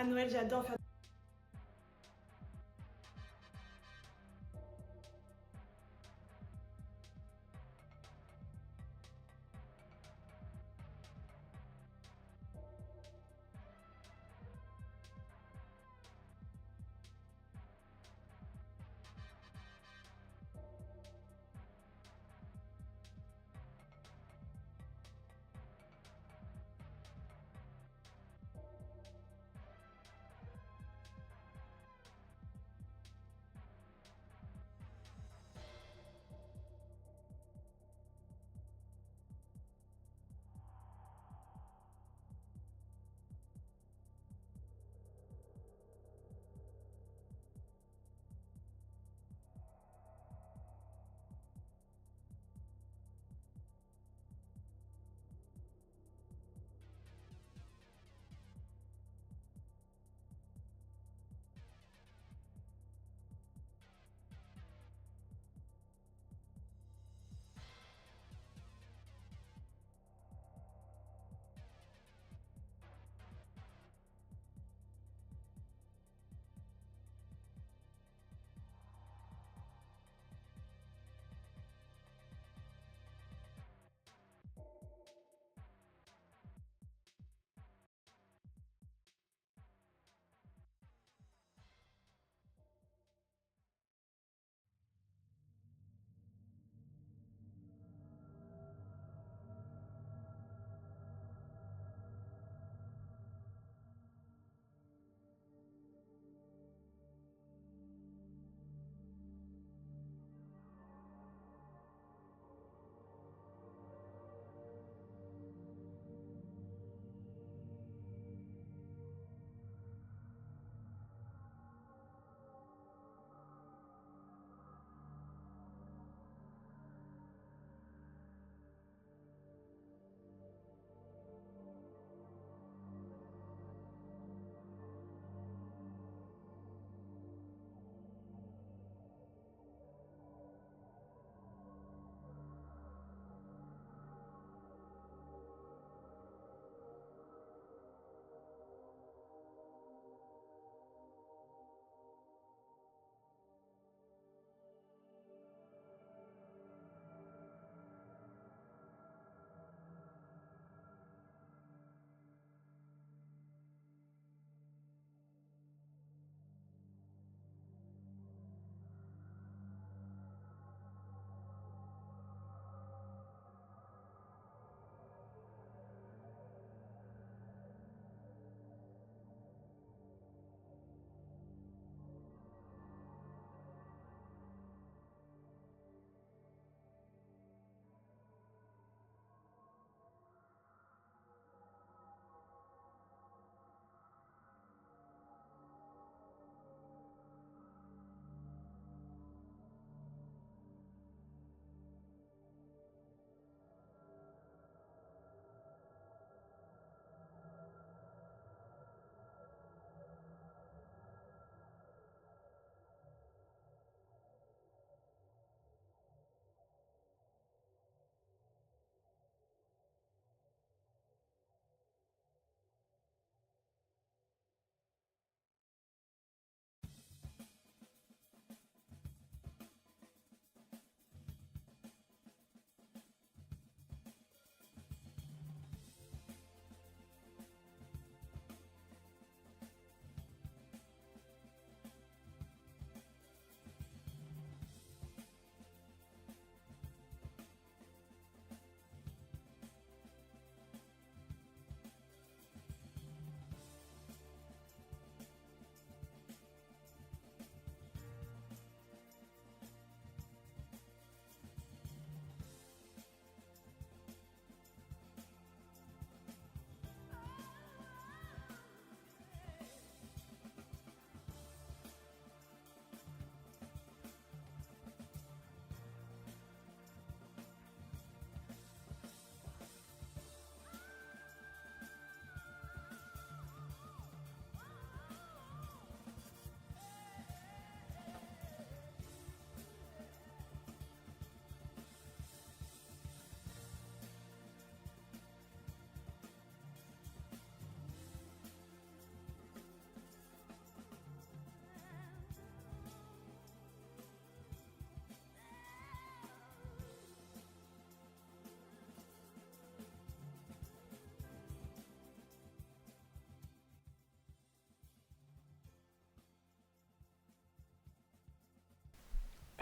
À Noël, j'adore faire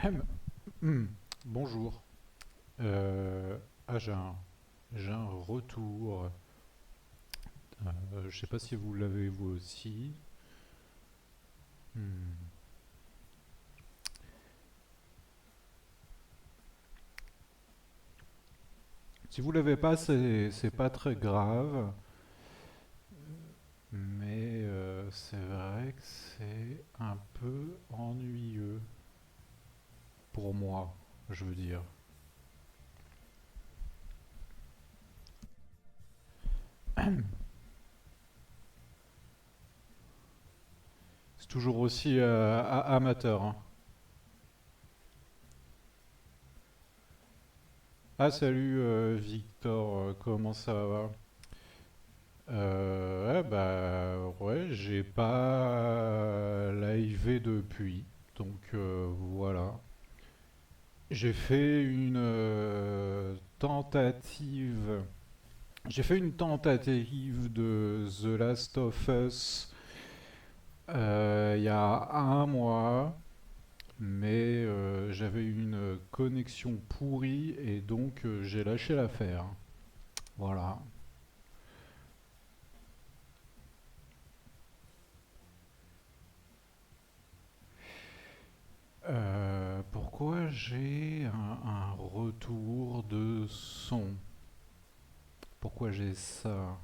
Ahem. Bonjour. Ah, j'ai un retour. Je sais pas si vous l'avez vous aussi. Hmm. Si vous l'avez pas, c'est pas très grave, mais c'est vrai que c'est un peu ennuyeux pour moi, je veux dire. C'est toujours aussi amateur, hein. Ah, salut Victor, comment ça va? Ouais, bah ouais, j'ai pas livé depuis, donc voilà. J'ai fait une tentative. J'ai fait une tentative de The Last of Us il y a un mois, mais j'avais une connexion pourrie et donc j'ai lâché l'affaire. Voilà. Pourquoi j'ai un retour de son? Pourquoi j'ai ça?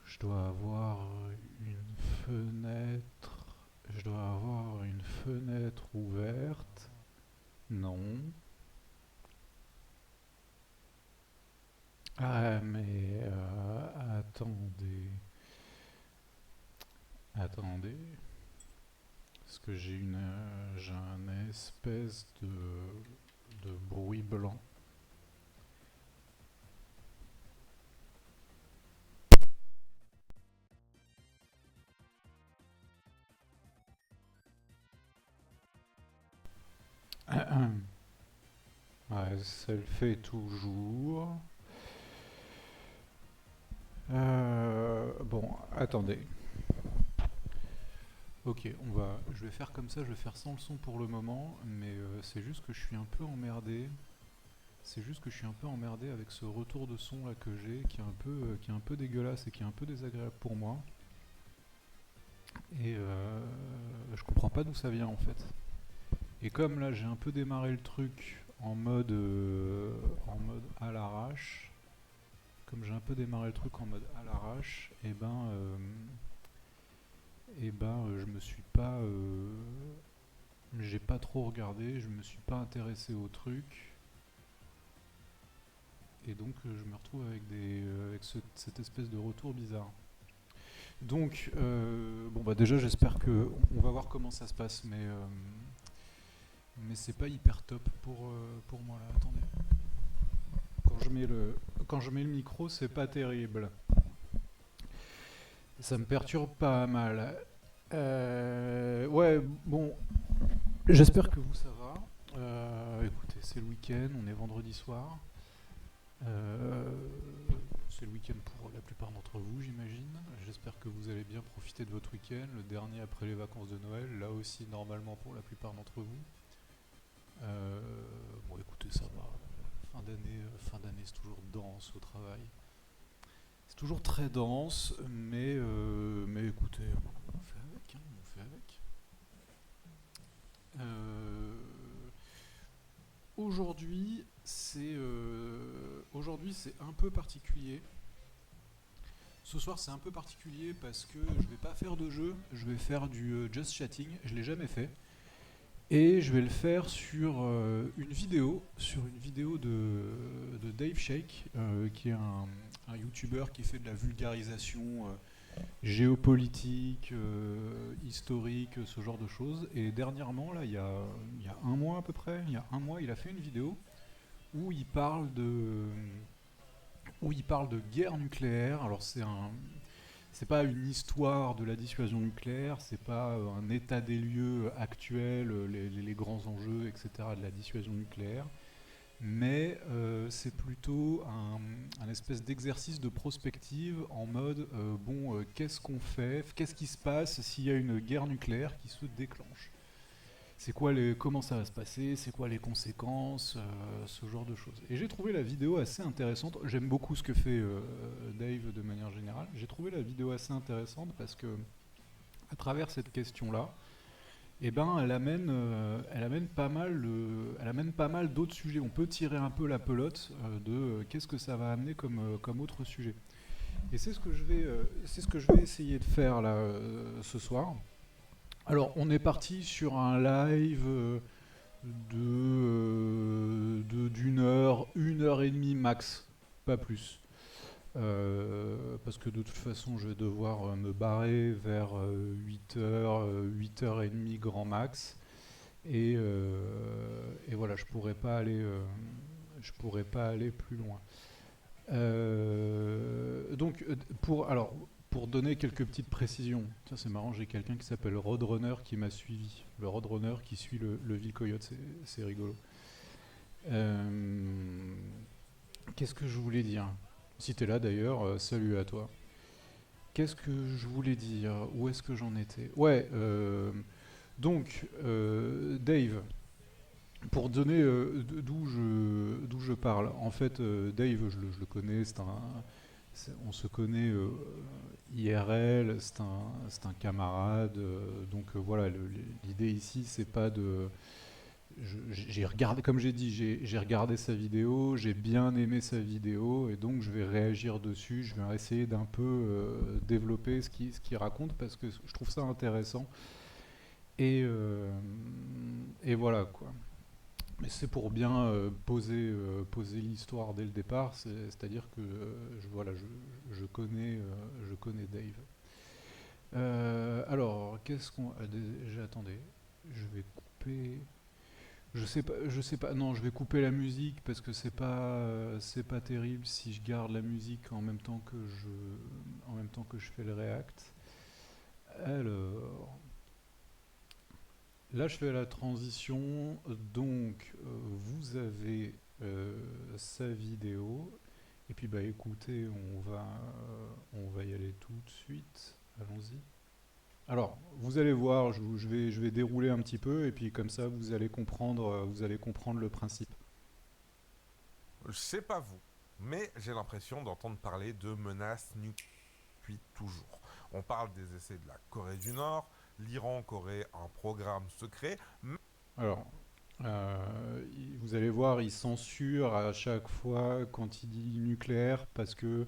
Je dois avoir une fenêtre. Je dois avoir une fenêtre ouverte. Non. Ah, mais attendez. Attendez. Parce que j'ai un espèce de bruit blanc. Ouais, ça le fait toujours. Bon, attendez. Ok, je vais faire comme ça, je vais faire sans le son pour le moment, mais c'est juste que je suis un peu emmerdé. C'est juste que je suis un peu emmerdé avec ce retour de son là que j'ai, qui est un peu dégueulasse et qui est un peu désagréable pour moi. Et je comprends pas d'où ça vient en fait. Et comme là j'ai un peu démarré le truc en mode à l'arrache, comme j'ai un peu démarré le truc en mode à l'arrache, je me suis pas, j'ai pas trop regardé, je me suis pas intéressé au truc. Et donc je me retrouve avec cette espèce de retour bizarre. Donc bon bah déjà j'espère que on va voir comment ça se passe, mais c'est pas hyper top pour moi là. Attendez, quand je mets le micro c'est pas terrible. Ça me perturbe pas mal. Ouais, bon, j'espère que vous ça va. Écoutez, c'est le week-end, on est vendredi soir. Euh, c'est le week-end pour la plupart d'entre vous, j'imagine. J'espère que vous allez bien profiter de votre week-end, le dernier après les vacances de Noël, là aussi normalement pour la plupart d'entre vous. Euh, bon, écoutez, ça va. Fin d'année, c'est toujours dense au travail. C'est toujours très dense, mais écoutez, on fait avec, hein, on fait avec. Euh, aujourd'hui, c'est un peu particulier. Ce soir, c'est un peu particulier parce que je vais pas faire de jeu, je vais faire du just chatting. Je l'ai jamais fait. Et je vais le faire sur une vidéo de Dave Shake, qui est un YouTuber qui fait de la vulgarisation géopolitique, historique, ce genre de choses. Et dernièrement, là, il y a un mois à peu près, il y a un mois, il a fait une vidéo où où il parle de guerre nucléaire. Alors c'est pas une histoire de la dissuasion nucléaire, c'est pas un état des lieux actuel, les grands enjeux, etc. de la dissuasion nucléaire. mais c'est plutôt un espèce d'exercice de prospective en mode bon, qu'est-ce qu'on fait, qu'est-ce qui se passe s'il y a une guerre nucléaire qui se déclenche? C'est quoi comment ça va se passer, c'est quoi les conséquences, ce genre de choses. Et j'ai trouvé la vidéo assez intéressante. J'aime beaucoup ce que fait Dave de manière générale. J'ai trouvé la vidéo assez intéressante parce que à travers cette question-là, eh ben, elle amène pas mal d'autres sujets. On peut tirer un peu la pelote de qu'est-ce que ça va amener comme autre sujet. Et c'est ce que je vais essayer de faire là ce soir. Alors, on est parti sur un live d'une heure, 1 heure et demie max, pas plus. Parce que de toute façon, je vais devoir me barrer vers 8 heures, 8 heures et demie grand max. Et voilà, je pourrais pas aller plus loin. Donc, pour donner quelques petites précisions, ça c'est marrant, j'ai quelqu'un qui s'appelle Roadrunner qui m'a suivi. Le Roadrunner qui suit le Ville Coyote, c'est rigolo. Euh, Qu'est-ce que je voulais dire? Si t'es là d'ailleurs, salut à toi. Qu'est-ce que je voulais dire? Où est-ce que j'en étais? Ouais, Dave, pour donner d'où je parle, en fait, Dave, je le connais, on se connaît IRL, c'est un camarade, voilà, l'idée ici, c'est pas de... J'ai regardé, comme j'ai dit, j'ai regardé sa vidéo, j'ai bien aimé sa vidéo, et donc je vais réagir dessus, je vais essayer d'un peu développer ce qu'il raconte, parce que je trouve ça intéressant, et, euh, et voilà, quoi. Mais c'est pour bien poser l'histoire dès le départ, c'est-à-dire que voilà, je connais Dave. Alors, qu'est-ce qu'on... Attendez, je vais couper... je sais pas, non, je vais couper la musique parce que c'est pas terrible si je garde la musique en même temps que je fais le react. Alors, là, je fais la transition. Donc, vous avez sa vidéo. Et puis, bah, écoutez, on va y aller tout de suite. Allons-y. Alors, vous allez voir, je vais dérouler un petit peu, et puis comme ça, vous allez comprendre le principe. Je sais pas vous, mais j'ai l'impression d'entendre parler de menaces nucléaires depuis toujours. On parle des essais de la Corée du Nord, l'Iran qui aurait un programme secret. Alors, vous allez voir, il censure à chaque fois quand il dit nucléaire, parce que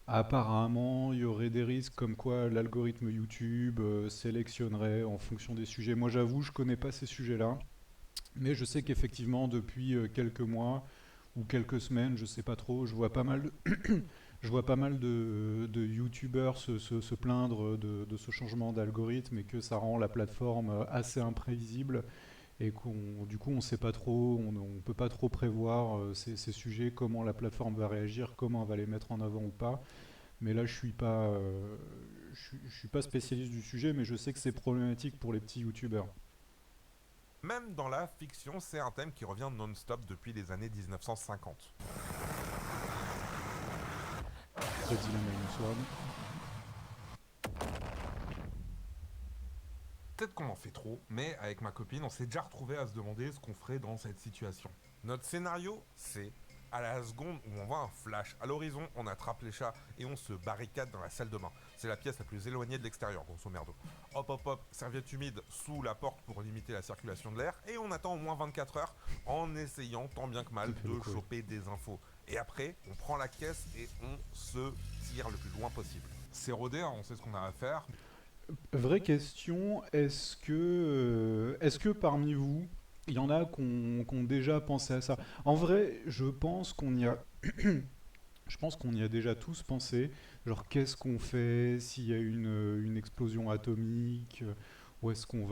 apparemment, il y aurait des risques comme quoi l'algorithme YouTube sélectionnerait en fonction des sujets. Moi, j'avoue, je connais pas ces sujets-là, mais je sais qu'effectivement, depuis quelques mois ou quelques semaines, je sais pas trop, je vois pas mal de YouTubeurs se plaindre de ce changement d'algorithme et que ça rend la plateforme assez imprévisible et du coup, on sait pas trop, on peut pas trop prévoir ces sujets, comment la plateforme va réagir, comment elle va les mettre en avant ou pas. Mais là, je suis pas spécialiste du sujet, mais je sais que c'est problématique pour les petits youtubeurs. Même dans la fiction, c'est un thème qui revient non-stop depuis les années 1950. Godzilla Minus One. Peut-être qu'on en fait trop, mais avec ma copine, on s'est déjà retrouvé à se demander ce qu'on ferait dans cette situation. Notre scénario, c'est à la seconde où on voit un flash à l'horizon, on attrape les chats et on se barricade dans la salle de bain. C'est la pièce la plus éloignée de l'extérieur, grosso merdo. Hop hop hop, serviette humide sous la porte pour limiter la circulation de l'air et on attend au moins 24 heures en essayant tant bien que Ça mal fait de beaucoup, oui. choper des infos. Et après, on prend la caisse et on se tire le plus loin possible. C'est rodé, hein, on sait ce qu'on a à faire. Vraie question, est-ce que parmi vous, il y en a qui ont déjà pensé à ça? En vrai, je pense qu'on y a déjà tous pensé. Genre, qu'est-ce qu'on fait s'il y a une explosion atomique? Où est-ce qu'on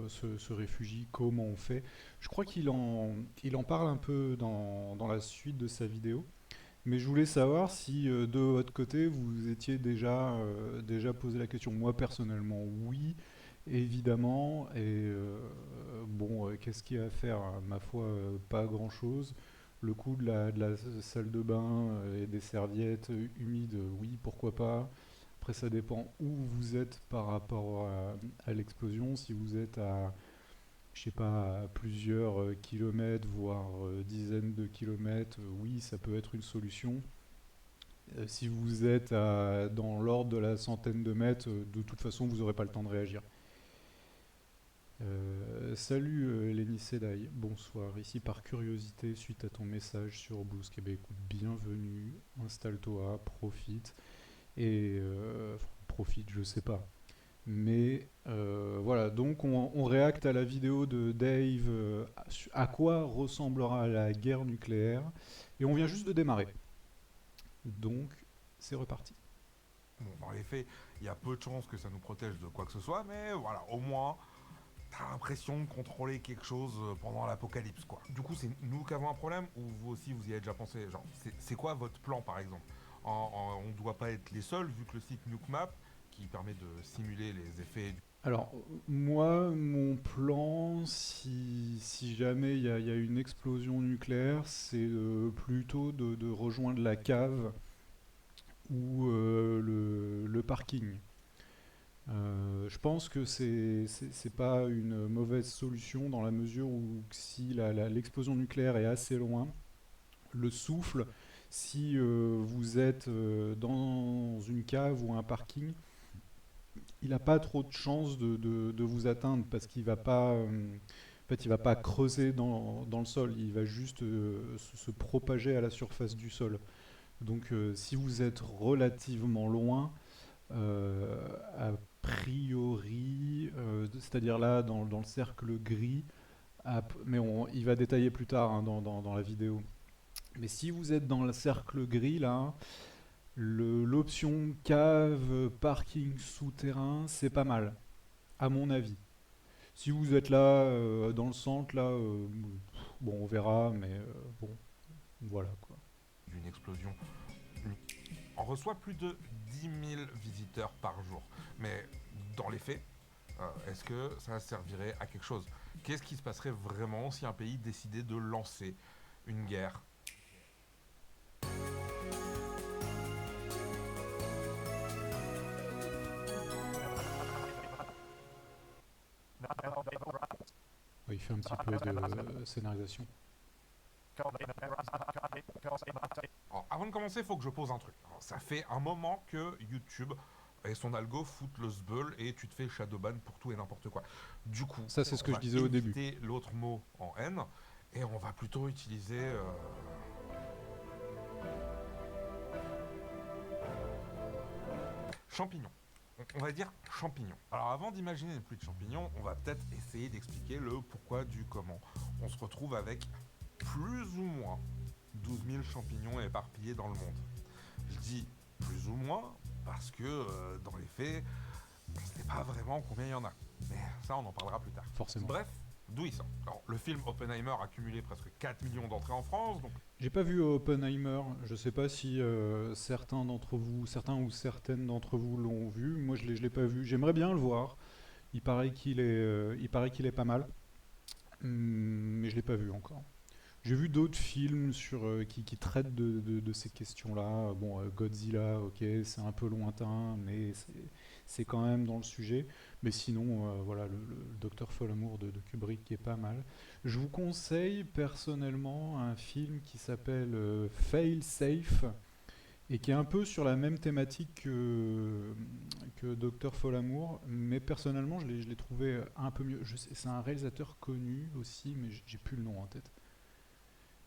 se réfugie? Comment on fait? Je crois il en parle un peu dans la suite de sa vidéo. Mais je voulais savoir si de votre côté vous étiez déjà posé la question. Moi personnellement oui, évidemment. Et bon, qu'est-ce qu'il y a à faire, hein? Ma foi, pas grand-chose. Le coût de la salle de bain et des serviettes humides, oui, pourquoi pas. Après, ça dépend où vous êtes par rapport à l'explosion. Si vous êtes à, je sais pas, à plusieurs kilomètres, voire dizaines de kilomètres, oui, ça peut être une solution. Si vous êtes dans l'ordre de la centaine de mètres, de toute façon, vous n'aurez pas le temps de réagir. Salut Lenny Sedai, bonsoir. Ici par curiosité, suite à ton message sur Bluesky, eh ben, écoute, bienvenue, installe-toi, profite. Et profite, je sais pas. Mais voilà, donc on réacte à la vidéo de Dave, à quoi ressemblera la guerre nucléaire. Et on vient juste de démarrer. Donc, c'est reparti. Bon, dans les faits, il y a peu de chances que ça nous protège de quoi que ce soit, mais voilà, au moins, t'as l'impression de contrôler quelque chose pendant l'apocalypse, quoi. Du coup, c'est nous qui avons un problème, ou vous aussi, vous y avez déjà pensé? Genre, c'est quoi votre plan, par exemple? On ne doit pas être les seuls, vu que le site NukeMap, qui permet de simuler les effets du... Alors, moi, mon plan, si jamais il y a une explosion nucléaire, c'est plutôt de rejoindre la cave ou le parking. Je pense que c'est pas une mauvaise solution dans la mesure où si l'explosion nucléaire est assez loin, le souffle, si vous êtes dans une cave ou un parking, il n'a pas trop de chances de vous atteindre parce qu'il va pas, en fait, il va pas creuser dans le sol, il va juste se propager à la surface du sol. Donc, si vous êtes relativement loin, a priori, c'est-à-dire là dans le cercle gris, mais il va détailler plus tard hein, dans la vidéo. Mais si vous êtes dans le cercle gris là, l'option cave, parking souterrain, c'est pas mal, à mon avis. Si vous êtes là, dans le centre, là, bon, on verra, mais bon, voilà quoi. d'une explosion. On reçoit plus de 10 000 visiteurs par jour. Mais dans les faits, est-ce que ça servirait à quelque chose? Qu'est-ce qui se passerait vraiment si un pays décidait de lancer une guerre? Ouais, il fait un petit peu de scénarisation. Alors, avant de commencer, il faut que je pose un truc. Alors, ça fait un moment que YouTube et son algo foutent le sbeul et tu te fais shadowban pour tout et n'importe quoi. Du coup, Ça, c'est ce on que je va disais au début. éviter l'autre mot en N et on va plutôt utiliser champignons. On va dire champignons. Alors avant d'imaginer une pluie de champignons, on va peut-être essayer d'expliquer le pourquoi du comment. On se retrouve avec plus ou moins 12 000 champignons éparpillés dans le monde. Je dis plus ou moins parce que dans les faits, on ne sait pas vraiment combien il y en a. Mais ça, on en parlera plus tard. Forcément. Bref, d'où il sort. Alors, le film Oppenheimer a cumulé presque 4 millions d'entrées en France, donc J'ai pas vu Oppenheimer. Je sais pas si certains ou certaines d'entre vous l'ont vu. Moi, je l'ai pas vu. J'aimerais bien le voir. Il paraît qu'il est pas mal, mais je l'ai pas vu encore. J'ai vu d'autres films qui traitent de ces questions-là. Bon, Godzilla, ok, c'est un peu lointain, mais c'est quand même dans le sujet. Mais sinon, voilà, le Docteur Folamour de Kubrick qui est pas mal. Je vous conseille personnellement un film qui s'appelle Fail Safe et qui est un peu sur la même thématique que Docteur Folamour, mais personnellement, je l'ai trouvé un peu mieux. C'est un réalisateur connu aussi, mais j'ai plus le nom en tête.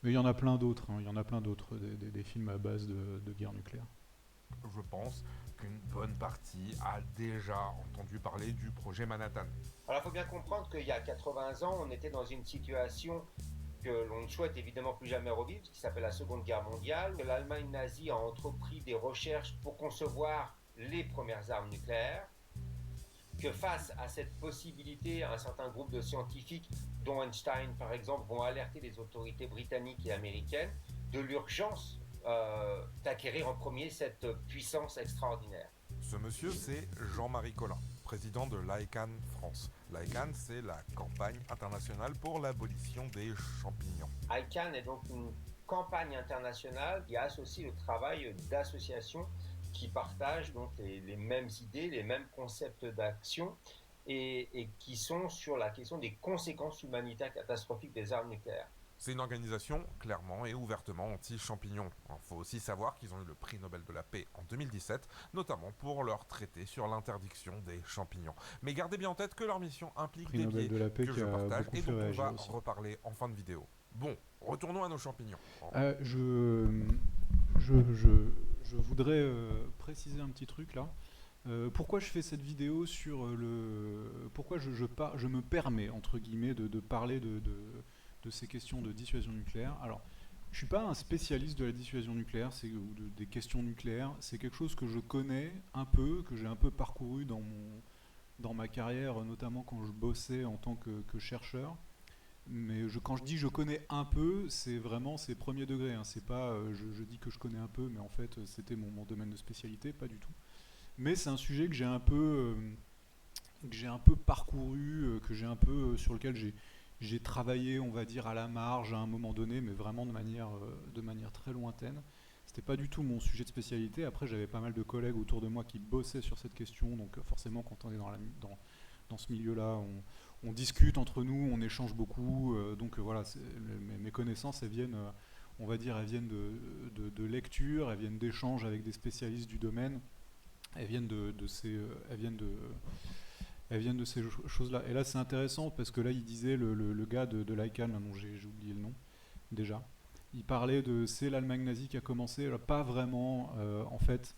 Mais il y en a plein d'autres, hein, il y en a plein d'autres, des films à base de guerre nucléaire. je pense qu'une bonne partie a déjà entendu parler du projet Manhattan. Alors, il faut bien comprendre qu'il y a 80 ans, on était dans une situation que l'on ne souhaite évidemment plus jamais revivre, ce qui s'appelle la Seconde Guerre mondiale. L'Allemagne nazie a entrepris des recherches pour concevoir les premières armes nucléaires. Que face à cette possibilité, un certain groupe de scientifiques, dont Einstein par exemple, vont alerter les autorités britanniques et américaines de l'urgence d'acquérir en premier cette puissance extraordinaire. Ce monsieur, c'est Jean-Marie Collin. président de l'ICANN France. L'ICANN, c'est la campagne internationale pour l'abolition des champignons. ICANN est donc une campagne internationale qui associe le travail d'associations qui partagent donc les mêmes idées, les mêmes concepts d'action et qui sont sur la question des conséquences humanitaires catastrophiques des armes nucléaires. C'est une organisation clairement et ouvertement anti-champignons. Il faut aussi savoir qu'ils ont eu le prix Nobel de la paix en 2017, notamment pour leur traité sur l'interdiction des champignons. Mais gardez bien en tête que leur mission implique Prix des Nobel biais de la paix que qui je a partage beaucoup et fait dont on réagir va aussi. reparler en fin de vidéo. Bon, retournons à nos champignons. Je voudrais préciser un petit truc là. Pourquoi je fais cette vidéo sur pourquoi je me permets, entre guillemets, de parler de ces questions de dissuasion nucléaire. Alors, je suis pas un spécialiste de la dissuasion nucléaire ou des questions nucléaires. C'est quelque chose que je connais un peu, que j'ai un peu parcouru dans ma carrière, notamment quand je bossais en tant que chercheur. Mais quand je dis je connais un peu, c'est premier degré. Hein. C'est pas je dis que je connais un peu, mais en fait c'était mon domaine de spécialité, pas du tout. Mais c'est un sujet que j'ai un peu parcouru, sur lequel j'ai travaillé, on va dire, à la marge à un moment donné, mais vraiment de manière très lointaine. C'était pas du tout mon sujet de spécialité. Après, j'avais pas mal de collègues autour de moi qui bossaient sur cette question, donc forcément, quand on est dans ce milieu-là, on discute entre nous, on échange beaucoup. Donc voilà, mes connaissances, elles viennent, on va dire, elles viennent de lecture, elles viennent d'échanges avec des spécialistes du domaine. Elles viennent de ces choses-là. Et là, c'est intéressant parce que là, il disait le gars de l'ICANN, dont j'ai oublié le nom déjà. Il parlait c'est l'Allemagne nazie qui a commencé. Alors, pas vraiment, en fait,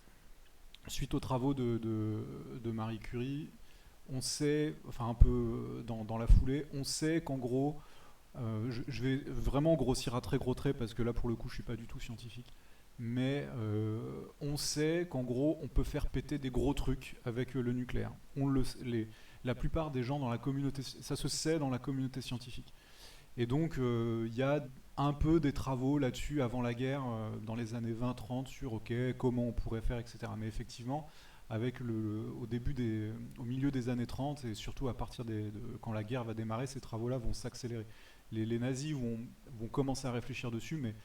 suite aux travaux de Marie Curie, on sait, enfin un peu dans la foulée, on sait qu'en gros, je vais vraiment grossir à très gros traits parce que là, pour le coup, je suis pas du tout scientifique. Mais on sait qu'en gros, on peut faire péter des gros trucs avec le nucléaire. La plupart des gens dans la communauté, ça se sait dans la communauté scientifique. Et donc, il y a un peu des travaux là-dessus avant la guerre, dans les années 20-30, sur comment on pourrait faire, etc. Mais effectivement, au milieu des années 30, et surtout à partir quand la guerre va démarrer, ces travaux-là vont s'accélérer. Les nazis vont commencer à réfléchir dessus, mais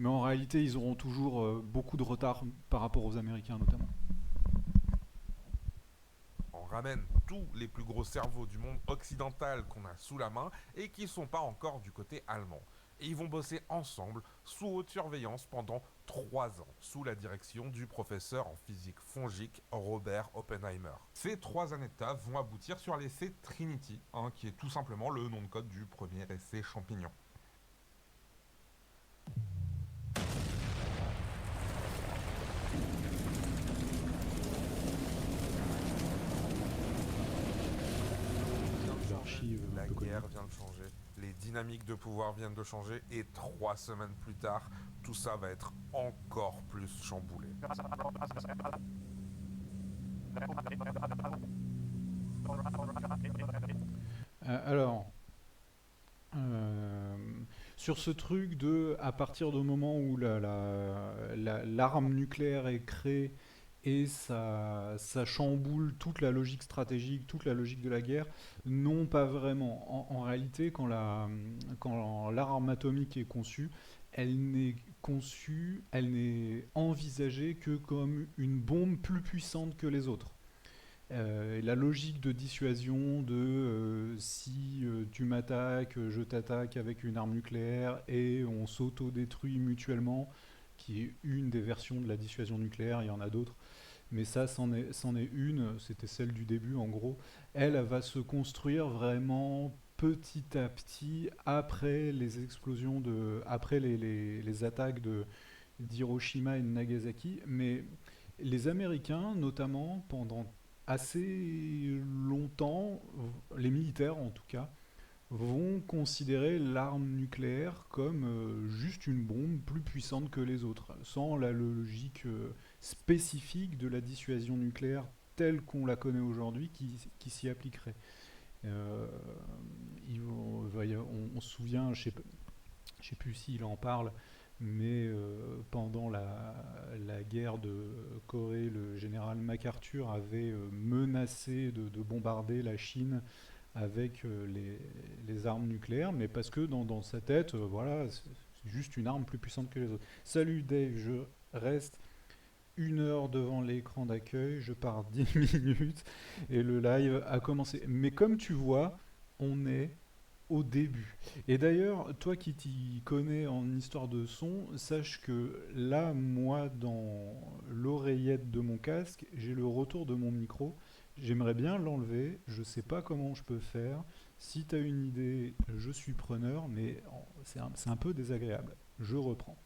en réalité, ils auront toujours beaucoup de retard par rapport aux Américains, notamment. On ramène tous les plus gros cerveaux du monde occidental qu'on a sous la main et qui ne sont pas encore du côté allemand. Et ils vont bosser ensemble, sous haute surveillance, pendant 3 ans, sous la direction du professeur en physique fongique Robert Oppenheimer. Ces 3 années de taf vont aboutir sur l'essai Trinity, qui est tout simplement le nom de code du premier essai champignon. La guerre vient de changer, les dynamiques de pouvoir viennent de changer et 3 semaines plus tard, tout ça va être encore plus chamboulé. Alors, sur ce truc à partir du moment où l'arme nucléaire est créée et ça chamboule toute la logique stratégique, toute la logique de la guerre, non, pas vraiment. En réalité, quand l'arme atomique est conçue, elle n'est envisagée que comme une bombe plus puissante que les autres. La logique de dissuasion si tu m'attaques, je t'attaque avec une arme nucléaire et on s'auto-détruit mutuellement, qui est une des versions de la dissuasion nucléaire, il y en a d'autres, mais ça c'en est une, c'était celle du début en gros. Elle va se construire vraiment petit à petit après les explosions, après les attaques d'Hiroshima et de Nagasaki, mais les Américains, notamment, pendant assez longtemps, les militaires en tout cas, vont considérer l'arme nucléaire comme juste une bombe plus puissante que les autres, sans la logique spécifique de la dissuasion nucléaire telle qu'on la connaît aujourd'hui qui s'y appliquerait. On se souvient, je sais plus s'il en parle, mais pendant la guerre Corée, le général MacArthur, avait menacé de bombarder la Chine avec les armes nucléaires, mais parce que dans sa tête, voilà, c'est juste une arme plus puissante que les autres. Salut Dave, je reste 1 heure devant l'écran d'accueil, je pars 10 minutes et le live a commencé. Mais comme tu vois, on est au début. Et d'ailleurs, toi qui t'y connais en histoire de son, sache que là, moi, dans l'oreillette de mon casque, j'ai le retour de mon micro. J'aimerais bien l'enlever, je sais pas comment je peux faire. Si tu as une idée, je suis preneur, mais c'est un peu désagréable. Je reprends.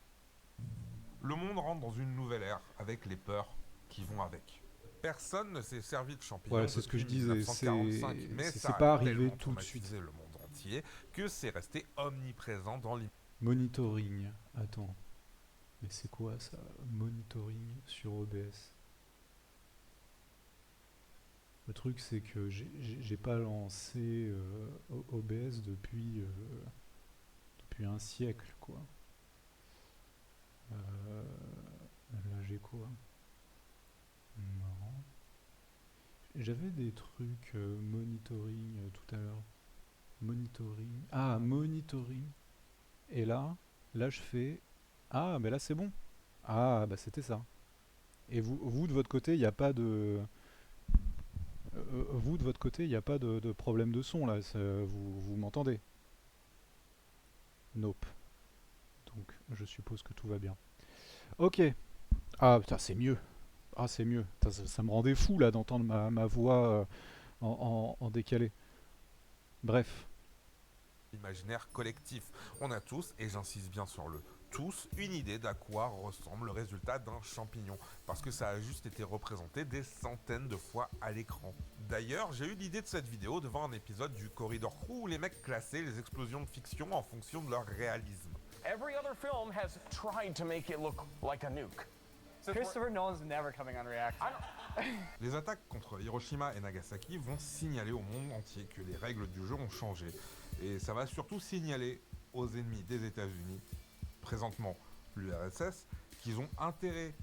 Le monde rentre dans une nouvelle ère avec les peurs qui vont avec. Personne ne s'est servi de champignons Voilà, c'est ce que depuis je disais. 1945, mais C'est ça pas a arrivé tellement tout de suite. traumatisé le monde entier que c'est resté omniprésent dans l'immédiat. Monitoring. Attends. Mais c'est quoi ça? Monitoring sur OBS. Le truc, c'est que j'ai pas lancé OBS depuis un siècle, quoi. Là, j'ai quoi? Non. J'avais des trucs monitoring tout à l'heure. Monitoring. Ah, monitoring. Et là, je fais. Ah, mais là, c'est bon. Ah, bah c'était ça. Et vous de votre côté, il n'y a pas de. Vous de votre côté, il n'y a pas de problème de son là. Vous m'entendez? Nope. Donc, je suppose que tout va bien. Ok. Ah, putain, c'est mieux. Ah, c'est mieux. Putain, ça me rendait fou là d'entendre ma voix en décalé. Bref. Imaginaire collectif. On a tous, et j'insiste bien sur le tous, une idée d'à quoi ressemble le résultat d'un champignon, parce que ça a juste été représenté des centaines de fois à l'écran. D'ailleurs, j'ai eu l'idée de cette vidéo devant un épisode du Corridor Crew où les mecs classaient les explosions de fiction en fonction de leur réalisme. Every other film has tried to make it look like a nuke. Christopher Nolan's never coming on React. Les attaques contre Hiroshima et Nagasaki vont signaler au monde entier que les règles du jeu ont changé. Et ça va surtout signaler aux ennemis des États-Unis, présentement l'URSS, qu'ils ont intérêt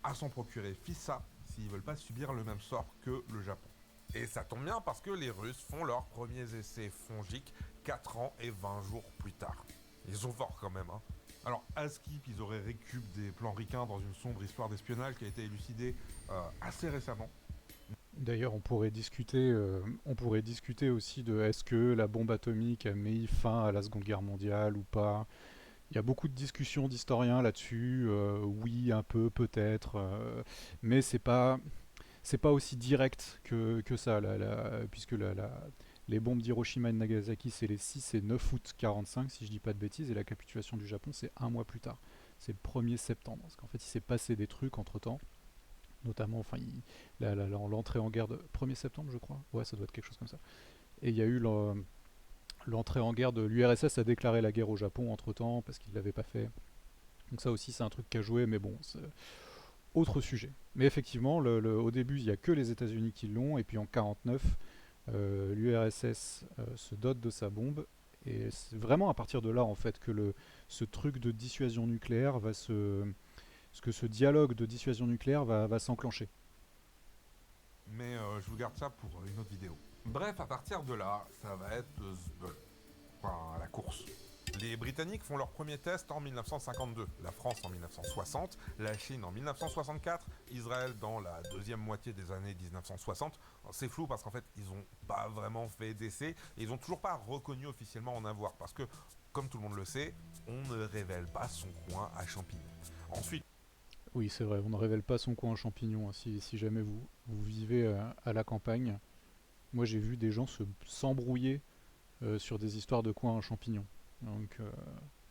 à s'en procurer FISA s'ils veulent pas subir le même sort que le Japon. Et ça tombe bien parce que les Russes font leurs premiers essais fongiques 4 ans et 20 jours plus tard. Ils sont forts quand même, hein. Alors, à Skip, ils auraient récup des plans ricains dans une sombre histoire d'espionnage qui a été élucidée assez récemment. D'ailleurs, on pourrait discuter aussi de est-ce que la bombe atomique a mis fin à la Seconde Guerre mondiale ou pas. Il y a beaucoup de discussions d'historiens là-dessus. Oui, un peu, peut-être, mais c'est pas aussi direct que ça, puisque les bombes d'Hiroshima et de Nagasaki, c'est les 6 et 9 août 45, si je dis pas de bêtises, et la capitulation du Japon, c'est un mois plus tard. C'est le 1er septembre, parce qu'en fait, il s'est passé des trucs entre-temps. Notamment, enfin, l'entrée en guerre de 1er septembre, je crois. Ouais, ça doit être quelque chose comme ça. Et il y a eu l'entrée en guerre de l'URSS a déclaré la guerre au Japon entre-temps, parce qu'il ne l'avait pas fait. Donc ça aussi, c'est un truc qui a joué, mais bon, c'est autre sujet. Mais effectivement, au début, il n'y a que les États-Unis qui l'ont, et puis en 49, l'URSS se dote de sa bombe, et c'est vraiment à partir de là, en fait, que ce truc de dissuasion nucléaire que ce dialogue de dissuasion nucléaire va s'enclencher. Mais je vous garde ça pour une autre vidéo. Bref, à partir de là, ça va être la course. Les Britanniques font leur premier test en 1952, la France en 1960, la Chine en 1964, Israël dans la deuxième moitié des années 1960. C'est flou parce qu'en fait, ils n'ont pas vraiment fait d'essai et ils n'ont toujours pas reconnu officiellement en avoir parce que, comme tout le monde le sait, on ne révèle pas son coin à champignons. Ensuite, oui, c'est vrai, on ne révèle pas son coin en champignons, hein, si jamais vous vivez à la campagne. Moi, j'ai vu des gens s'embrouiller sur des histoires de coins en champignons. Donc,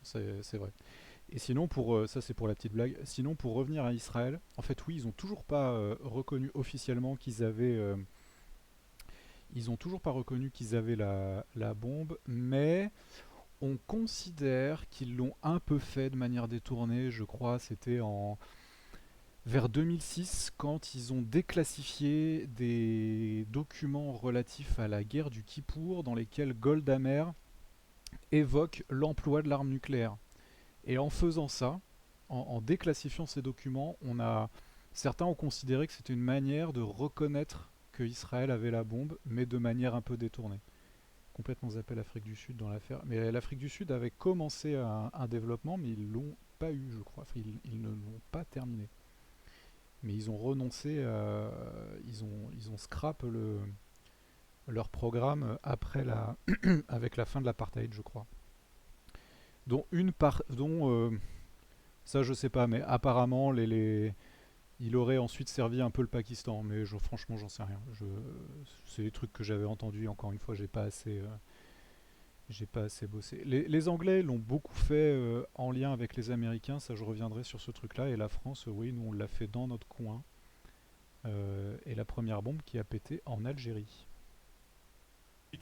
c'est vrai. Et sinon, ça c'est pour la petite blague, sinon pour revenir à Israël, en fait oui, ils n'ont toujours pas reconnu officiellement qu'ils avaient... ils ont toujours pas reconnu qu'ils avaient la bombe, mais on considère qu'ils l'ont un peu fait de manière détournée, je crois, c'était vers 2006, quand ils ont déclassifié des documents relatifs à la guerre du Kippour, dans lesquels Golda Meir évoque l'emploi de l'arme nucléaire. Et en faisant ça, en déclassifiant ces documents, on a Certains ont considéré que c'était une manière de reconnaître que Israël avait la bombe, mais de manière un peu détournée. Complètement zappé l'Afrique du Sud dans l'affaire. Mais l'Afrique du Sud avait commencé un développement, mais ils l'ont pas eu, je crois. Enfin, ils ne l'ont pas terminé. Mais ils ont renoncé, ils ont scrap leur programme après avec la fin de l'apartheid, je crois. Dont ça je sais pas, mais apparemment il aurait ensuite servi un peu le Pakistan, mais franchement j'en sais rien. C'est des trucs que j'avais entendus. Encore une fois, j'ai pas assez bossé. Les Anglais l'ont beaucoup fait en lien avec les Américains, ça je reviendrai sur ce truc-là. Et la France, oui, nous on l'a fait dans notre coin. Et la première bombe qui a pété en Algérie.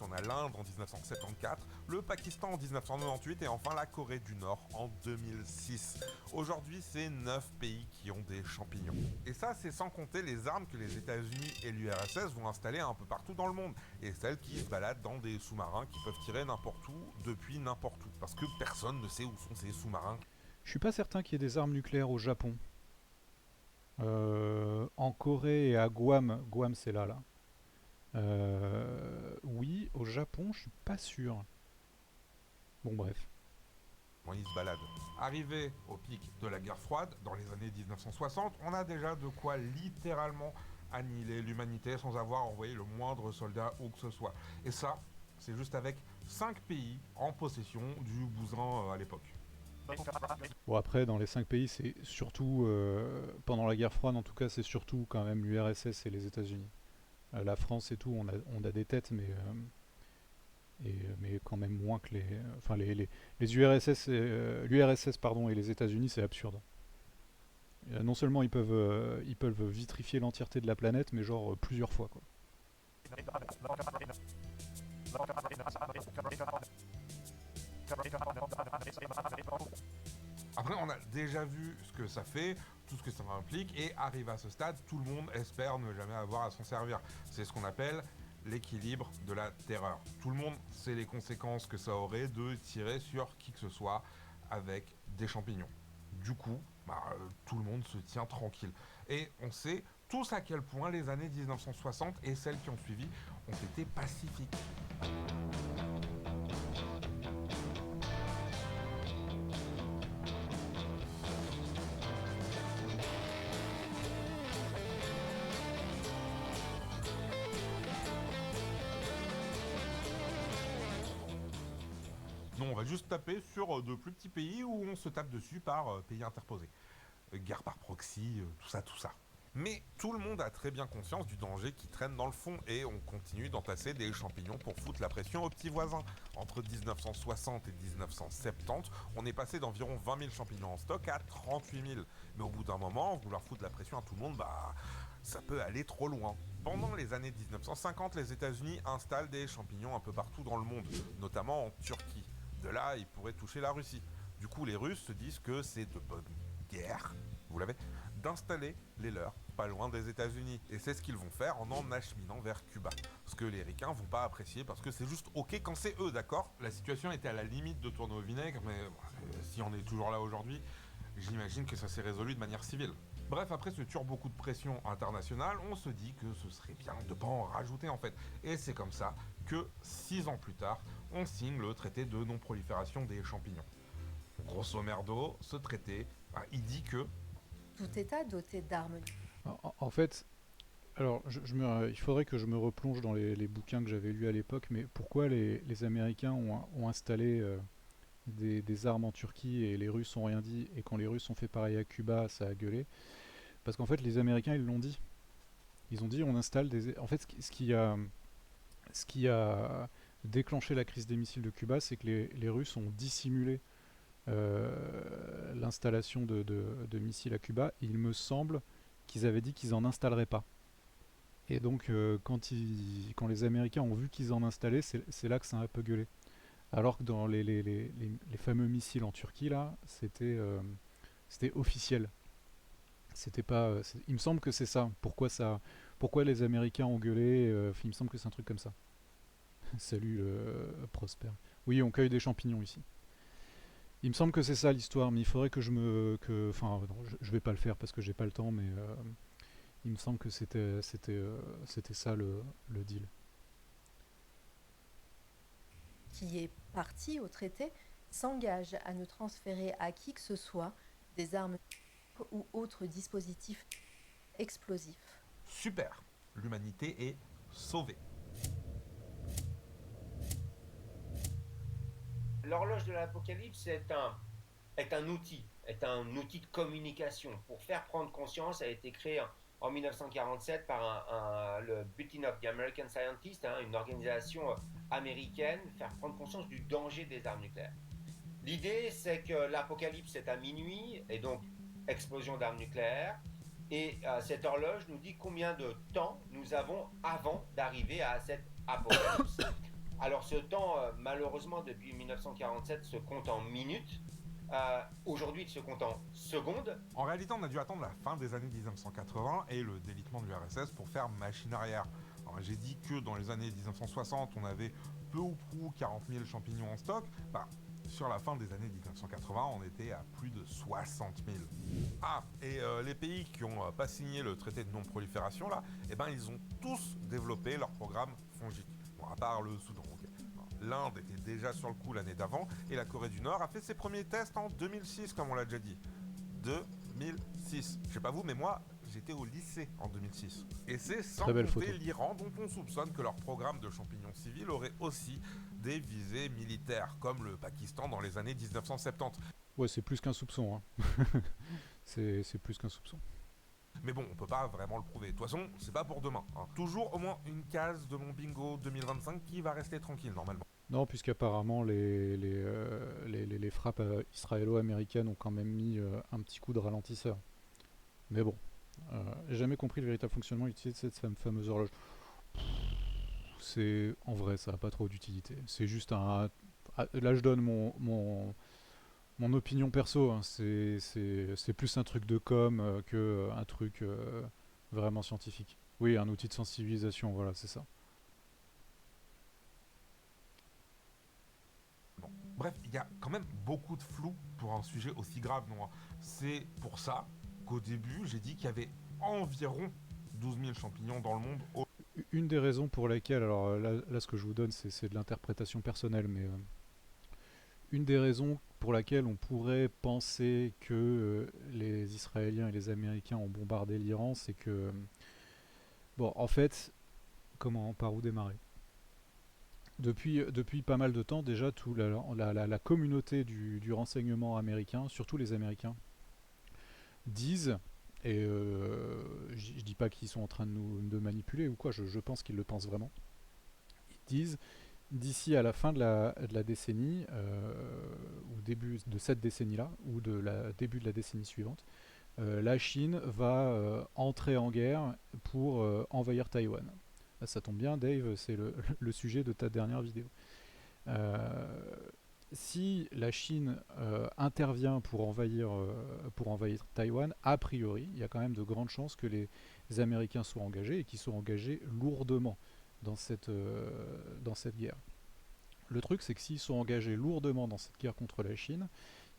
On a l'Inde en 1974, le Pakistan en 1998 et enfin la Corée du Nord en 2006. Aujourd'hui, c'est 9 pays qui ont des champignons. Et ça, c'est sans compter les armes que les États-Unis et l'URSS vont installer un peu partout dans le monde. Et celles qui se baladent dans des sous-marins qui peuvent tirer n'importe où, depuis n'importe où. Parce que personne ne sait où sont ces sous-marins. Je suis pas certain qu'il y ait des armes nucléaires au Japon. En Corée et à Guam. Guam, c'est là. Oui, au Japon, je suis pas sûr. Bon, bref. Ils se baladent. Arrivé au pic de la guerre froide, dans les années 1960, on a déjà de quoi littéralement annihiler l'humanité sans avoir envoyé le moindre soldat où que ce soit. Et ça, c'est juste avec 5 pays en possession du bousin à l'époque. Bon, après, dans les 5 pays, c'est surtout, pendant la guerre froide, en tout cas, c'est surtout quand même l'URSS et les États-Unis. La France et tout, on a des têtes, mais quand même moins que les. Enfin, les URSS, l'URSS pardon, et les États-Unis, c'est absurde. Non seulement ils peuvent vitrifier l'entièreté de la planète, mais genre plusieurs fois, quoi. Après, on a déjà vu ce que ça fait, tout ce que ça implique, et arrivé à ce stade, tout le monde espère ne jamais avoir à s'en servir. C'est ce qu'on appelle l'équilibre de la terreur. Tout le monde sait les conséquences que ça aurait de tirer sur qui que ce soit avec des champignons. Du coup, tout le monde se tient tranquille. Et on sait tous à quel point les années 1960 et celles qui ont suivi ont été pacifiques. Non, on va juste taper sur de plus petits pays où on se tape dessus par pays interposés. Guerre par proxy, tout ça, tout ça. Mais tout le monde a très bien conscience du danger qui traîne dans le fond et on continue d'entasser des champignons pour foutre la pression aux petits voisins. Entre 1960 et 1970, on est passé d'environ 20 000 champignons en stock à 38 000. Mais au bout d'un moment, vouloir foutre la pression à tout le monde, ça peut aller trop loin. Pendant les années 1950, les États-Unis installent des champignons un peu partout dans le monde, notamment en Turquie. De là, ils pourraient toucher la Russie. Du coup, les Russes se disent que c'est de bonne guerre, vous l'avez, d'installer les leurs pas loin des États-Unis. Et c'est ce qu'ils vont faire en acheminant vers Cuba. Ce que les ricains vont pas apprécier parce que c'est juste ok quand c'est eux, d'accord? La situation était à la limite de tourner au vinaigre, mais si on est toujours là aujourd'hui, j'imagine que ça s'est résolu de manière civile. Bref, après ce turbo coup de pression internationale, on se dit que ce serait bien de pas en rajouter en fait. Et c'est comme ça que 6 ans plus tard, on signe le traité de non-prolifération des champignons. Grosso merdo, ce traité, il dit que tout État doté d'armes. En fait, alors il faudrait que je me replonge dans les bouquins que j'avais lus à l'époque, mais pourquoi les Américains ont installé des armes en Turquie et les Russes ont rien dit, et quand les Russes ont fait pareil à Cuba, ça a gueulé? Parce qu'en fait, les Américains, ils l'ont dit. Ils ont dit, on installe des... En fait, ce qui a déclenché la crise des missiles de Cuba, c'est que les Russes ont dissimulé l'installation de missiles à Cuba, et il me semble qu'ils avaient dit qu'ils en installeraient pas. Et donc quand les Américains ont vu qu'ils en installaient, c'est là que ça a un peu gueulé. Alors que dans les fameux missiles en Turquie, là, c'était officiel. C'était pas. Il me semble que c'est ça. Pourquoi les Américains ont gueulé il me semble que c'est un truc comme ça. Salut Prosper. Oui, on cueille des champignons ici. Il me semble que c'est ça l'histoire, mais il faudrait que je me... Enfin, non, je vais pas le faire parce que j'ai pas le temps, mais il me semble que c'était ça le deal. Qui est partie au traité s'engage à ne transférer à qui que ce soit des armes ou autres dispositifs explosifs. Super, l'humanité est sauvée. L'horloge de l'Apocalypse est un outil de communication. Pour faire prendre conscience, a été créé en 1947 par le Bulletin of the American Scientist, une organisation américaine, faire prendre conscience du danger des armes nucléaires. L'idée, c'est que l'apocalypse est à minuit, et donc explosion d'armes nucléaires, et cette horloge nous dit combien de temps nous avons avant d'arriver à cette apocalypse. Alors ce temps, malheureusement, depuis 1947, se compte en minutes. Aujourd'hui, il se compte en secondes. En réalité, on a dû attendre la fin des années 1980 et le délitement de l'URSS pour faire machine arrière. Alors, j'ai dit que dans les années 1960, on avait peu ou prou 40 000 champignons en stock. Sur la fin des années 1980, on était à plus de 60 000. Ah, et les pays qui n'ont pas signé le traité de non-prolifération, là, ils ont tous développé leur programme fongique. Bon, à part le Soudan. L'Inde était déjà sur le coup l'année d'avant et la Corée du Nord a fait ses premiers tests en 2006, comme on l'a déjà dit. 2006. Je sais pas vous, mais moi, j'étais au lycée en 2006. Et c'est sans compter l'Iran, dont on soupçonne que leur programme de champignons civils aurait aussi des visées militaires, comme le Pakistan dans les années 1970. Ouais, c'est plus qu'un soupçon. Hein. c'est plus qu'un soupçon. Mais bon, on peut pas vraiment le prouver. De toute façon, c'est pas pour demain. Hein. Toujours au moins une case de mon bingo 2025 qui va rester tranquille, normalement. Non, puisqu'apparemment les frappes israélo-américaines ont quand même mis un petit coup de ralentisseur. Mais bon, j'ai jamais compris le véritable fonctionnement utilisé de cette fameuse horloge. En vrai, ça n'a pas trop d'utilité. C'est juste un... Là, je donne mon opinion perso. Hein. C'est plus un truc de com qu'un truc vraiment scientifique. Oui, un outil de sensibilisation, voilà, c'est ça. Bref, il y a quand même beaucoup de flou pour un sujet aussi grave, non? C'est pour ça qu'au début, j'ai dit qu'il y avait environ 12 000 champignons dans le monde. Une des raisons pour lesquelles, alors là ce que je vous donne, c'est de l'interprétation personnelle, mais une des raisons pour laquelle on pourrait penser que les Israéliens et les Américains ont bombardé l'Iran, c'est que, bon, en fait, par où démarrer? Depuis pas mal de temps déjà, la communauté du renseignement américain, surtout les Américains, disent, et je dis pas qu'ils sont en train de manipuler ou quoi, je pense qu'ils le pensent vraiment, ils disent d'ici à la fin de la décennie, ou début de cette décennie-là, ou début de la décennie suivante, la Chine va entrer en guerre pour envahir Taïwan. Ça tombe bien, Dave, c'est le sujet de ta dernière vidéo. Si la Chine intervient pour envahir Taïwan, a priori, il y a quand même de grandes chances que les Américains soient engagés et qu'ils soient engagés lourdement dans cette guerre. Le truc, c'est que s'ils sont engagés lourdement dans cette guerre contre la Chine,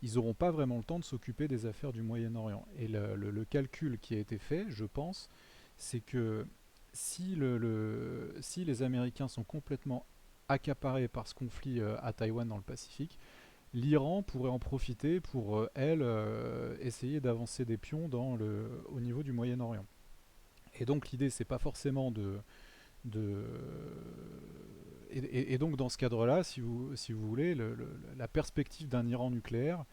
ils n'auront pas vraiment le temps de s'occuper des affaires du Moyen-Orient. Et le calcul qui a été fait, je pense, c'est que si les Américains sont complètement accaparés par ce conflit à Taïwan dans le Pacifique, l'Iran pourrait en profiter pour, essayer d'avancer des pions au niveau du Moyen-Orient. Et donc l'idée, c'est pas forcément et donc dans ce cadre-là, si vous voulez, la perspective d'un Iran nucléaire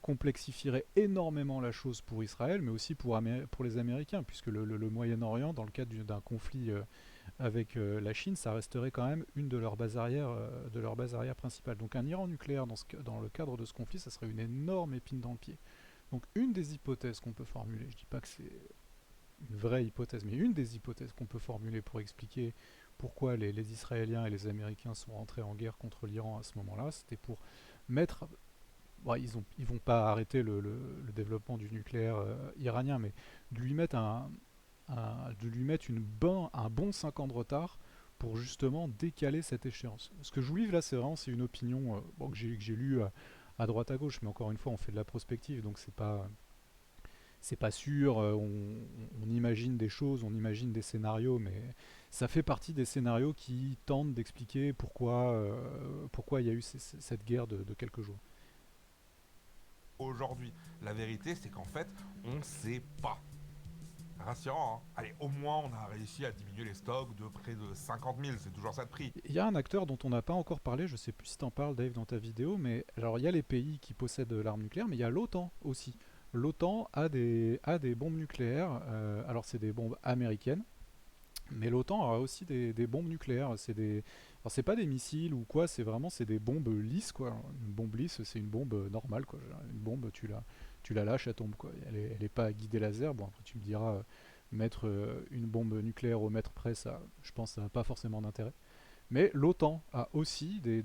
complexifierait énormément la chose pour Israël, mais aussi pour les Américains, puisque le Moyen-Orient, dans le cadre d'un conflit avec la Chine, ça resterait quand même une de leurs bases arrière, principales. Donc un Iran nucléaire dans le cadre de ce conflit, ça serait une énorme épine dans le pied. Donc une des hypothèses qu'on peut formuler, je dis pas que c'est une vraie hypothèse, mais une des hypothèses qu'on peut formuler pour expliquer pourquoi les Israéliens et les Américains sont rentrés en guerre contre l'Iran à ce moment-là, c'était pour mettre... Bon, ils vont pas arrêter le développement du nucléaire iranien, mais de lui mettre un bon 5 ans de retard pour justement décaler cette échéance. Ce que je vous livre là, c'est une opinion que j'ai lue à droite à gauche, mais encore une fois, on fait de la prospective, donc c'est pas sûr. On imagine des choses, on imagine des scénarios, mais ça fait partie des scénarios qui tentent d'expliquer pourquoi il y a eu cette guerre de quelques jours. Aujourd'hui, la vérité, c'est qu'en fait, on sait pas. Rassurant, hein. Allez, au moins, on a réussi à diminuer les stocks de près de 50 000, c'est toujours ça de prix. Il y a un acteur dont on n'a pas encore parlé, je sais plus si t'en parles Dave dans ta vidéo, mais alors il y a les pays qui possèdent l'arme nucléaire, mais il y a l'OTAN aussi. L'OTAN a des bombes nucléaires, alors c'est des bombes américaines, mais l'OTAN a aussi des bombes nucléaires. Alors c'est pas des missiles ou quoi, c'est des bombes lisses quoi. Une bombe lisse, c'est une bombe normale quoi. Une bombe, tu la lâches, elle tombe quoi. Elle est pas guidée laser. Bon après tu me diras, mettre une bombe nucléaire au mètre près, ça, je pense, que ça n'a pas forcément d'intérêt. Mais l'OTAN a aussi des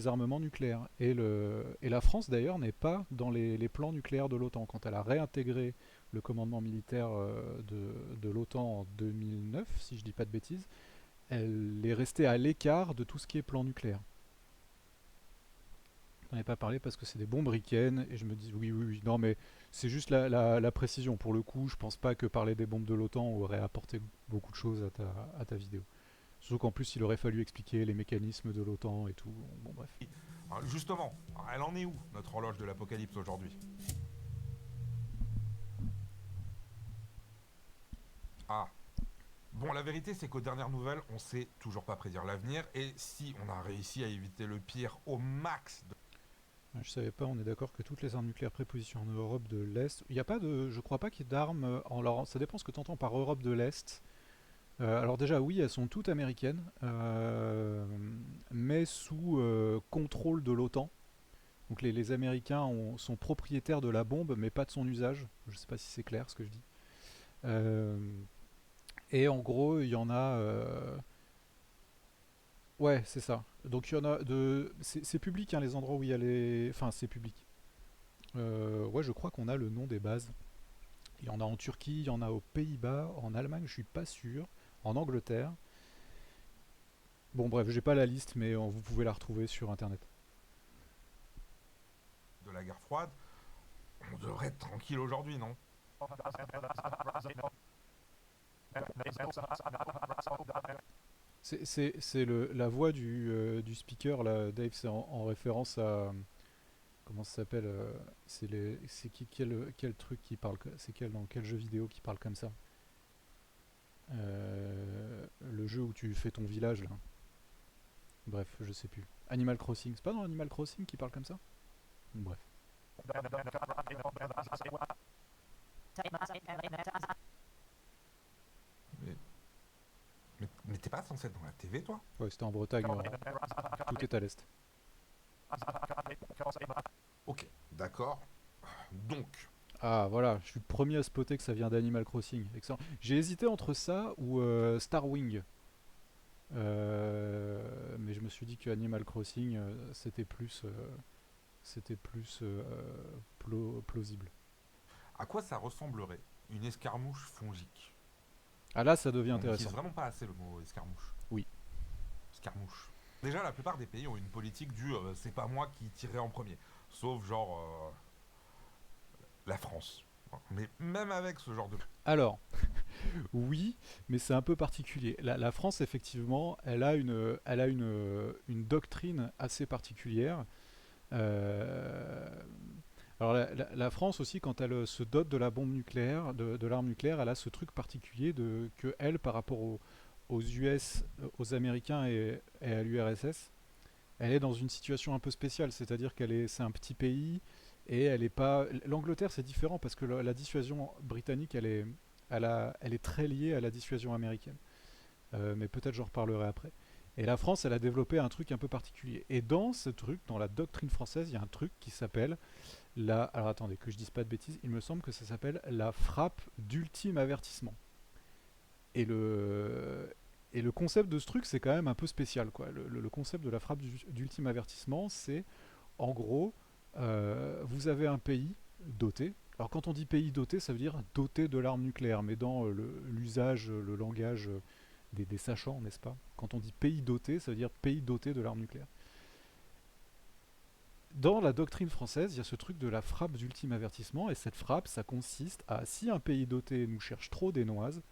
armements nucléaires. Et la France d'ailleurs n'est pas dans les plans nucléaires de l'OTAN. Quand elle a réintégré le commandement militaire de l'OTAN en 2009, si je dis pas de bêtises, elle est restée à l'écart de tout ce qui est plan nucléaire. J'en ai pas parlé parce que c'est des bombes ricaines et je me dis oui, non mais c'est juste la précision. Pour le coup, je pense pas que parler des bombes de l'OTAN aurait apporté beaucoup de choses à ta vidéo. Surtout qu'en plus il aurait fallu expliquer les mécanismes de l'OTAN et tout. Bon bref. Justement, elle en est où, notre horloge de l'apocalypse aujourd'hui? Ah. Bon, la vérité, c'est qu'aux dernières nouvelles, on sait toujours pas prédire l'avenir, et si on a réussi à éviter le pire au max Je savais pas, on est d'accord que toutes les armes nucléaires prépositionnées en Europe de l'Est. Il y a pas de. Je crois pas qu'il y ait d'armes. Alors, ça dépend ce que tu entends par Europe de l'Est. Alors, déjà, oui, elles sont toutes américaines, mais sous contrôle de l'OTAN. Donc, les Américains sont propriétaires de la bombe, mais pas de son usage. Je sais pas si c'est clair ce que je dis. Euh, et en gros, il y en a. Ouais, c'est ça. Donc, il y en a de. C'est public, hein, les endroits où il y a les. Enfin, c'est public. Ouais, je crois qu'on a le nom des bases. Il y en a en Turquie, il y en a aux Pays-Bas, en Allemagne, je suis pas sûr, en Angleterre. Bon, bref, j'ai pas la liste, mais vous pouvez la retrouver sur internet. de la guerre froide, on devrait être tranquille aujourd'hui, non? La voix du speaker, là, Dave, c'est en référence à. Comment ça s'appelle c'est quel truc qui parle. Dans quel jeu vidéo qui parle comme ça? Le jeu où tu fais ton village, là. Bref, je sais plus. Animal Crossing. C'est pas dans Animal Crossing qui parle comme ça? Bref. Mais t'es pas censé être dans la TV, toi? Ouais, c'était en Bretagne. Tout est à l'est. Ok, d'accord. Donc, Ah voilà, je suis le premier à spotter que ça vient d'Animal Crossing. Excellent. J'ai hésité entre ça ou Starwing. Mais je me suis dit que Animal Crossing c'était plus plausible. à quoi ça ressemblerait une escarmouche fongique? Ah là, ça devient On n'utilise intéressant. vraiment pas assez le mot escarmouche. Oui. Escarmouche. Déjà, la plupart des pays ont une politique du c'est pas moi qui tirerai en premier. Sauf genre la France. Mais même avec ce genre de... Alors, oui, mais c'est un peu particulier. La France, effectivement, elle a une doctrine assez particulière. Euh, alors la France aussi, quand elle se dote de la bombe nucléaire, de l'arme nucléaire, elle a ce truc particulier que elle, par rapport aux US, aux Américains et à l'URSS, elle est dans une situation un peu spéciale, c'est-à-dire c'est un petit pays et elle est pas. L'Angleterre c'est différent parce que la dissuasion britannique elle est très liée à la dissuasion américaine. Mais peut-être j'en reparlerai après. Et la France, elle a développé un truc un peu particulier. Et dans ce truc, dans la doctrine française, il y a un truc qui s'appelle alors attendez, que je dise pas de bêtises, il me semble que ça s'appelle la frappe d'ultime avertissement. Et le concept de ce truc, c'est quand même un peu spécial, quoi. Le concept de la frappe d'ultime avertissement, c'est en gros, vous avez un pays doté. Alors quand on dit pays doté, ça veut dire doté de l'arme nucléaire, mais dans l'usage, le langage des sachants, n'est-ce pas? Quand on dit pays doté, ça veut dire pays doté de l'arme nucléaire. dans la doctrine française, il y a ce truc de la frappe d'ultime avertissement, et cette frappe, ça consiste à, si un pays doté nous cherche trop des noises,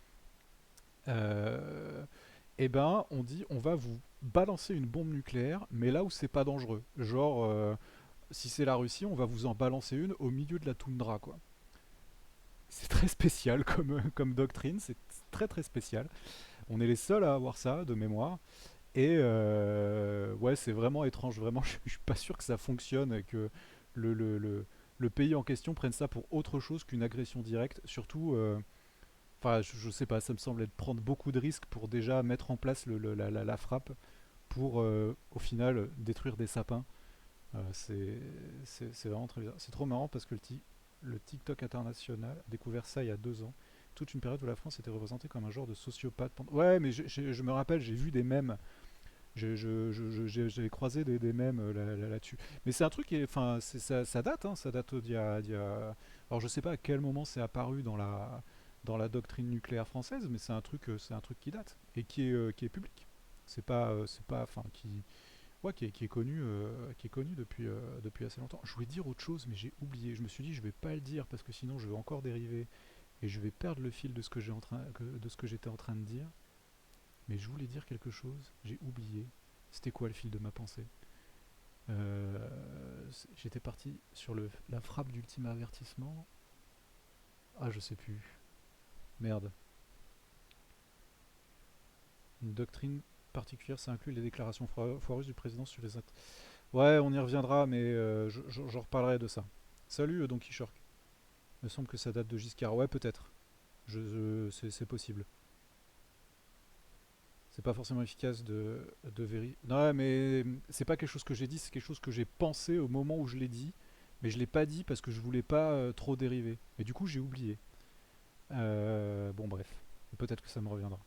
eh ben, on dit, on va vous balancer une bombe nucléaire, mais là où c'est pas dangereux. Genre, si c'est la Russie, on va vous en balancer une au milieu de la toundra, quoi. C'est très spécial comme doctrine, c'est très très spécial. On est les seuls à avoir ça, de mémoire. Et ouais, c'est vraiment étrange. Vraiment, je suis pas sûr que ça fonctionne et que le pays en question prenne ça pour autre chose qu'une agression directe. Surtout, enfin, je sais pas, ça me semble être prendre beaucoup de risques pour déjà mettre en place la frappe pour, au final, détruire des sapins. C'est vraiment très bizarre. C'est trop marrant parce que le TikTok international a découvert ça il y a 2 ans. Toute une période où la France était représentée comme un genre de sociopathe. Ouais, mais je me rappelle, j'ai vu des mèmes. J'ai croisé des mèmes là-dessus. Mais c'est un truc qui enfin, ça date, hein, ça date alors je sais pas à quel moment c'est apparu dans la doctrine nucléaire française, mais c'est un truc qui date et qui est public. Enfin, qui est connu depuis assez longtemps. Je voulais dire autre chose, mais j'ai oublié. Je me suis dit, je vais pas le dire parce que sinon je vais encore dériver et je vais perdre le fil de ce que j'étais en train de dire. Mais je voulais dire quelque chose, j'ai oublié. C'était quoi le fil de ma pensée? J'étais parti sur la frappe d'ultime avertissement. Ah, je sais plus. Merde. Une doctrine particulière, ça inclut les déclarations foireuses du président sur les... Ouais, on y reviendra, mais j'en reparlerai de ça. Salut, Don Quichork. Il me semble que ça date de Giscard. Ouais, peut-être. C'est possible. C'est pas forcément efficace de vérifier. Non, mais c'est pas quelque chose que j'ai dit, c'est quelque chose que j'ai pensé au moment où je l'ai dit, mais je l'ai pas dit parce que je voulais pas trop dériver. Et du coup, j'ai oublié. Bon, bref. Peut-être que ça me reviendra.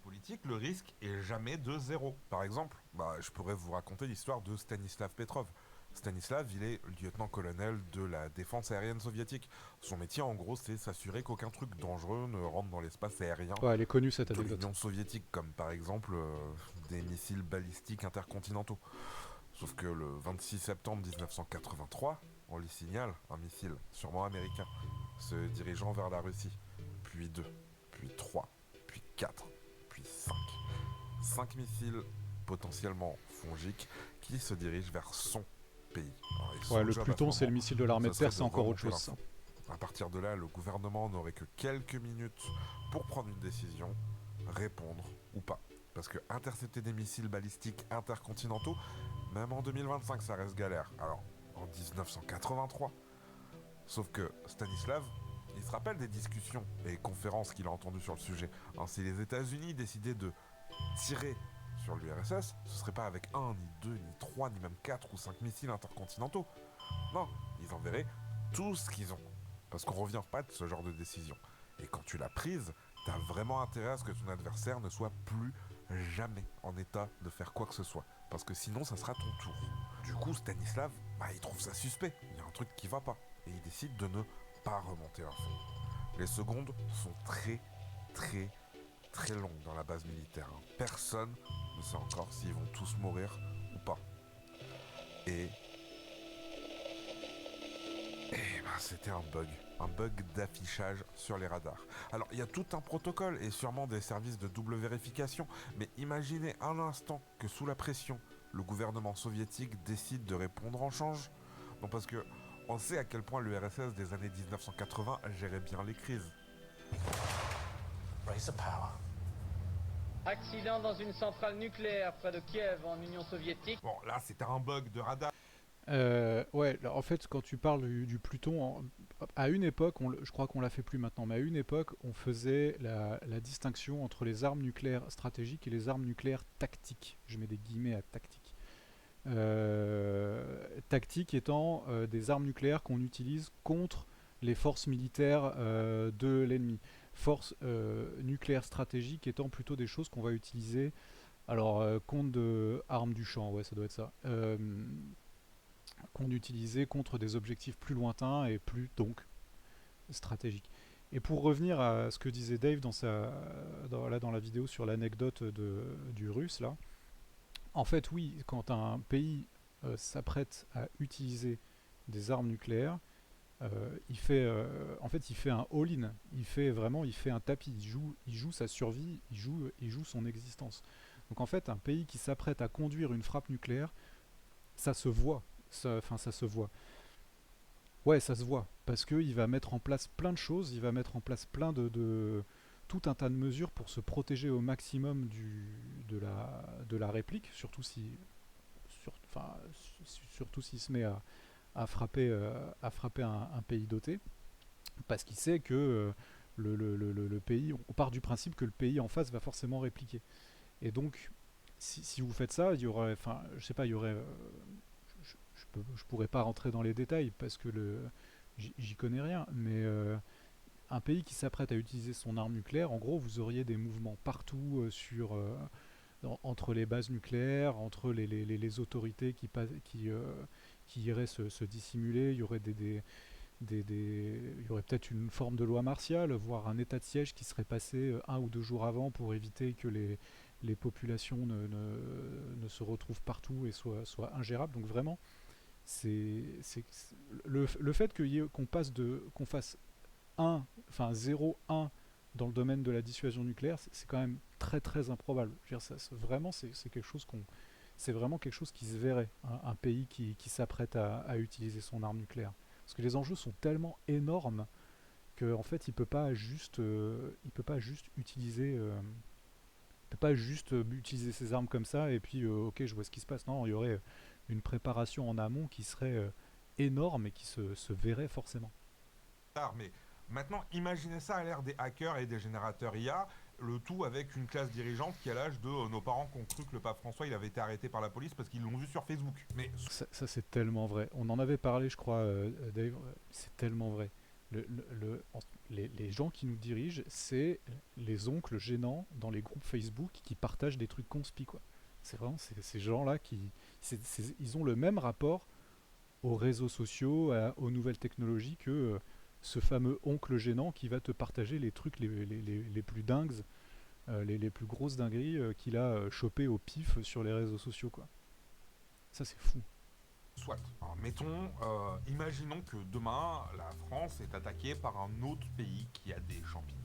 Politique, le risque est jamais de zéro. Par exemple, je pourrais vous raconter l'histoire de Stanislav Petrov. Stanislav, il est lieutenant-colonel de la défense aérienne soviétique. Son métier, en gros, c'est s'assurer qu'aucun truc dangereux ne rentre dans l'espace aérien Ouais, elle est connue cette de anecdote. l'Union soviétique, comme par exemple des missiles balistiques intercontinentaux. Sauf que le 26 septembre 1983, on lui signale un missile, sûrement américain, se dirigeant vers la Russie. Puis 2, puis 3, puis 4, puis 5. 5 missiles potentiellement fongiques qui se dirigent vers son pays. Alors, Ouais, le Pluton, c'est le missile de l'armée de terre, c'est encore autre chose. Ça. À partir de là, le gouvernement n'aurait que quelques minutes pour prendre une décision, répondre ou pas. Parce que intercepter des missiles balistiques intercontinentaux, même en 2025, ça reste galère. Alors, en 1983. Sauf que Stanislav, il se rappelle des discussions et conférences qu'il a entendues sur le sujet. Alors, si les États-Unis décidaient de tirer sur l'URSS, ce serait pas avec 1, ni 2, ni 3, ni même 4 ou 5 missiles intercontinentaux. Non, ils enverraient tout ce qu'ils ont. Parce qu'on revient pas de ce genre de décision. Et quand tu l'as prise, t'as vraiment intérêt à ce que ton adversaire ne soit plus jamais en état de faire quoi que ce soit. Parce que sinon, ça sera ton tour. Du coup, Stanislav, il trouve ça suspect. Il y a un truc qui va pas. Et il décide de ne pas remonter l'info. Les secondes sont très, très, très longues dans la base militaire. Personne ne sait encore s'ils vont tous mourir ou pas. Et c'était un bug d'affichage sur les radars. Alors il y a tout un protocole et sûrement des services de double vérification, mais imaginez un instant que sous la pression, le gouvernement soviétique décide de répondre en change. Non, parce que on sait à quel point l'URSS des années 1980 gérait bien les crises. Raise the power. Accident dans une centrale nucléaire près de Kiev en Union soviétique. Bon, là c'était un bug de radar. Ouais, en fait, quand tu parles du Pluton, à une époque, je crois qu'on l'a fait plus maintenant, mais à une époque, on faisait la distinction entre les armes nucléaires stratégiques et les armes nucléaires tactiques. Je mets des guillemets à tactique. Tactique étant des armes nucléaires qu'on utilise contre les forces militaires de l'ennemi. Forces nucléaires stratégiques étant plutôt des choses qu'on va utiliser, alors contre de armes du champ, ouais, ça doit être ça. Qu'on utilisait contre des objectifs plus lointains et plus donc stratégiques. Et pour revenir à ce que disait Dave dans la vidéo sur l'anecdote du russe là, en fait oui, quand un pays s'apprête à utiliser des armes nucléaires, il fait un all-in. Il fait un tapis. Il joue sa survie, il joue son existence. Donc en fait, un pays qui s'apprête à conduire une frappe nucléaire, ça se voit. Ça se voit. Ouais, ça se voit. Parce qu'il va mettre en place plein de choses, il va mettre en place tout un tas de mesures pour se protéger au maximum de la réplique, surtout s'il se met à frapper un pays doté, parce qu'il sait que le pays, on part du principe que le pays en face va forcément répliquer. Et donc, si vous faites ça, il y aurait, enfin, je sais pas, il y aurait, je pourrais pas rentrer dans les détails parce que j'y connais rien, mais un pays qui s'apprête à utiliser son arme nucléaire, en gros, vous auriez des mouvements partout entre les bases nucléaires, entre les autorités qui iraient se dissimuler. Il y aurait il y aurait peut-être une forme de loi martiale, voire un état de siège qui serait passé 1 ou 2 jours avant pour éviter que les populations ne se retrouvent partout et soient ingérables. Donc vraiment, le fait qu'on fasse 0-1 dans le domaine de la dissuasion nucléaire, c'est quand même très très improbable. Je veux dire, vraiment, c'est vraiment quelque chose qui se verrait, un pays qui s'apprête à utiliser son arme nucléaire. Parce que les enjeux sont tellement énormes qu'en fait, il peut pas juste utiliser ses armes comme ça et puis ok, je vois ce qui se passe. Non, il y aurait une préparation en amont qui serait énorme et qui se verrait forcément. Mais maintenant, imaginez ça à l'ère des hackers et des générateurs IA, le tout avec une classe dirigeante qui a l'âge de nos parents qui ont cru que le pape François il avait été arrêté par la police parce qu'ils l'ont vu sur Facebook. Mais ça c'est tellement vrai. On en avait parlé, je crois, Dave. C'est tellement vrai. Les gens qui nous dirigent, c'est les oncles gênants dans les groupes Facebook qui partagent des trucs conspi, quoi. C'est vraiment ces gens-là ils ont le même rapport aux réseaux sociaux, aux nouvelles technologies que ce fameux oncle gênant qui va te partager les trucs les plus dingues, les plus grosses dingueries qu'il a chopé au pif sur les réseaux sociaux, quoi. Ça c'est fou. soit. Alors, imaginons que demain, la France est attaquée par un autre pays qui a des champignons.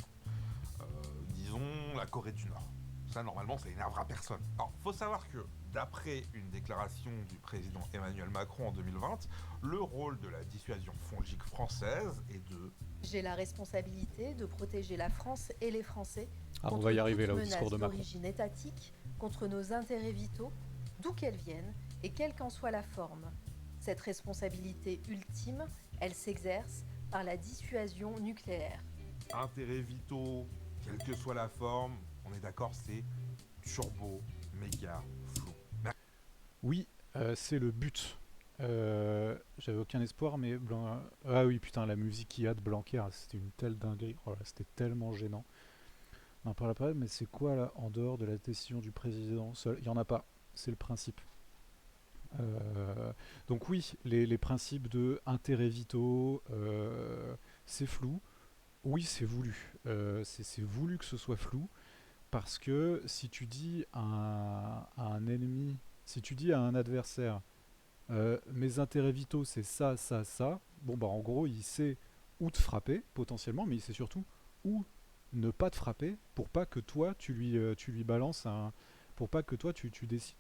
Disons la Corée du Nord. Ça, normalement, ça énervera personne. Alors, faut savoir que, d'après une déclaration du président Emmanuel Macron en 2020, le rôle de la dissuasion fongique française est de... J'ai la responsabilité de protéger la France et les Français on contre va y arriver toute là au discours de menace Macron. d'origine étatique, contre nos intérêts vitaux, d'où qu'elles viennent et quelle qu'en soit la forme. Cette responsabilité ultime, elle s'exerce par la dissuasion nucléaire. Intérêts vitaux, quelle que soit la forme, on est d'accord, c'est turbo, méga, flou. Oui, c'est le but. J'avais aucun espoir, mais ah oui, putain, la musique qu'il y a de Blanquer, c'était une telle dinguerie. Oh là, c'était tellement gênant. On en parle après, mais c'est quoi là, en dehors de la décision du président seul? Il n'y en a pas, c'est le principe. Donc oui, les principes de intérêts vitaux, c'est flou. Oui, c'est voulu. C'est voulu que ce soit flou, parce que si tu dis à un ennemi, si tu dis à un adversaire, mes intérêts vitaux c'est ça, ça, ça, bon bah en gros il sait où te frapper potentiellement, mais il sait surtout où ne pas te frapper pour pas que toi tu lui balances pour pas que toi tu décides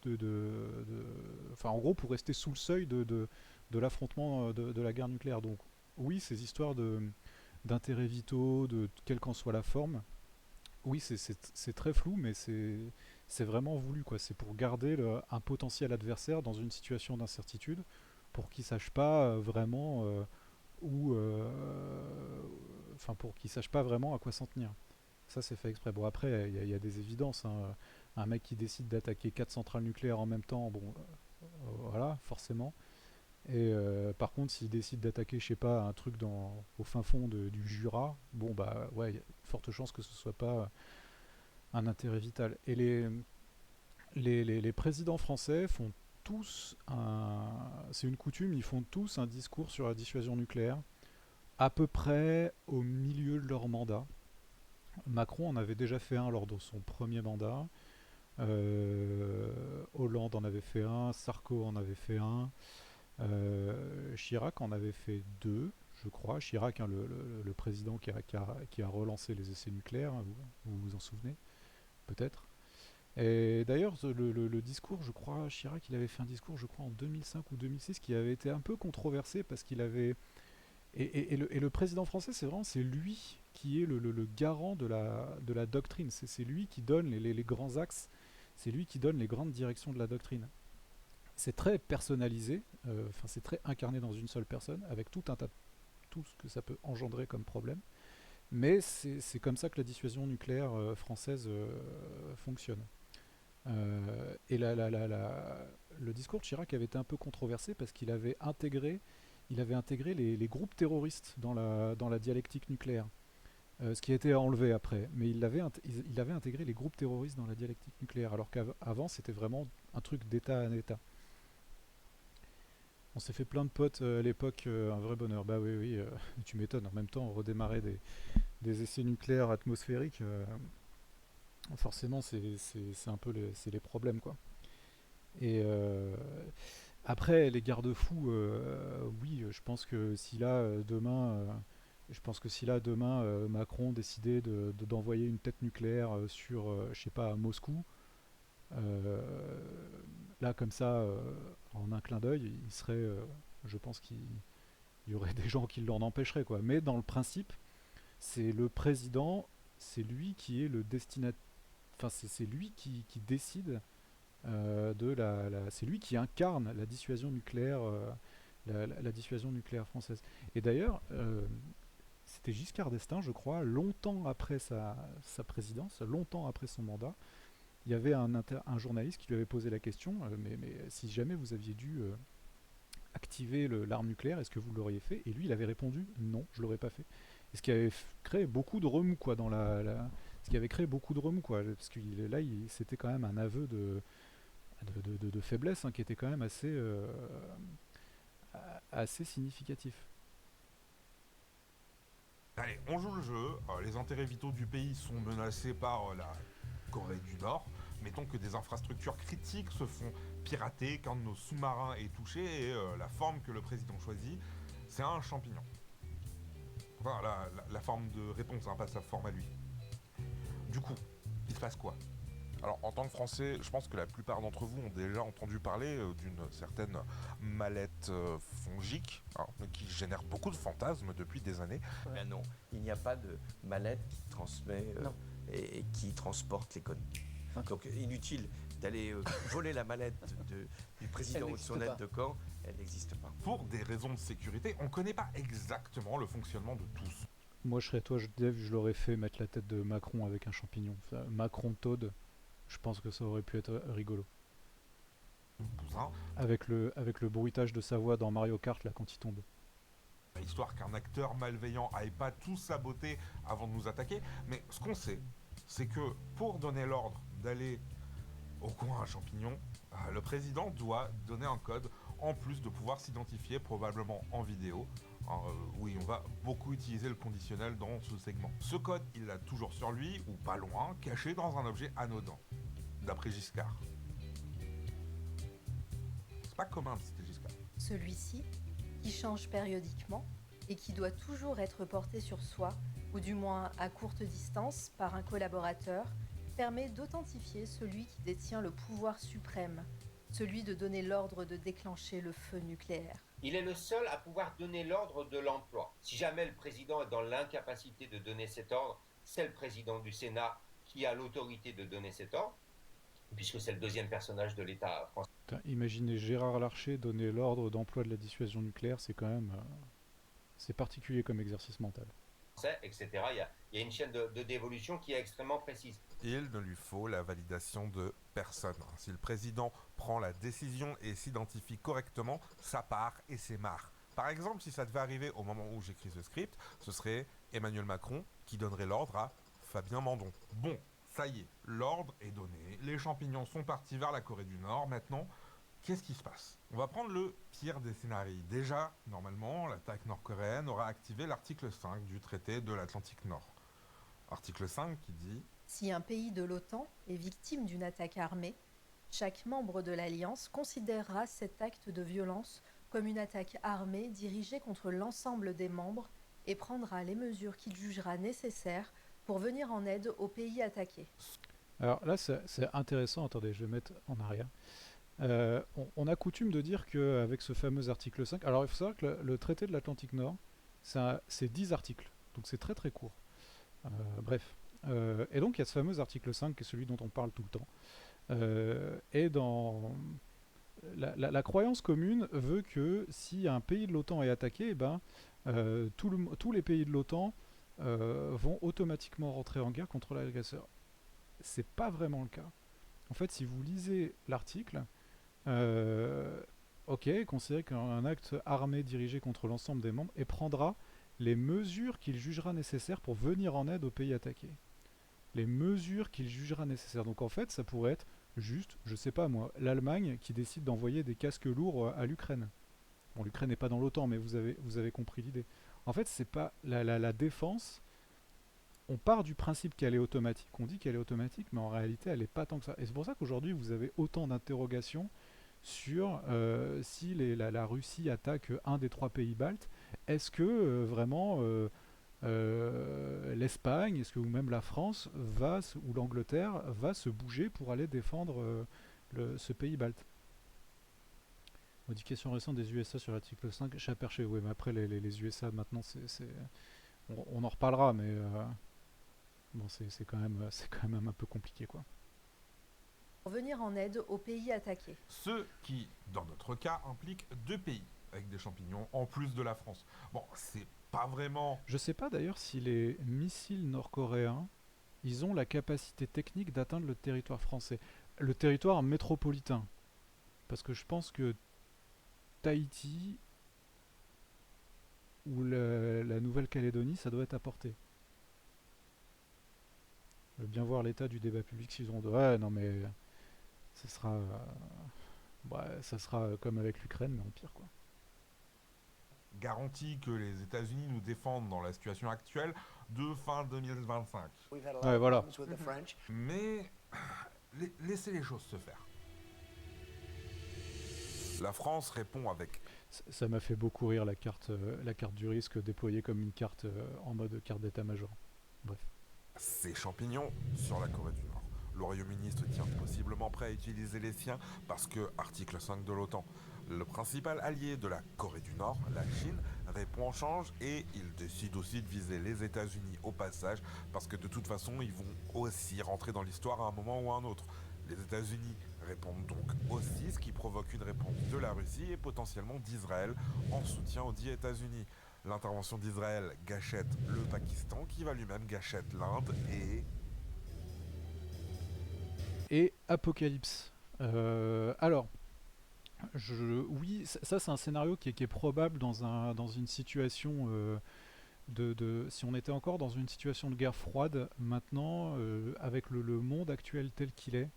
enfin en gros pour rester sous le seuil de l'affrontement de la guerre nucléaire. Donc oui, ces histoires d'intérêts vitaux, de quelle qu'en soit la forme, oui c'est très flou, mais c'est vraiment voulu, quoi. C'est pour garder un potentiel adversaire dans une situation d'incertitude, pour qu'il sache pas vraiment enfin pour qu'il sache pas vraiment à quoi s'en tenir. Ça c'est fait exprès. Bon après il y a des évidences, hein. Un mec qui décide d'attaquer 4 centrales nucléaires en même temps, bon voilà, forcément. Et par contre s'il décide d'attaquer, je sais pas, un truc au fin fond du Jura, bon bah ouais, il y a de fortes chances que ce soit pas un intérêt vital. Et les présidents français font tous c'est une coutume, ils font tous un discours sur la dissuasion nucléaire à peu près au milieu de leur mandat. Macron en avait déjà fait un lors de son premier mandat. Hollande en avait fait un, Sarko en avait fait un, Chirac en avait fait deux, je crois. Chirac, hein, le président qui a relancé les essais nucléaires, hein, vous vous en souvenez, peut-être. Et d'ailleurs, le discours, je crois, Chirac, il avait fait un discours, je crois, en 2005 ou 2006, qui avait été un peu controversé parce qu'il avait... Et le président français, c'est lui qui est le garant de la doctrine. C'est lui qui donne les grands axes, c'est lui qui donne les grandes directions de la doctrine. C'est très personnalisé, c'est très incarné dans une seule personne, avec tout ce que ça peut engendrer comme problème. Mais c'est comme ça que la dissuasion nucléaire française fonctionne. Le discours de Chirac avait été un peu controversé parce qu'il avait intégré les groupes terroristes dans la dialectique nucléaire. Ce qui a été enlevé après. Mais il avait intégré les groupes terroristes dans la dialectique nucléaire, alors qu'avant c'était vraiment un truc d'État à État. On s'est fait plein de potes à l'époque, un vrai bonheur. Bah oui, oui, tu m'étonnes. En même temps, redémarrer des essais nucléaires atmosphériques, forcément, c'est un peu c'est les problèmes, quoi. Et après, les garde-fous, oui, je pense que si là, demain, Macron décidait d'envoyer une tête nucléaire sur, je sais pas, Moscou, là, comme ça, en un clin d'œil, je pense qu'il y aurait des gens qui l'en empêcheraient, quoi. Mais dans le principe, c'est le président, c'est lui qui est le destinataire, enfin, c'est lui qui décide c'est lui qui incarne la dissuasion nucléaire, la dissuasion nucléaire française. Et d'ailleurs, c'était Giscard d'Estaing, je crois, longtemps après sa présidence, longtemps après son mandat, il y avait un journaliste qui lui avait posé la question, mais si jamais vous aviez dû activer l'arme nucléaire, est-ce que vous l'auriez fait? Et lui, il avait répondu non, je l'aurais pas fait. Et ce qui avait créé beaucoup de remous, quoi, ce qui avait créé beaucoup de remous, quoi, parce que là, c'était quand même un aveu de faiblesse, hein, qui était quand même assez significatif. Allez, on joue le jeu. Les intérêts vitaux du pays sont menacés par la Corée du Nord. Mettons que des infrastructures critiques se font pirater, qu'un de nos sous-marins est touché et la forme que le président choisit, c'est un champignon. Enfin, la forme de réponse, hein, pas sa forme à lui. Du coup, il se passe quoi? Alors, en tant que Français, je pense que la plupart d'entre vous ont déjà entendu parler d'une certaine mallette fongique, hein, qui génère beaucoup de fantasmes depuis des années. Ben non, il n'y a pas de mallette qui transmet et qui transporte les connes. Donc, inutile d'aller voler la mallette du président ou de son aide de camp, elle n'existe pas. Pour des raisons de sécurité, on ne connaît pas exactement le fonctionnement de tous. Moi, je serais toi, je l'aurais fait mettre la tête de Macron avec un champignon. Enfin, Macron Toad, je pense que ça aurait pu être rigolo. Bousin, Avec le bruitage de sa voix dans Mario Kart, là, quand il tombe. histoire qu'un acteur malveillant aille pas tout saboter avant de nous attaquer. Mais ce qu'on sait, c'est que pour donner l'ordre d'aller au coin à champignon, le président doit donner un code en plus de pouvoir s'identifier probablement en vidéo. Oui, on va beaucoup utiliser le conditionnel dans ce segment. Ce code, il l'a toujours sur lui, ou pas loin, caché dans un objet anodin, d'après Giscard. C'est pas commun de citer Giscard. Celui-ci, qui change périodiquement et qui doit toujours être porté sur soi, ou du moins à courte distance par un collaborateur, permet d'authentifier celui qui détient le pouvoir suprême, celui de donner l'ordre de déclencher le feu nucléaire. Il est le seul à pouvoir donner l'ordre de l'emploi. Si jamais le président est dans l'incapacité de donner cet ordre, c'est le président du Sénat qui a l'autorité de donner cet ordre, puisque c'est le deuxième personnage de l'État français. Putain, imaginez Gérard Larcher donner l'ordre d'emploi de la dissuasion nucléaire, c'est quand même... c'est particulier comme exercice mental. Etc. Il y a une chaîne de dévolution qui est extrêmement précise. Il ne lui faut la validation de personne. Si le président prend la décision et s'identifie correctement, ça part et c'est marre. Par exemple, si ça devait arriver au moment où j'écris ce script, ce serait Emmanuel Macron qui donnerait l'ordre à Fabien Mandon. Bon, ça y est, l'ordre est donné, les champignons sont partis vers la Corée du Nord. Maintenant, qu'est-ce qui se passe? On va prendre le pire des scénarios. Déjà, normalement, l'attaque nord-coréenne aura activé l'article 5 du traité de l'Atlantique Nord. Alors article 5 qui dit Si un pays de l'OTAN est victime d'une attaque armée, chaque membre de l'Alliance considérera cet acte de violence comme une attaque armée dirigée contre l'ensemble des membres et prendra les mesures qu'il jugera nécessaires pour venir en aide au pays attaqué. Alors là, c'est intéressant. Attendez, je vais mettre en arrière. On a coutume de dire qu'avec ce fameux article 5, alors il faut savoir que le traité de l'Atlantique Nord, c'est 10 articles, donc c'est très très court. Bref. Et donc il y a ce fameux article 5 qui est celui dont on parle tout le temps. Et dans la croyance commune veut que si un pays de l'OTAN est attaqué, tous les pays de l'OTAN vont automatiquement rentrer en guerre contre l'agresseur. C'est pas vraiment le cas. En fait, si vous lisez l'article, considérez qu'un acte armé dirigé contre l'ensemble des membres et prendra les mesures qu'il jugera nécessaires pour venir en aide au pays attaqué. Les mesures qu'il jugera nécessaires. Donc en fait, ça pourrait être juste, je sais pas moi, l'Allemagne qui décide d'envoyer des casques lourds à l'Ukraine. Bon, l'Ukraine n'est pas dans l'OTAN, mais vous avez compris l'idée. En fait, c'est pas la défense. On part du principe qu'elle est automatique. On dit qu'elle est automatique, mais en réalité, elle n'est pas tant que ça. Et c'est pour ça qu'aujourd'hui, vous avez autant d'interrogations sur si la Russie attaque un des 3 pays baltes. Est-ce que vraiment l'Espagne, est-ce que ou même la France ou l'Angleterre va se bouger pour aller défendre ce pays balte? Modification récente des USA sur l'article 5. J'ai aperçu, oui, mais après les USA maintenant, on en reparlera, mais bon, c'est quand même un peu compliqué, quoi. Pour venir en aide au pays attaqué. ce qui, dans notre cas, implique 2 pays avec des champignons en plus de la France. Bon, c'est pas vraiment... Je sais pas d'ailleurs si les missiles nord-coréens, ils ont la capacité technique d'atteindre le territoire français, le territoire métropolitain. Parce que je pense que Tahiti ou la Nouvelle-Calédonie, ça doit être à portée. Je veux bien voir l'état du débat public s'ils ont... Ouais, non mais... ça sera comme avec l'Ukraine, mais en pire, quoi. garantie que les États-Unis nous défendent dans la situation actuelle de fin 2025. Ouais, voilà. Mais laissez les choses se faire. La France répond avec... Ça m'a fait beaucoup rire la carte du risque déployée comme une carte en mode carte d'état-major. Bref. Ces champignons sur la Corée du Nord. Le Royaume-Uni se tient possiblement prêt à utiliser les siens parce que, article 5 de l'OTAN, le principal allié de la Corée du Nord, la Chine, répond en change et il décide aussi de viser les États-Unis au passage parce que de toute façon, ils vont aussi rentrer dans l'histoire à un moment ou à un autre. Les États-Unis répondent donc aussi, ce qui provoque une réponse de la Russie et potentiellement d'Israël en soutien aux 10 États-Unis. L'intervention d'Israël gâchette le Pakistan, qui va lui-même gâchette l'Inde et Apocalypse. Alors, oui, ça c'est un scénario qui est probable dans une situation si on était encore dans une situation de guerre froide. Maintenant, avec le monde actuel tel qu'il est,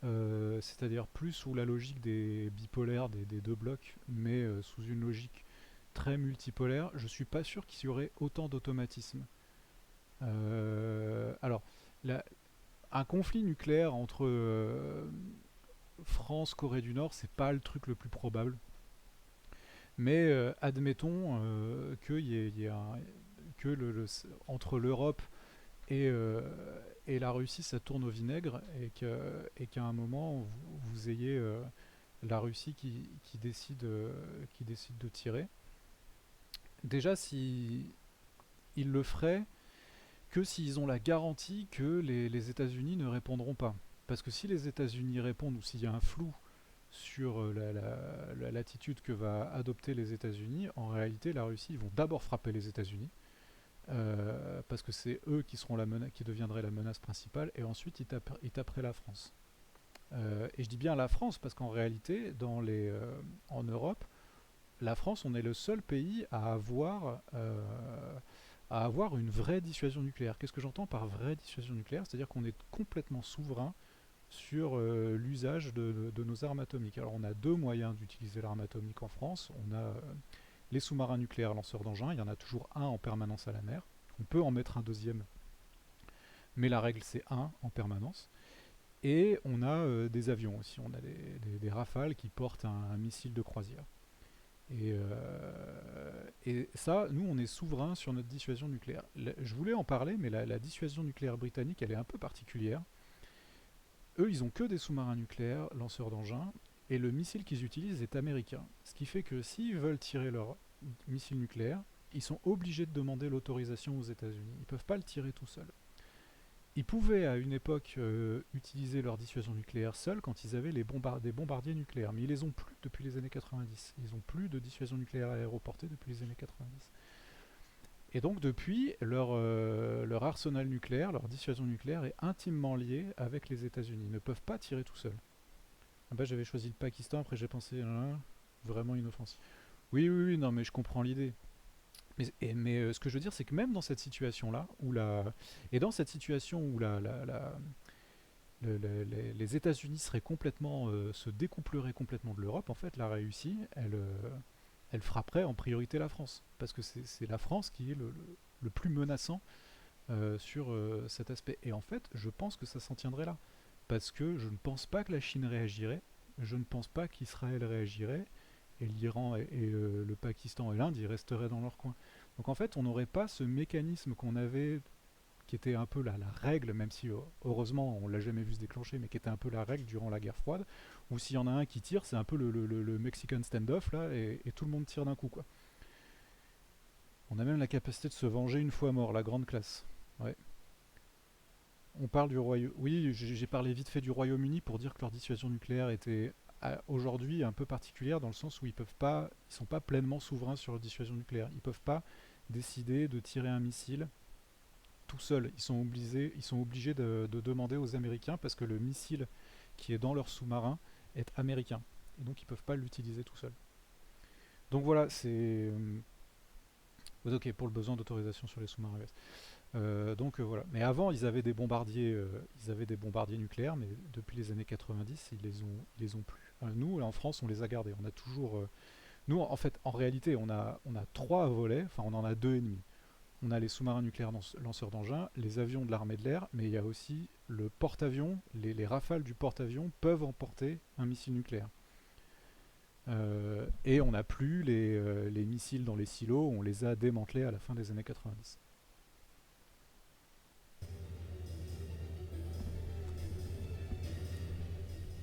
c'est-à-dire plus sous la logique des bipolaires, des 2 blocs, mais sous une logique très multipolaire, je suis pas sûr qu'il y aurait autant d'automatisme. Alors, un conflit nucléaire entre France, Corée du Nord, c'est pas le truc le plus probable. Mais admettons entre l'Europe et la Russie, ça tourne au vinaigre et qu'à un moment vous ayez la Russie qui décide de tirer. Déjà, si ils le feraient que s'ils ont la garantie que les États-Unis ne répondront pas. Parce que si les États-Unis répondent ou s'il y a un flou sur l'attitude que va adopter les États-Unis, en réalité, la Russie, ils vont d'abord frapper les États-Unis, parce que c'est eux qui deviendraient la menace principale, et ensuite ils taperaient la France. Et je dis bien la France, parce qu'en réalité, en Europe, la France, on est le seul pays à avoir une vraie dissuasion nucléaire. Qu'est-ce que j'entends par vraie dissuasion nucléaire? C'est-à-dire qu'on est complètement souverain sur l'usage de nos armes atomiques. Alors on a 2 moyens d'utiliser l'arme atomique en France. On a les sous-marins nucléaires lanceurs d'engins, il y en a toujours un en permanence à la mer. On peut en mettre un deuxième mais la règle c'est 1 en permanence. Et on a des avions aussi, on a des Rafales qui portent un missile de croisière. Et ça, nous, on est souverain sur notre dissuasion nucléaire. Je voulais en parler, mais la dissuasion nucléaire britannique, elle est un peu particulière. Eux, ils ont que des sous-marins nucléaires, lanceurs d'engins, et le missile qu'ils utilisent est américain. Ce qui fait que s'ils veulent tirer leur missile nucléaire, ils sont obligés de demander l'autorisation aux États-Unis. Ils ne peuvent pas le tirer tout seuls. Ils pouvaient à une époque utiliser leur dissuasion nucléaire seuls quand ils avaient des bombardiers nucléaires, mais ils les ont plus depuis les années 90. Ils n'ont plus de dissuasion nucléaire aéroportée depuis les années 90. Et donc depuis, leur arsenal nucléaire, leur dissuasion nucléaire est intimement lié avec les États-Unis. Ils ne peuvent pas tirer tout seuls. Ah bah, j'avais choisi le Pakistan, après j'ai pensé vraiment inoffensif. Oui, non mais je comprends l'idée. Mais ce que je veux dire, c'est que même dans cette situation-là, dans cette situation où les États-Unis seraient complètement, se découpleraient complètement de l'Europe, en fait, la Russie, elle frapperait en priorité la France, parce que c'est la France qui est le plus menaçant sur cet aspect. Et en fait, je pense que ça s'en tiendrait là, parce que je ne pense pas que la Chine réagirait, je ne pense pas qu'Israël réagirait, et l'Iran et le Pakistan et l'Inde, ils resteraient dans leur coin. Donc en fait, on n'aurait pas ce mécanisme qu'on avait, qui était un peu la règle, même si heureusement on l'a jamais vu se déclencher, mais qui était un peu la règle durant la guerre froide, où s'il y en a un qui tire, c'est un peu le Mexican standoff, là, et tout le monde tire d'un coup, quoi. On a même la capacité de se venger une fois mort, la grande classe. Ouais. On parle du Royaume... Oui, j'ai parlé vite fait du Royaume-Uni pour dire que leur dissuasion nucléaire était aujourd'hui un peu particulière dans le sens où ils sont pas pleinement souverains sur leur dissuasion nucléaire. Ils peuvent pas décider de tirer un missile tout seuls. Ils sont obligés de demander aux Américains parce que le missile qui est dans leur sous-marin est américain. Et donc ils peuvent pas l'utiliser tout seuls. Donc voilà, c'est... ok, pour le besoin d'autorisation sur les sous-marins US. Voilà. Mais avant, ils avaient des bombardiers nucléaires, mais depuis les années 90, ils les ont plus. Nous, en France, on les a gardés. On a toujours. Nous, en fait, en réalité, on a 3 volets. Enfin, on en a 2 et demi. On a les sous-marins nucléaires lanceurs d'engins, les avions de l'armée de l'air, mais il y a aussi le porte-avions. Les rafales du porte-avions peuvent emporter un missile nucléaire. Et on n'a plus les missiles dans les silos. On les a démantelés à la fin des années 90.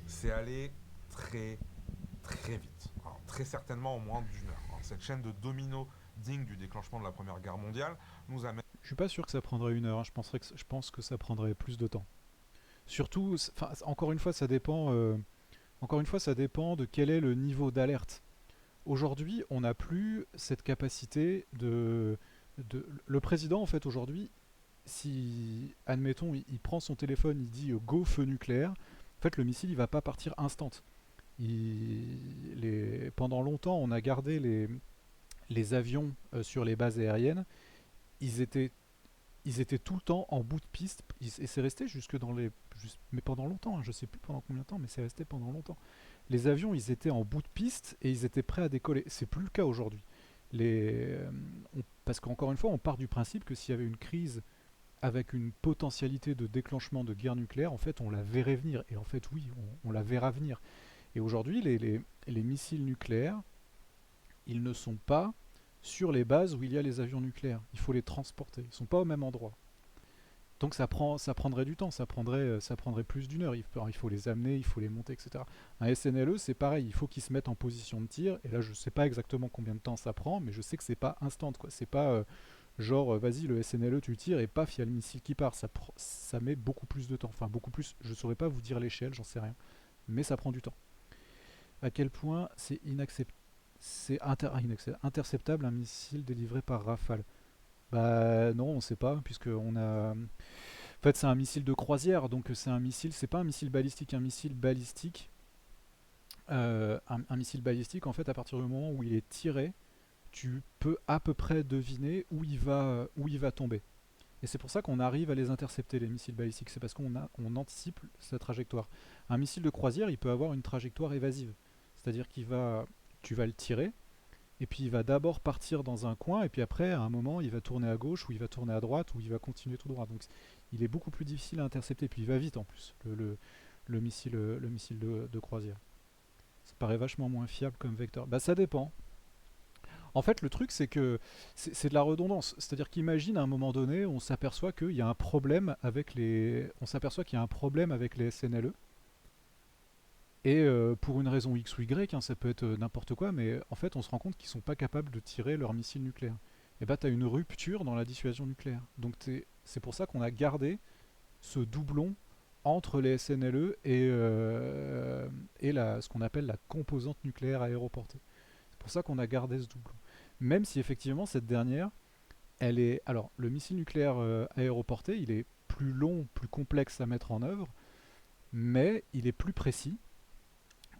C'est allé très très vite. Alors, très certainement en moins d'1 heure. Alors, cette chaîne de dominos digne du déclenchement de la Première Guerre mondiale nous amène... Je suis pas sûr que ça prendrait 1 heure, hein. Je pense que ça prendrait plus de temps. Surtout, encore une fois, ça dépend de quel est le niveau d'alerte. Aujourd'hui, on n'a plus cette capacité le président, en fait, aujourd'hui, si, admettons, il prend son téléphone, il dit go feu nucléaire, en fait, le missile, il va pas partir instant. Pendant longtemps, on a gardé les avions sur les bases aériennes. Ils étaient tout le temps en bout de piste, et c'est resté mais pendant longtemps, hein, je sais plus pendant combien de temps, mais c'est resté pendant longtemps. Les avions, ils étaient en bout de piste et ils étaient prêts à décoller. C'est plus le cas aujourd'hui. Parce qu'encore une fois, on part du principe que s'il y avait une crise avec une potentialité de déclenchement de guerre nucléaire, en fait, on la verrait venir. Et en fait, oui, on la verra venir. Et aujourd'hui, les missiles nucléaires, ils ne sont pas sur les bases où il y a les avions nucléaires. Il faut les transporter. Ils ne sont pas au même endroit. Donc ça prendrait du temps, ça prendrait plus d'1 heure. Il faut les amener, il faut les monter, etc. Un SNLE, c'est pareil, il faut qu'ils se mettent en position de tir. Et là, je ne sais pas exactement combien de temps ça prend, mais je sais que c'est pas instant, quoi. C'est pas genre, vas-y, le SNLE, tu tires et paf, il y a le missile qui part. Ça met beaucoup plus de temps. Enfin, beaucoup plus, je ne saurais pas vous dire l'échelle, j'en sais rien. Mais ça prend du temps. À quel point c'est interceptable un missile délivré par Rafale? Bah non, on sait pas, puisque on a... En fait, c'est un missile de croisière, donc c'est pas un missile balistique, un missile balistique, en fait, à partir du moment où il est tiré, tu peux à peu près deviner où il va tomber. Et c'est pour ça qu'on arrive à les intercepter, les missiles balistiques, c'est parce qu'on anticipe sa trajectoire. Un missile de croisière, il peut avoir une trajectoire évasive, c'est-à-dire tu vas le tirer, et puis il va d'abord partir dans un coin, et puis après, à un moment, il va tourner à gauche, ou il va tourner à droite, ou il va continuer tout droit. Donc il est beaucoup plus difficile à intercepter, puis il va vite en plus, le missile, de croisière. Ça paraît vachement moins fiable comme vecteur. Bah ça dépend. En fait, le truc, c'est que c'est de la redondance. C'est-à-dire qu'imagine à un moment donné, on s'aperçoit qu'il y a un problème avec les SNLE. Et pour une raison X ou Y, hein, ça peut être n'importe quoi, mais en fait, on se rend compte qu'ils sont pas capables de tirer leurs missiles nucléaires. Et bah, tu as une rupture dans la dissuasion nucléaire. Donc c'est pour ça qu'on a gardé ce doublon entre les SNLE et ce qu'on appelle la composante nucléaire aéroportée. C'est pour ça qu'on a gardé ce doublon. Même si effectivement cette dernière, elle est... Alors, le missile nucléaire aéroporté, il est plus long, plus complexe à mettre en œuvre, mais il est plus précis.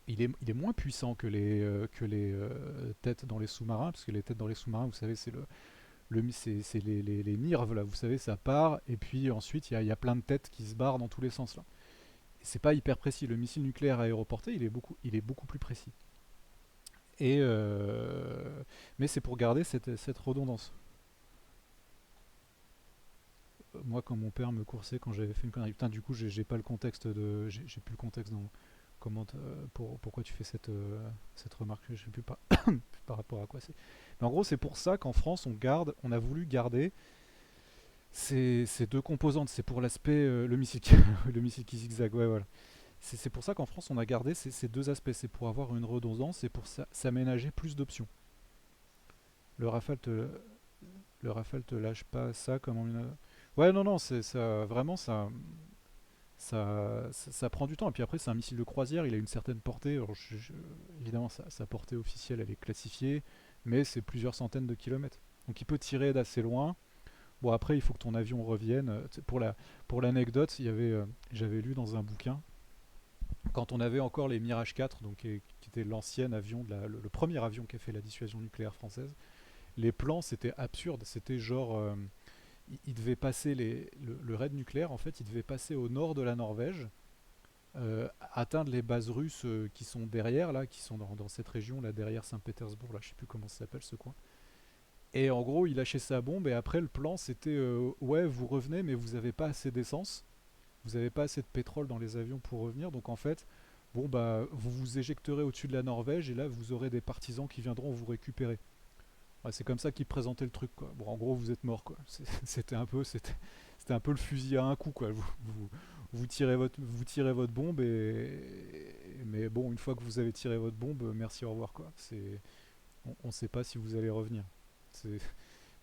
Il est moins puissant que les têtes dans les sous-marins, parce que les têtes dans les sous-marins, vous savez, c'est c'est les NIRV, là, vous savez, ça part, et puis ensuite, il y a plein de têtes qui se barrent dans tous les sens, là. Et c'est pas hyper précis. Le missile nucléaire aéroporté, il est beaucoup plus précis. Et mais c'est pour garder cette redondance. Moi, quand mon père me coursait quand j'avais fait une connerie, putain, du coup, j'ai pas le contexte j'ai plus le contexte dans pourquoi tu fais cette remarque, je sais plus pas par rapport à quoi c'est. Mais en gros, c'est pour ça qu'en France, on a voulu garder ces deux composantes. C'est pour l'aspect le missile le missile qui zigzague, ouais, voilà. C'est pour ça qu'en France, on a gardé ces deux aspects. C'est pour avoir une redondance et pour s'aménager plus d'options. Le Rafale te lâche pas ça comme en... Ouais, non, c'est ça, vraiment, ça prend du temps. Et puis après, c'est un missile de croisière, il a une certaine portée. Alors, évidemment, sa portée officielle, elle est classifiée, mais c'est plusieurs centaines de kilomètres. Donc il peut tirer d'assez loin. Bon, après, il faut que ton avion revienne. Pour l'anecdote, j'avais lu dans un bouquin, quand on avait encore les Mirage 4, donc, qui était l'ancien avion, le premier avion qui a fait la dissuasion nucléaire française, les plans, c'était absurde. C'était genre... il devait passer le raid nucléaire, en fait, il devait passer au nord de la Norvège, atteindre les bases russes qui sont derrière, là, qui sont dans cette région, là, derrière Saint-Pétersbourg, là, je sais plus comment ça s'appelle ce coin. Et en gros, il lâchait sa bombe, et après, le plan, c'était ouais, vous revenez, mais vous n'avez pas assez d'essence, vous n'avez pas assez de pétrole dans les avions pour revenir, donc en fait, bon, bah, vous vous éjecterez au-dessus de la Norvège, et là, vous aurez des partisans qui viendront vous récupérer. Ouais, c'est comme ça qu'ils présentaient le truc, quoi. Bon, en gros, vous êtes mort, quoi. C'était un peu le fusil à un coup, quoi. Vous tirez votre bombe mais bon, une fois que vous avez tiré votre bombe, merci, au revoir, quoi. On sait pas si vous allez revenir.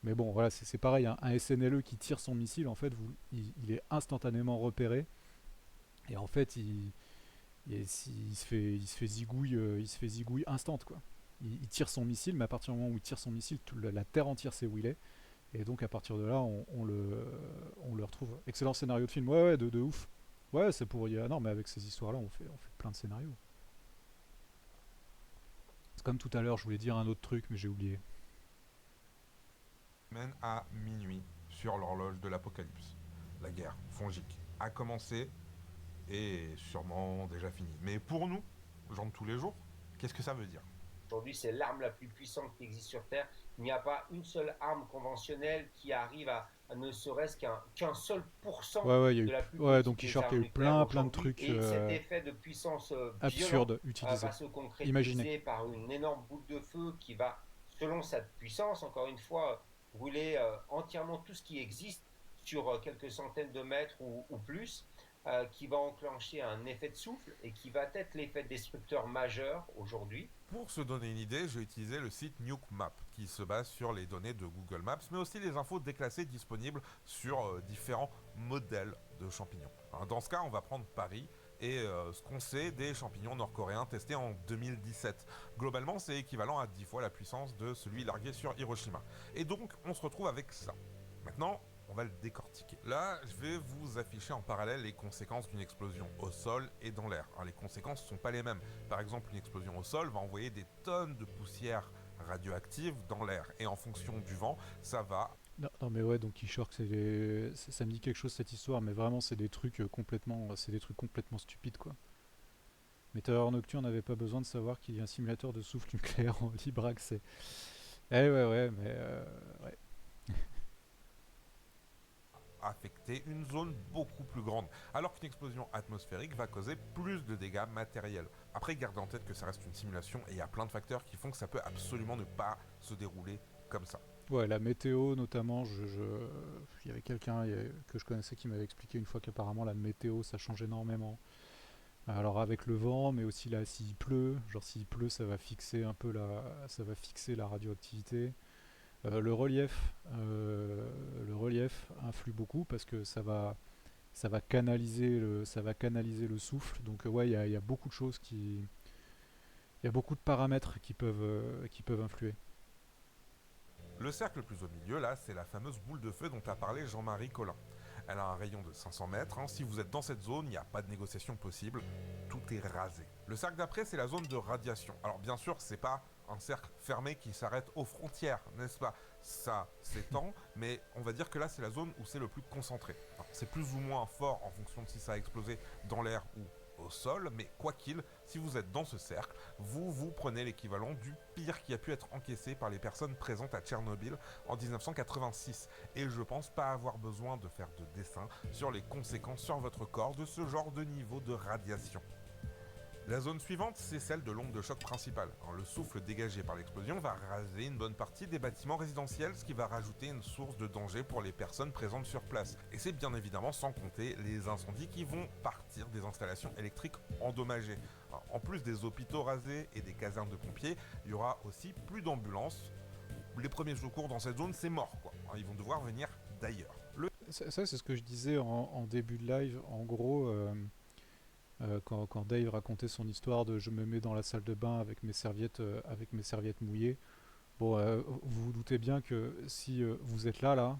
Mais bon, voilà, c'est pareil. Un SNLE qui tire son missile, en fait, il est instantanément repéré, et en fait, il se fait zigouille instant, quoi. Il tire son missile, mais à partir du moment où il tire son missile, la terre entière sait où il est. Et donc à partir de là, on le retrouve. Excellent scénario de film, ouais, de ouf. Ouais, c'est pour... Non, mais avec ces histoires-là, on fait plein de scénarios. C'est comme tout à l'heure, je voulais dire un autre truc, mais j'ai oublié. Mène à minuit sur l'horloge de l'apocalypse. La guerre fongique a commencé et sûrement déjà fini. Mais pour nous, gens de tous les jours, qu'est-ce que ça veut dire ? Aujourd'hui, c'est l'arme la plus puissante qui existe sur Terre. Il n'y a pas une seule arme conventionnelle qui arrive à ne serait-ce qu'un seul pourcent de la plus ouais, donc il y a eu plein de trucs et cet effet de puissance absurde utilisé. Va se concrétiser par une énorme boule de feu qui va, selon cette puissance, encore une fois, brûler entièrement tout ce qui existe sur quelques centaines de mètres ou plus, qui va enclencher un effet de souffle et qui va être l'effet destructeur majeur aujourd'hui. Pour se donner une idée, j'ai utilisé le site NukeMap qui se base sur les données de Google Maps, mais aussi les infos déclassées disponibles sur différents modèles de champignons. Alors, dans ce cas, on va prendre Paris et ce qu'on sait des champignons nord-coréens testés en 2017. Globalement, c'est équivalent à 10 fois la puissance de celui largué sur Hiroshima. Et donc, on se retrouve avec ça. Maintenant, on va le décortiquer. Là, je vais vous afficher en parallèle les conséquences d'une explosion au sol et dans l'air. Alors, les conséquences ne sont pas les mêmes. Par exemple, une explosion au sol va envoyer des tonnes de poussière radioactive dans l'air. Et en fonction du vent, ça va... Non mais ouais, donc Keyshork, ça me dit quelque chose cette histoire, mais vraiment c'est des trucs complètement stupides, quoi. Météoreur Nocturne n'avait pas besoin de savoir qu'il y a un simulateur de souffle nucléaire en libre accès. Eh ouais, mais ouais. Affecter une zone beaucoup plus grande, alors qu'une explosion atmosphérique va causer plus de dégâts matériels. Après, gardez en tête que ça reste une simulation et il y a plein de facteurs qui font que ça peut absolument ne pas se dérouler comme ça. Ouais, la météo notamment, il y avait quelqu'un que je connaissais qui m'avait expliqué une fois qu'apparemment la météo ça change énormément. Alors avec le vent, mais aussi là s'il pleut, genre s'il pleut ça va fixer un peu ça va fixer la radioactivité. Le relief influe beaucoup parce que ça va canaliser le souffle. Donc ouais, il y a beaucoup de choses il y a beaucoup de paramètres qui peuvent influer. Le cercle le plus au milieu, là, c'est la fameuse boule de feu dont a parlé Jean-Marie Collin. Elle a un rayon de 500 mètres. Si vous êtes dans cette zone, il n'y a pas de négociation possible. Tout est rasé. Le cercle d'après, c'est la zone de radiation. Alors bien sûr, c'est pas un cercle fermé qui s'arrête aux frontières, n'est-ce pas? Ça s'étend, mais on va dire que là, c'est la zone où c'est le plus concentré. Alors, c'est plus ou moins fort en fonction de si ça a explosé dans l'air ou au sol, mais quoi qu'il, si vous êtes dans ce cercle, vous prenez l'équivalent du pire qui a pu être encaissé par les personnes présentes à Tchernobyl en 1986. Et je pense pas avoir besoin de faire de dessin sur les conséquences sur votre corps de ce genre de niveau de radiation. La zone suivante, c'est celle de l'onde de choc principale. Le souffle dégagé par l'explosion va raser une bonne partie des bâtiments résidentiels, ce qui va rajouter une source de danger pour les personnes présentes sur place. Et c'est bien évidemment sans compter les incendies qui vont partir des installations électriques endommagées. En plus des hôpitaux rasés et des casernes de pompiers, il y aura aussi plus d'ambulances. Les premiers secours dans cette zone, c'est mort, quoi. Ils vont devoir venir d'ailleurs. Ça, c'est ce que je disais en début de live. En gros, quand Dave racontait son histoire de je me mets dans la salle de bain avec mes serviettes mouillées. Bon, vous vous doutez bien que si vous êtes là,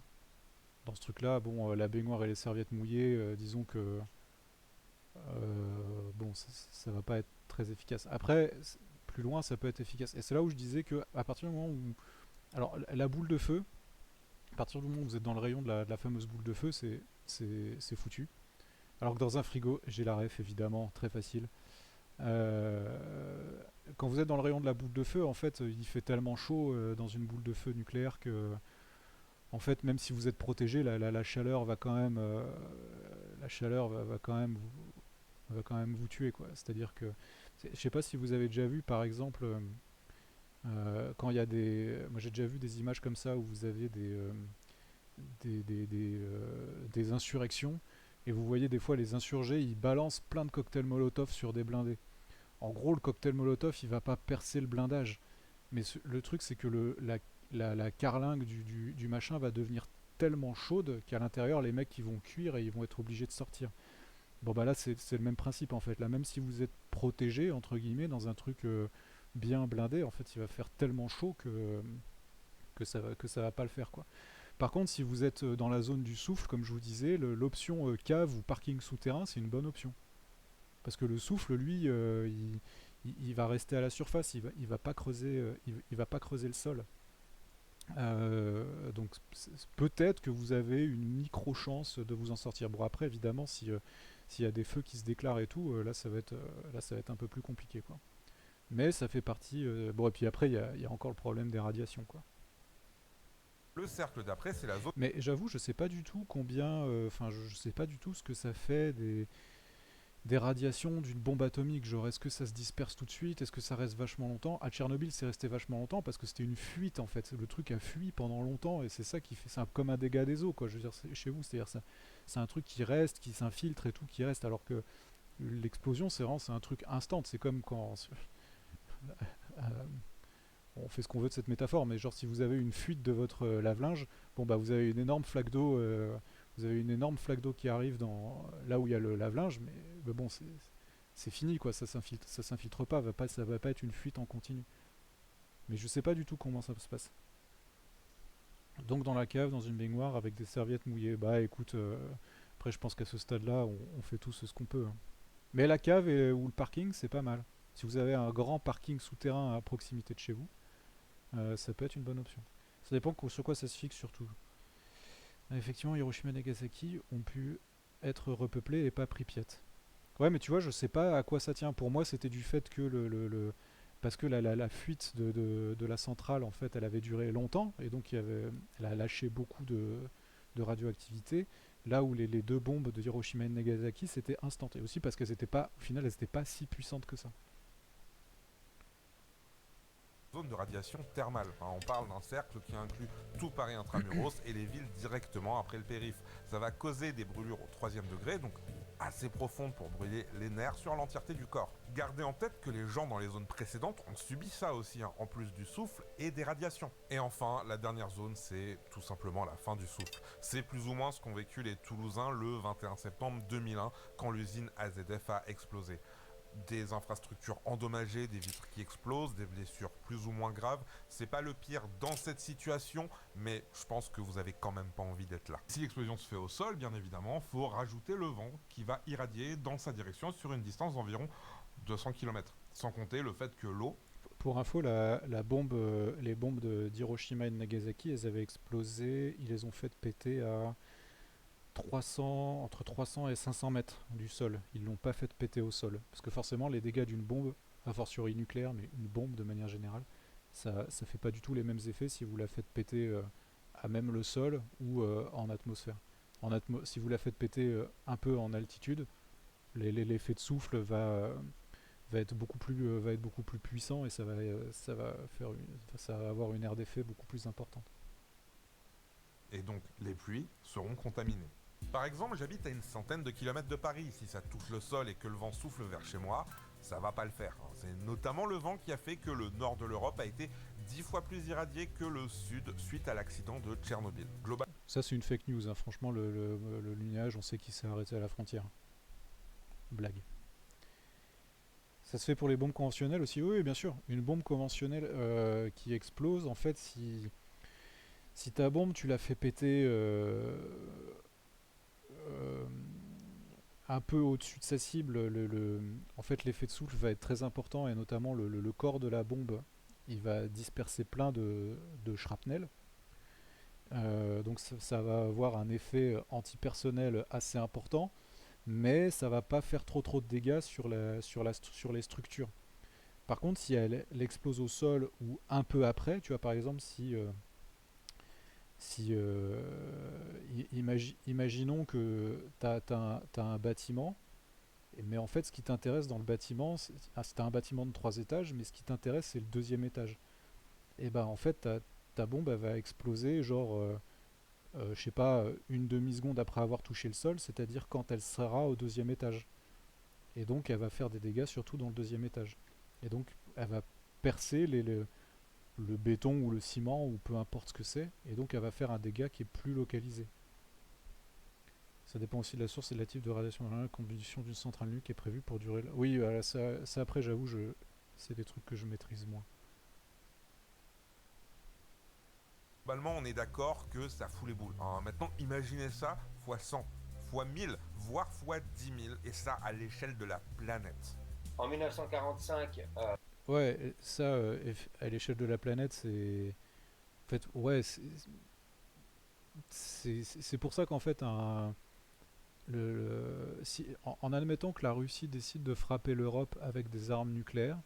dans ce truc-là, bon, la baignoire et les serviettes mouillées, disons que bon, ça va pas être très efficace. Après, plus loin, ça peut être efficace. Et c'est là où je disais que à partir du moment où, alors la boule de feu, à partir du moment où vous êtes dans le rayon de la fameuse boule de feu, c'est foutu. Alors que dans un frigo, j'ai la ref évidemment, très facile. Quand vous êtes dans le rayon de la boule de feu, en fait, il fait tellement chaud dans une boule de feu nucléaire que, en fait, même si vous êtes protégé, la chaleur va quand même, va quand même vous tuer, quoi. C'est-à-dire que, je sais pas si vous avez déjà vu, par exemple, quand il y a moi j'ai déjà vu des images comme ça où vous avez des insurrections. Et vous voyez des fois les insurgés, ils balancent plein de cocktails Molotov sur des blindés. En gros, le cocktail Molotov, il va pas percer le blindage. Mais le truc, c'est que la carlingue du machin va devenir tellement chaude qu'à l'intérieur, les mecs, ils vont cuire et ils vont être obligés de sortir. Bon, bah là, c'est le même principe, en fait. Là, même si vous êtes protégé, entre guillemets, dans un truc bien blindé, en fait, il va faire tellement chaud que ça va pas le faire, quoi. Par contre, si vous êtes dans la zone du souffle, comme je vous disais, l'option cave ou parking souterrain, c'est une bonne option. Parce que le souffle, lui, il va rester à la surface, il va pas creuser, il va pas creuser le sol. Donc peut-être que vous avez une micro chance de vous en sortir. Bon, après, évidemment, s'il y a des feux qui se déclarent et tout, là ça va être un peu plus compliqué, quoi. Mais ça fait partie. Bon, et puis après, il y a encore le problème des radiations, quoi. Le cercle d'après, c'est la zone... Mais j'avoue, je sais pas du tout combien... Enfin, je sais pas du tout ce que ça fait des radiations d'une bombe atomique. Genre, est-ce que ça se disperse tout de suite? Est-ce que ça reste vachement longtemps? À Tchernobyl, c'est resté vachement longtemps parce que c'était une fuite, en fait. Le truc a fui pendant longtemps et c'est ça qui fait... C'est comme un dégât des eaux, quoi. Je veux dire, chez vous, c'est-à-dire ça, c'est un truc qui reste, qui s'infiltre et tout, qui reste. Alors que l'explosion, c'est un truc instant. C'est comme quand... on fait ce qu'on veut de cette métaphore, mais genre si vous avez une fuite de votre lave-linge, bon bah vous avez une énorme flaque d'eau, qui arrive là où il y a le lave-linge, mais bon c'est fini, quoi, ça s'infiltre pas, ça va pas être une fuite en continu. Mais je sais pas du tout comment ça se passe. Donc dans la cave, dans une baignoire avec des serviettes mouillées, bah écoute, après je pense qu'à ce stade-là, on fait tous ce qu'on peut, hein. Mais la cave ou le parking, c'est pas mal. Si vous avez un grand parking souterrain à proximité de chez vous, ça peut être une bonne option. Ça dépend sur quoi ça se fixe surtout. Effectivement, Hiroshima et Nagasaki ont pu être repeuplés et pas Pripyat. Ouais, mais tu vois, je sais pas à quoi ça tient. Pour moi, c'était du fait que parce que la fuite de la centrale, en fait, elle avait duré longtemps, et donc elle a lâché beaucoup de radioactivité, là où les deux bombes de Hiroshima et Nagasaki, c'était instant. Et aussi parce qu'elles étaient pas, au final, elles n'étaient pas si puissantes que ça. Zone de radiation thermale. On parle d'un cercle qui inclut tout Paris intramuros et les villes directement après le périph'. Ça va causer des brûlures au 3e degré, donc assez profondes pour brûler les nerfs sur l'entièreté du corps. Gardez en tête que les gens dans les zones précédentes ont subi ça aussi, en plus du souffle et des radiations. Et enfin, la dernière zone, c'est tout simplement la fin du souffle. C'est plus ou moins ce qu'ont vécu les Toulousains le 21 septembre 2001, quand l'usine AZF a explosé. Des infrastructures endommagées, des vitres qui explosent, des blessures plus ou moins graves. C'est pas le pire dans cette situation, mais je pense que vous avez quand même pas envie d'être là. Si l'explosion se fait au sol, bien évidemment, faut rajouter le vent qui va irradier dans sa direction sur une distance d'environ 200 km. Sans compter le fait que l'eau... Pour info, les bombes d'Hiroshima et de Nagasaki, elles avaient explosé, ils les ont fait péter à entre 300 et 500 mètres du sol. Ils l'ont pas fait péter au sol. Parce que forcément, les dégâts d'une bombe, a fortiori nucléaire, mais une bombe de manière générale, ça fait pas du tout les mêmes effets si vous la faites péter à même le sol ou en atmosphère. Si vous la faites péter un peu en altitude, l'effet de souffle va être beaucoup plus puissant, et ça va avoir une aire d'effet beaucoup plus importante. Et donc, les pluies seront contaminées. Par exemple, j'habite à une centaine de kilomètres de Paris. Si ça touche le sol et que le vent souffle vers chez moi, ça va pas le faire. C'est notamment le vent qui a fait que le nord de l'Europe a été 10 fois plus irradié que le sud suite à l'accident de Tchernobyl. Ça, c'est une fake news, hein. Franchement, le nuage, on sait qu'il s'est arrêté à la frontière. Blague. Ça se fait pour les bombes conventionnelles aussi. Oui, bien sûr. Une bombe conventionnelle qui explose, en fait, si ta bombe, tu l'as fait péter un peu au-dessus de sa cible, en fait, l'effet de souffle va être très important, et notamment le corps de la bombe, il va disperser plein de shrapnel. Donc ça va avoir un effet antipersonnel assez important, mais ça va pas faire trop de dégâts sur les structures. Par contre, si elle explose au sol ou un peu après, tu vois, par exemple, imaginons que tu as un bâtiment, mais en fait, ce qui t'intéresse dans le bâtiment, c'est un bâtiment de 3 étages, mais ce qui t'intéresse, c'est le 2e étage. Et ben en fait, ta bombe, elle va exploser, genre, je sais pas, une demi-seconde après avoir touché le sol, c'est-à-dire quand elle sera au 2e étage. Et donc, elle va faire des dégâts surtout dans le 2e étage. Et donc, elle va percer le béton ou le ciment, ou peu importe ce que c'est, et donc elle va faire un dégât qui est plus localisé. Ça dépend aussi de la source et de la type de radiation dans la combustion d'une centrale nucléaire qui est prévue pour durer... Oui, ça après, j'avoue, c'est des trucs que je maîtrise moins. Globalement, on est d'accord que ça fout les boules. Maintenant, imaginez ça fois 100, fois 1000, voire fois 10 000, et ça à l'échelle de la planète. En 1945... Ouais, ça, à l'échelle de la planète, c'est... En fait, ouais, c'est pour ça qu'en fait, en admettant que la Russie décide de frapper l'Europe avec des armes nucléaires,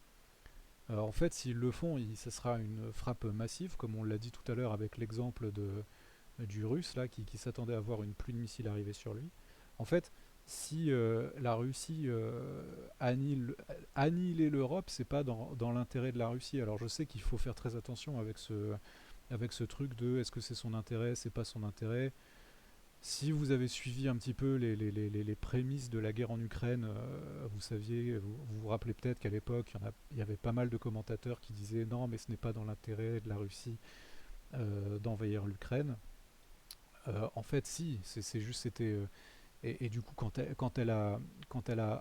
en fait, s'ils le font, ça sera une frappe massive, comme on l'a dit tout à l'heure avec l'exemple du Russe, là, qui s'attendait à voir une pluie de missiles arriver sur lui. En fait, si la Russie annihiler l'Europe, c'est pas dans l'intérêt de la Russie. Alors je sais qu'il faut faire très attention avec ce truc de est-ce que c'est son intérêt, c'est pas son intérêt. Si vous avez suivi un petit peu les prémices de la guerre en Ukraine, vous vous rappelez peut-être qu'à l'époque, il y avait pas mal de commentateurs qui disaient non, mais ce n'est pas dans l'intérêt de la Russie d'envahir l'Ukraine. En fait, si, c'est juste, c'était... Et du coup, quand elle a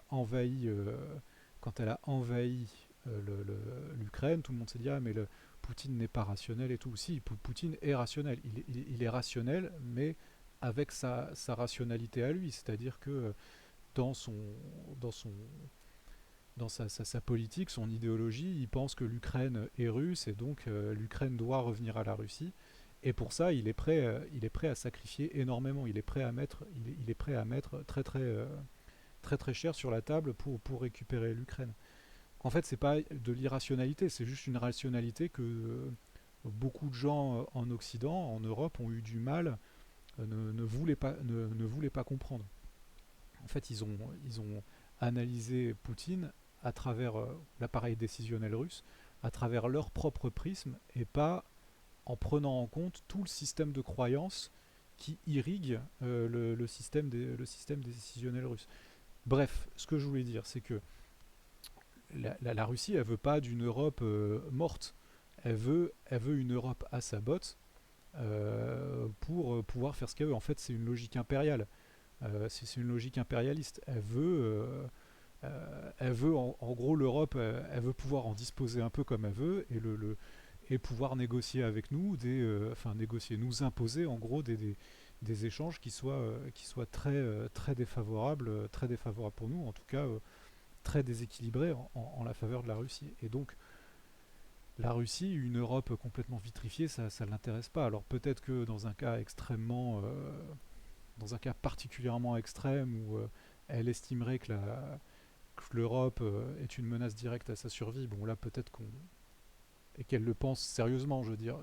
envahi l'Ukraine, tout le monde s'est dit ah mais Poutine n'est pas rationnel et tout. Si, Poutine est rationnel. Il est rationnel, mais avec sa rationalité à lui, c'est-à-dire que dans sa politique, son idéologie, il pense que l'Ukraine est russe, et donc l'Ukraine doit revenir à la Russie. Et pour ça, il est prêt à sacrifier énormément. Il est prêt à mettre très très cher sur la table pour récupérer l'Ukraine. En fait, c'est pas de l'irrationalité, c'est juste une rationalité que beaucoup de gens en Occident, en Europe, ont eu du mal, ne voulaient pas comprendre. En fait, ils ont analysé Poutine à travers l'appareil décisionnel russe, à travers leur propre prisme, et pas en prenant en compte tout le système de croyances qui irrigue le système décisionnel russe. Bref, ce que je voulais dire, c'est que la Russie, elle veut pas d'une Europe morte. Elle veut une Europe à sa botte pour pouvoir faire ce qu'elle veut. En fait, c'est une logique impériale. C'est une logique impérialiste. Elle veut en gros l'Europe, elle veut pouvoir en disposer un peu comme elle veut et pouvoir négocier avec nous, nous imposer en gros des échanges qui soient très défavorables pour nous, en tout cas très déséquilibrés en la faveur de la Russie. Et donc la Russie, une Europe complètement vitrifiée, ça ne l'intéresse pas. Alors peut-être que dans un cas dans un cas particulièrement extrême où elle estimerait que l'Europe est une menace directe à sa survie, bon là peut-être et qu'elle le pense sérieusement, je veux dire,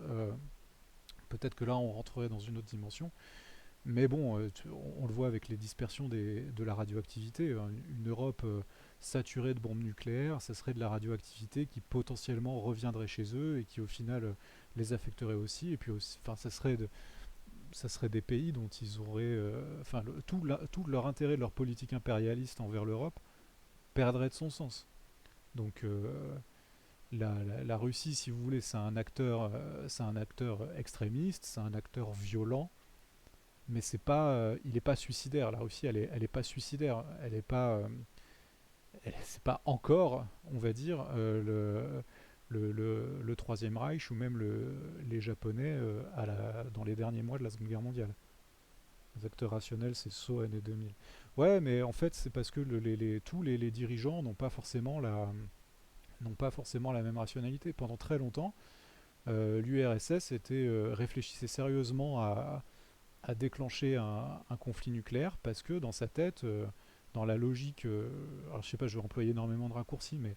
peut-être que là on rentrerait dans une autre dimension. Mais bon, on le voit avec les dispersions de la radioactivité. Une Europe saturée de bombes nucléaires, ça serait de la radioactivité qui potentiellement reviendrait chez eux et qui au final les affecterait aussi. Et puis ça serait des pays dont ils auraient, tout leur intérêt, leur politique impérialiste envers l'Europe perdrait de son sens. Donc la Russie, si vous voulez, c'est un acteur extrémiste, c'est un acteur violent, mais il n'est pas suicidaire. La Russie, elle est pas suicidaire, c'est pas encore, on va dire, le Troisième Reich ou même les Japonais dans les derniers mois de la Seconde Guerre mondiale. Les acteurs rationnels, c'est Sceaux années 2000. Ouais, mais en fait, c'est parce que tous les dirigeants n'ont pas forcément la même rationalité. Pendant très longtemps, l'URSS réfléchissait sérieusement à déclencher un conflit nucléaire parce que dans sa tête, dans la logique, alors je sais pas, je vais employer énormément de raccourcis, mais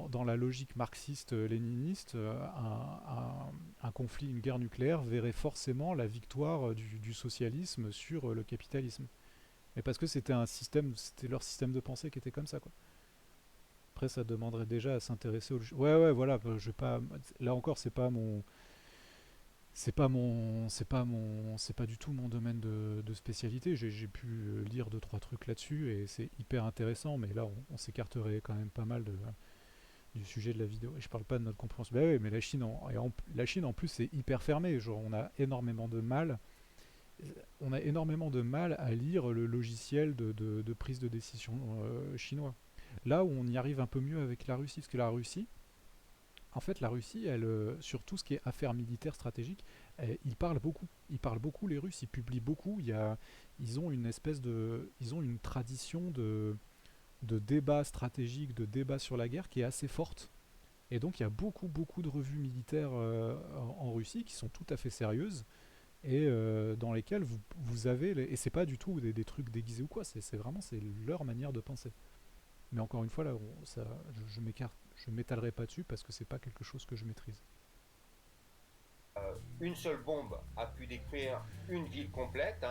dans la logique marxiste-léniniste, un conflit, une guerre nucléaire verrait forcément la victoire du socialisme sur le capitalisme. Mais parce que c'était leur système de pensée qui était comme ça, quoi. Après, ça demanderait déjà à s'intéresser au... Ouais, voilà, je vais pas... Là encore, c'est pas du tout mon domaine de spécialité. J'ai pu lire 2-3 trucs là-dessus et c'est hyper intéressant, mais là, on s'écarterait quand même pas mal du sujet de la vidéo. Et je parle pas de notre compréhension. Bah ouais, mais la Chine, en plus, c'est hyper fermé. Genre, on a énormément de mal à lire le logiciel de prise de décision chinois. Là où on y arrive un peu mieux avec la Russie, parce que la Russie, elle, sur tout ce qui est affaires militaires stratégiques, ils parlent beaucoup. Ils parlent beaucoup, les Russes, ils publient beaucoup. Ils ont une tradition de débat stratégique, de débat sur la guerre qui est assez forte. Et donc il y a beaucoup de revues militaires en Russie qui sont tout à fait sérieuses et dans lesquelles vous avez... Et c'est pas du tout des trucs déguisés ou quoi, c'est leur manière de penser. Mais encore une fois, là, je m'étalerai pas dessus parce que c'est pas quelque chose que je maîtrise. Une seule bombe a pu détruire une ville complète.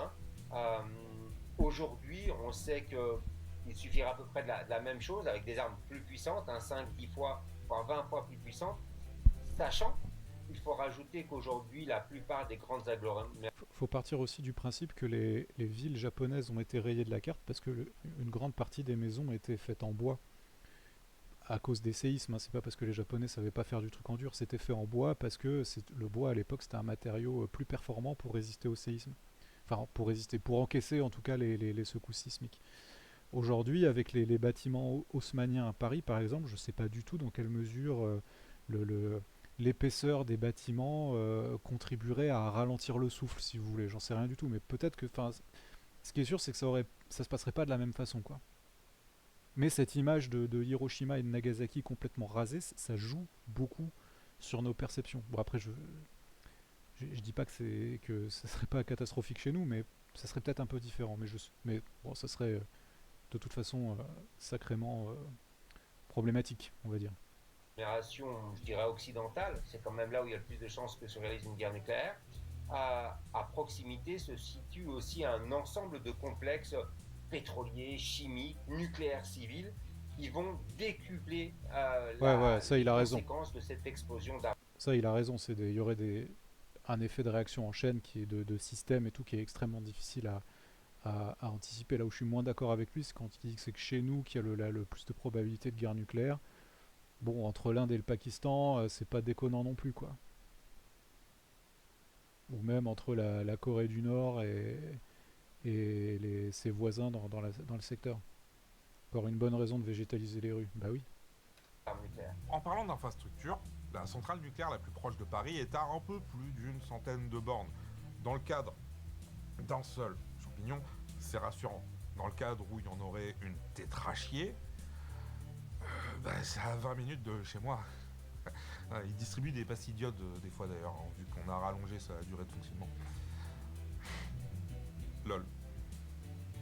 Aujourd'hui, on sait qu'il suffira à peu près de la même chose avec des armes plus puissantes, 5, 10 fois, voire 20 fois plus puissantes, sachant qu'il faut rajouter qu'aujourd'hui, la plupart des grandes agglomérations... Faut partir aussi du principe que les villes japonaises ont été rayées de la carte parce que une grande partie des maisons étaient faites en bois à cause des séismes. C'est pas parce que les Japonais savaient pas faire du truc en dur, c'était fait en bois parce que le bois à l'époque c'était un matériau plus performant pour résister au séisme. Enfin, pour encaisser en tout cas les secousses sismiques. Aujourd'hui, avec les bâtiments haussmanniens à Paris, par exemple, je ne sais pas du tout dans quelle mesure l'épaisseur des bâtiments contribuerait à ralentir le souffle, si vous voulez. J'en sais rien du tout, mais peut-être que... Ce qui est sûr, c'est que ça se passerait pas de la même façon, quoi. Mais cette image de Hiroshima et de Nagasaki complètement rasées, ça joue beaucoup sur nos perceptions. Bon, après, je dis pas que ça serait pas catastrophique chez nous, mais ça serait peut-être un peu différent. Mais bon, ça serait de toute façon sacrément problématique, on va dire. Je dirais occidentale, c'est quand même là où il y a le plus de chances que se réalise une guerre nucléaire. À proximité se situe aussi un ensemble de complexes pétroliers, chimiques, nucléaires, civils, qui vont décupler ça, il a raison. conséquences de cette explosion d'armes. Ça, il a raison. Il y aurait un effet de réaction en chaîne qui est de système et tout, qui est extrêmement difficile à anticiper. Là où je suis moins d'accord avec lui, c'est quand il dit que c'est que chez nous qu'il y a le plus de probabilité de guerre nucléaire. Bon, entre l'Inde et le Pakistan, c'est pas déconnant non plus, quoi. Ou même entre la Corée du Nord et ses voisins dans le secteur. Encore une bonne raison de végétaliser les rues. Bah oui. En parlant d'infrastructure, la centrale nucléaire la plus proche de Paris est à un peu plus d'une centaine de bornes. Dans le cadre d'un seul champignon, c'est rassurant. Dans le cadre où il y en aurait une tétrachier, c'est à 20 minutes de chez moi. Ils distribuent des pastilles d'iode des fois d'ailleurs, hein, vu qu'on a rallongé sa durée de fonctionnement. Lol.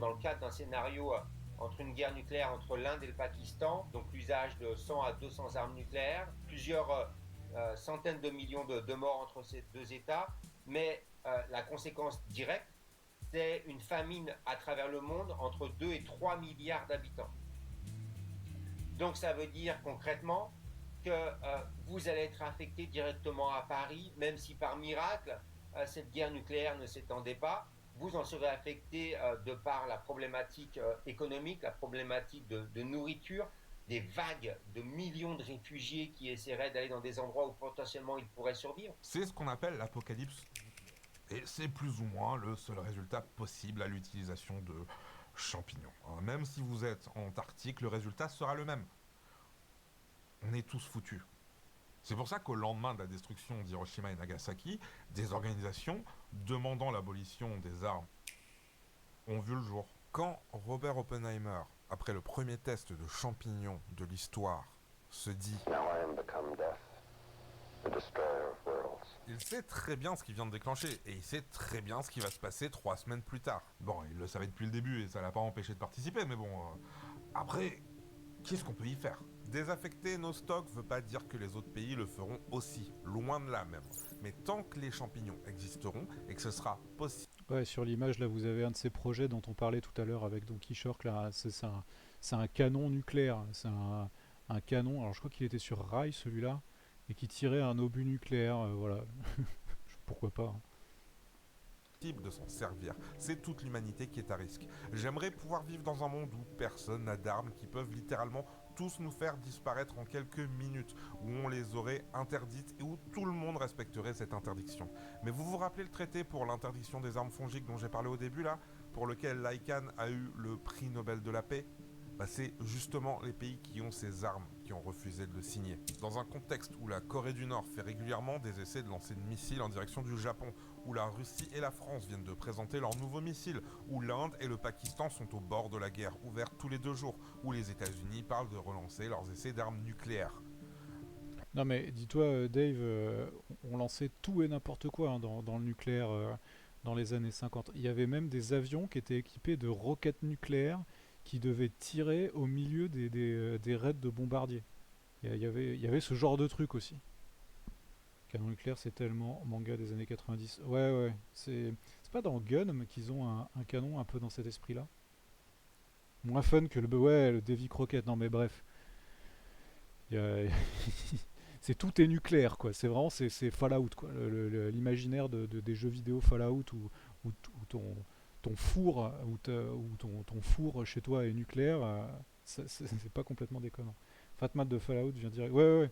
Dans le cadre d'un scénario entre une guerre nucléaire entre l'Inde et le Pakistan, donc l'usage de 100 à 200 armes nucléaires, plusieurs centaines de millions de morts entre ces deux États, mais la conséquence directe, c'est une famine à travers le monde entre 2 et 3 milliards d'habitants. Donc ça veut dire concrètement que vous allez être affecté directement à Paris, même si par miracle, cette guerre nucléaire ne s'étendait pas. Vous en serez affecté de par la problématique économique, la problématique de nourriture, des vagues de millions de réfugiés qui essaieraient d'aller dans des endroits où potentiellement ils pourraient survivre. C'est ce qu'on appelle l'apocalypse. Et c'est plus ou moins le seul résultat possible à l'utilisation de champignons. Même si vous êtes en Antarctique, le résultat sera le même. On est tous foutus. C'est pour ça qu'au lendemain de la destruction d'Hiroshima et Nagasaki, des organisations demandant l'abolition des armes ont vu le jour. Quand Robert Oppenheimer, après le premier test de champignons de l'histoire, se dit il sait très bien ce qu'il vient de déclencher, et il sait très bien ce qui va se passer 3 semaines plus tard. Bon, il le savait depuis le début, et ça l'a pas empêché de participer, mais bon... Après, qu'est-ce qu'on peut y faire ? Désaffecter nos stocks veut pas dire que les autres pays le feront aussi, loin de là même. Mais tant que les champignons existeront, et que ce sera possible... Ouais, sur l'image, là, vous avez un de ces projets dont on parlait tout à l'heure avec Don Quichotte, là, c'est un canon nucléaire, c'est un canon, alors je crois qu'il était sur rail, celui-là, et qui tirait un obus nucléaire, voilà. Pourquoi pas, hein. De s'en servir. C'est toute l'humanité qui est à risque. J'aimerais pouvoir vivre dans un monde où personne n'a d'armes qui peuvent littéralement tous nous faire disparaître en quelques minutes, où on les aurait interdites et où tout le monde respecterait cette interdiction. Mais vous vous rappelez le traité pour l'interdiction des armes fongiques dont j'ai parlé au début là, pour lequel l'ICANN a eu le prix Nobel de la paix ? C'est justement les pays qui ont ces armes qui ont refusé de le signer. Dans un contexte où la Corée du Nord fait régulièrement des essais de lancer de missiles en direction du Japon, où la Russie et la France viennent de présenter leurs nouveaux missiles, où l'Inde et le Pakistan sont au bord de la guerre ouverte tous les 2 jours, où les États-Unis parlent de relancer leurs essais d'armes nucléaires. Non mais dis-toi, Dave, on lançait tout et n'importe quoi, hein, dans le nucléaire dans les années 50. Il y avait même des avions qui étaient équipés de roquettes nucléaires qui devaient tirer au milieu des raids de bombardiers. Il y avait ce genre de truc aussi. Canon nucléaire, c'est tellement manga des années 90. Ouais, c'est pas dans Gun qu'ils ont un canon un peu dans cet esprit-là. Moins fun que le Davy Crockett. Non mais bref. Tout est nucléaire, quoi. C'est vraiment c'est Fallout, quoi. L'imaginaire des jeux vidéo Fallout où ton four ou ton four chez toi est nucléaire, c'est pas complètement déconnant. Fatman de Fallout vient dire ouais.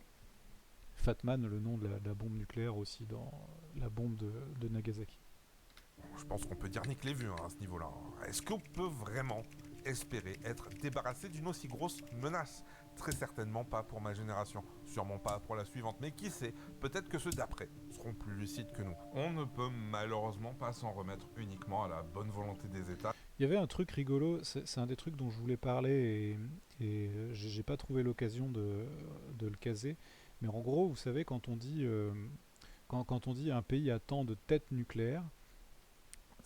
Fatman, le nom de la bombe nucléaire aussi dans la bombe de Nagasaki. Je pense qu'on peut dire nique les vues, hein, à ce niveau-là. Est-ce qu'on peut vraiment espérer être débarrassé d'une aussi grosse menace ? Très certainement pas pour ma génération, sûrement pas pour la suivante, mais qui sait, peut-être que ceux d'après seront plus lucides que nous. On ne peut malheureusement pas s'en remettre uniquement à la bonne volonté des États. Il y avait un truc rigolo, c'est un des trucs dont je voulais parler et j'ai pas trouvé l'occasion de le caser, mais en gros, vous savez, quand on dit un pays a tant de têtes nucléaires,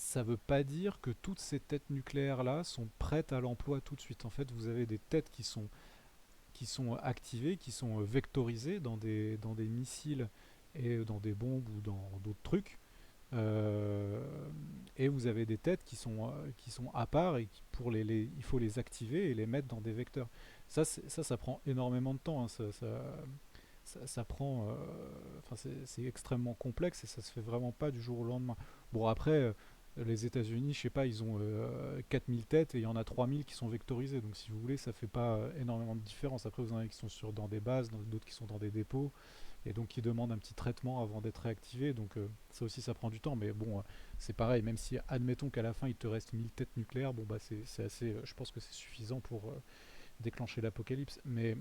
ça veut pas dire que toutes ces têtes nucléaires-là sont prêtes à l'emploi tout de suite. En fait, vous avez des têtes qui sont activées, qui sont vectorisées dans des missiles et dans des bombes ou dans d'autres trucs. Et vous avez des têtes qui sont à part et il faut les activer et les mettre dans des vecteurs. Ça prend énormément de temps, hein. Ça prend, enfin c'est extrêmement complexe et ça se fait vraiment pas du jour au lendemain. Bon après, les États-Unis, je sais pas, ils ont 4000 têtes et il y en a 3000 qui sont vectorisées. Donc si vous voulez, ça fait pas énormément de différence. Après, vous en avez qui sont dans des bases, d'autres qui sont dans des dépôts et donc qui demandent un petit traitement avant d'être réactivés. Donc ça aussi, ça prend du temps. Mais bon, c'est pareil. Même si, admettons qu'à la fin, il te reste 1000 têtes nucléaires, bon bah c'est assez. Je pense que c'est suffisant pour déclencher l'apocalypse. Mais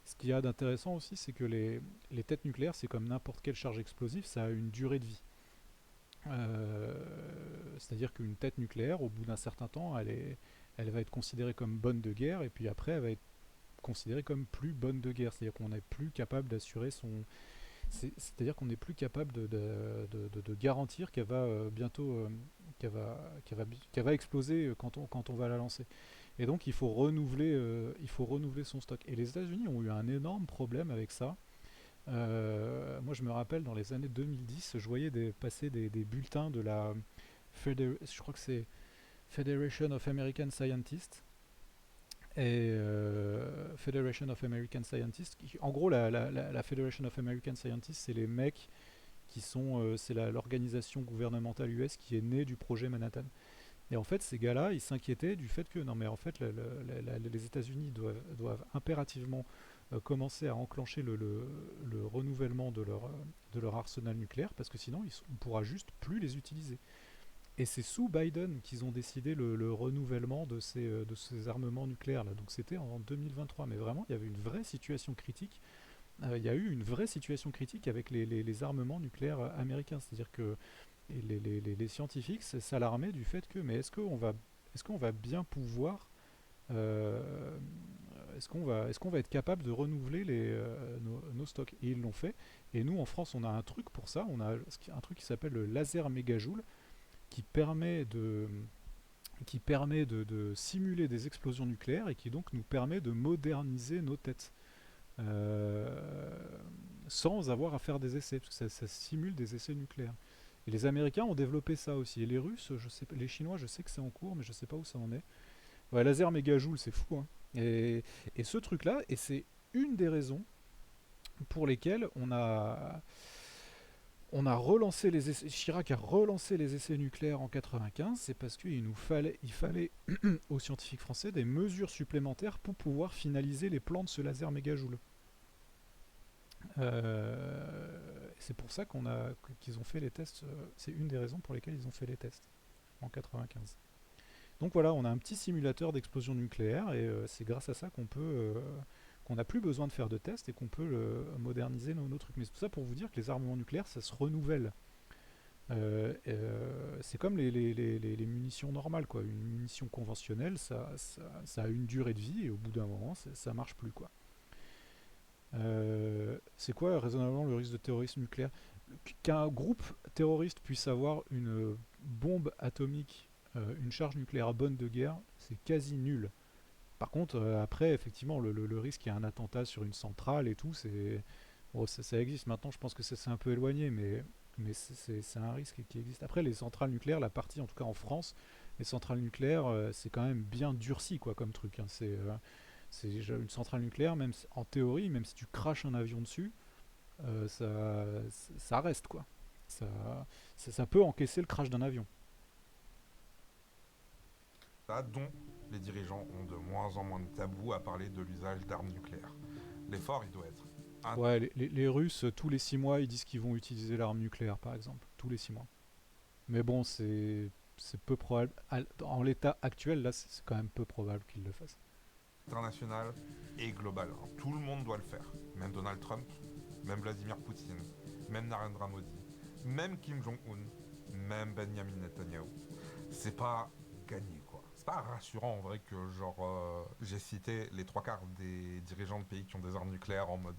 ce qu'il y a d'intéressant aussi, c'est que les têtes nucléaires, c'est comme n'importe quelle charge explosive, ça a une durée de vie. C'est-à-dire qu'une tête nucléaire, au bout d'un certain temps, elle va être considérée comme bonne de guerre, et puis après, elle va être considérée comme plus bonne de guerre. C'est-à-dire qu'on n'est plus capable d'assurer son... C'est-à-dire qu'on n'est plus capable de garantir qu'elle va bientôt... qu'elle va exploser quand on va la lancer. Et donc il faut renouveler son stock. Et les États-Unis ont eu un énorme problème avec ça. Moi je me rappelle dans les années 2010, je voyais passer des bulletins de la je crois que c'est Federation of American Scientists. Et Federation of American Scientists, en gros la Federation of American Scientists, c'est les mecs qui sont, c'est l'organisation gouvernementale US qui est née du projet Manhattan. Et en fait, ces gars-là, ils s'inquiétaient du fait que, non mais en fait, les États-Unis doivent impérativement commencer à enclencher le renouvellement de leur arsenal nucléaire, parce que sinon, on ne pourra juste plus les utiliser. Et c'est sous Biden qu'ils ont décidé le renouvellement de ces armements nucléaires-là. Donc c'était en 2023. Mais vraiment, il y avait une vraie situation critique. Il y a eu une vraie situation critique avec les armements nucléaires américains. C'est-à-dire que les scientifiques s'alarmaient du fait que, mais est-ce qu'on va bien pouvoir, est-ce qu'on va être capable de renouveler nos stocks? Et ils l'ont fait. Et nous, en France, on a un truc pour ça. On a un truc qui s'appelle le laser mégajoule, qui permet de simuler des explosions nucléaires et qui donc nous permet de moderniser nos têtes. Sans avoir à faire des essais, parce que ça simule des essais nucléaires. Et les Américains ont développé ça aussi. Et les Russes, les Chinois, je sais que c'est en cours, mais je sais pas où ça en est. Ouais, laser mégajoule, c'est fou, hein. Et ce truc-là, et c'est une des raisons pour lesquelles on a relancé les essais. Chirac a relancé les essais nucléaires en 95, c'est parce qu'il fallait aux scientifiques français des mesures supplémentaires pour pouvoir finaliser les plans de ce laser mégajoule. C'est pour ça qu'ils ont fait les tests. C'est une des raisons pour lesquelles ils ont fait les tests en 95. Donc voilà, on a un petit simulateur d'explosion nucléaire et c'est grâce à ça qu'on n'a plus besoin de faire de tests et qu'on peut moderniser nos trucs. Mais c'est tout ça pour vous dire que les armements nucléaires, ça se renouvelle. C'est comme les munitions normales, quoi. Une munition conventionnelle, ça a une durée de vie et au bout d'un moment, ça marche plus, quoi. C'est quoi raisonnablement le risque de terrorisme nucléaire? Qu'un groupe terroriste puisse avoir une bombe atomique, une charge nucléaire bonne de guerre, c'est quasi nul. Par contre, après, effectivement, le risque qu'il y ait un attentat sur une centrale et tout, ça existe. Maintenant, je pense que c'est un peu éloigné, mais c'est un risque qui existe. Après, les centrales nucléaires, la partie, en tout cas en France, les centrales nucléaires, c'est quand même bien durci, quoi, comme truc, hein. C'est une centrale nucléaire, même en théorie, même si tu craches un avion dessus, ça reste, quoi. Ça peut encaisser le crash d'un avion. Dont les dirigeants ont de moins en moins de tabous à parler de l'usage d'armes nucléaires. L'effort, il doit être... Ouais, les Russes, tous les 6 mois, ils disent qu'ils vont utiliser l'arme nucléaire, par exemple. Tous les 6 mois. Mais bon, c'est peu probable. En l'état actuel, là, c'est quand même peu probable qu'ils le fassent. International et global. Tout le monde doit le faire. Même Donald Trump, même Vladimir Poutine, même Narendra Modi, même Kim Jong-un, même Benjamin Netanyahu. C'est pas gagné, quoi. C'est pas rassurant en vrai que j'ai cité les 3/4 des dirigeants de pays qui ont des armes nucléaires en mode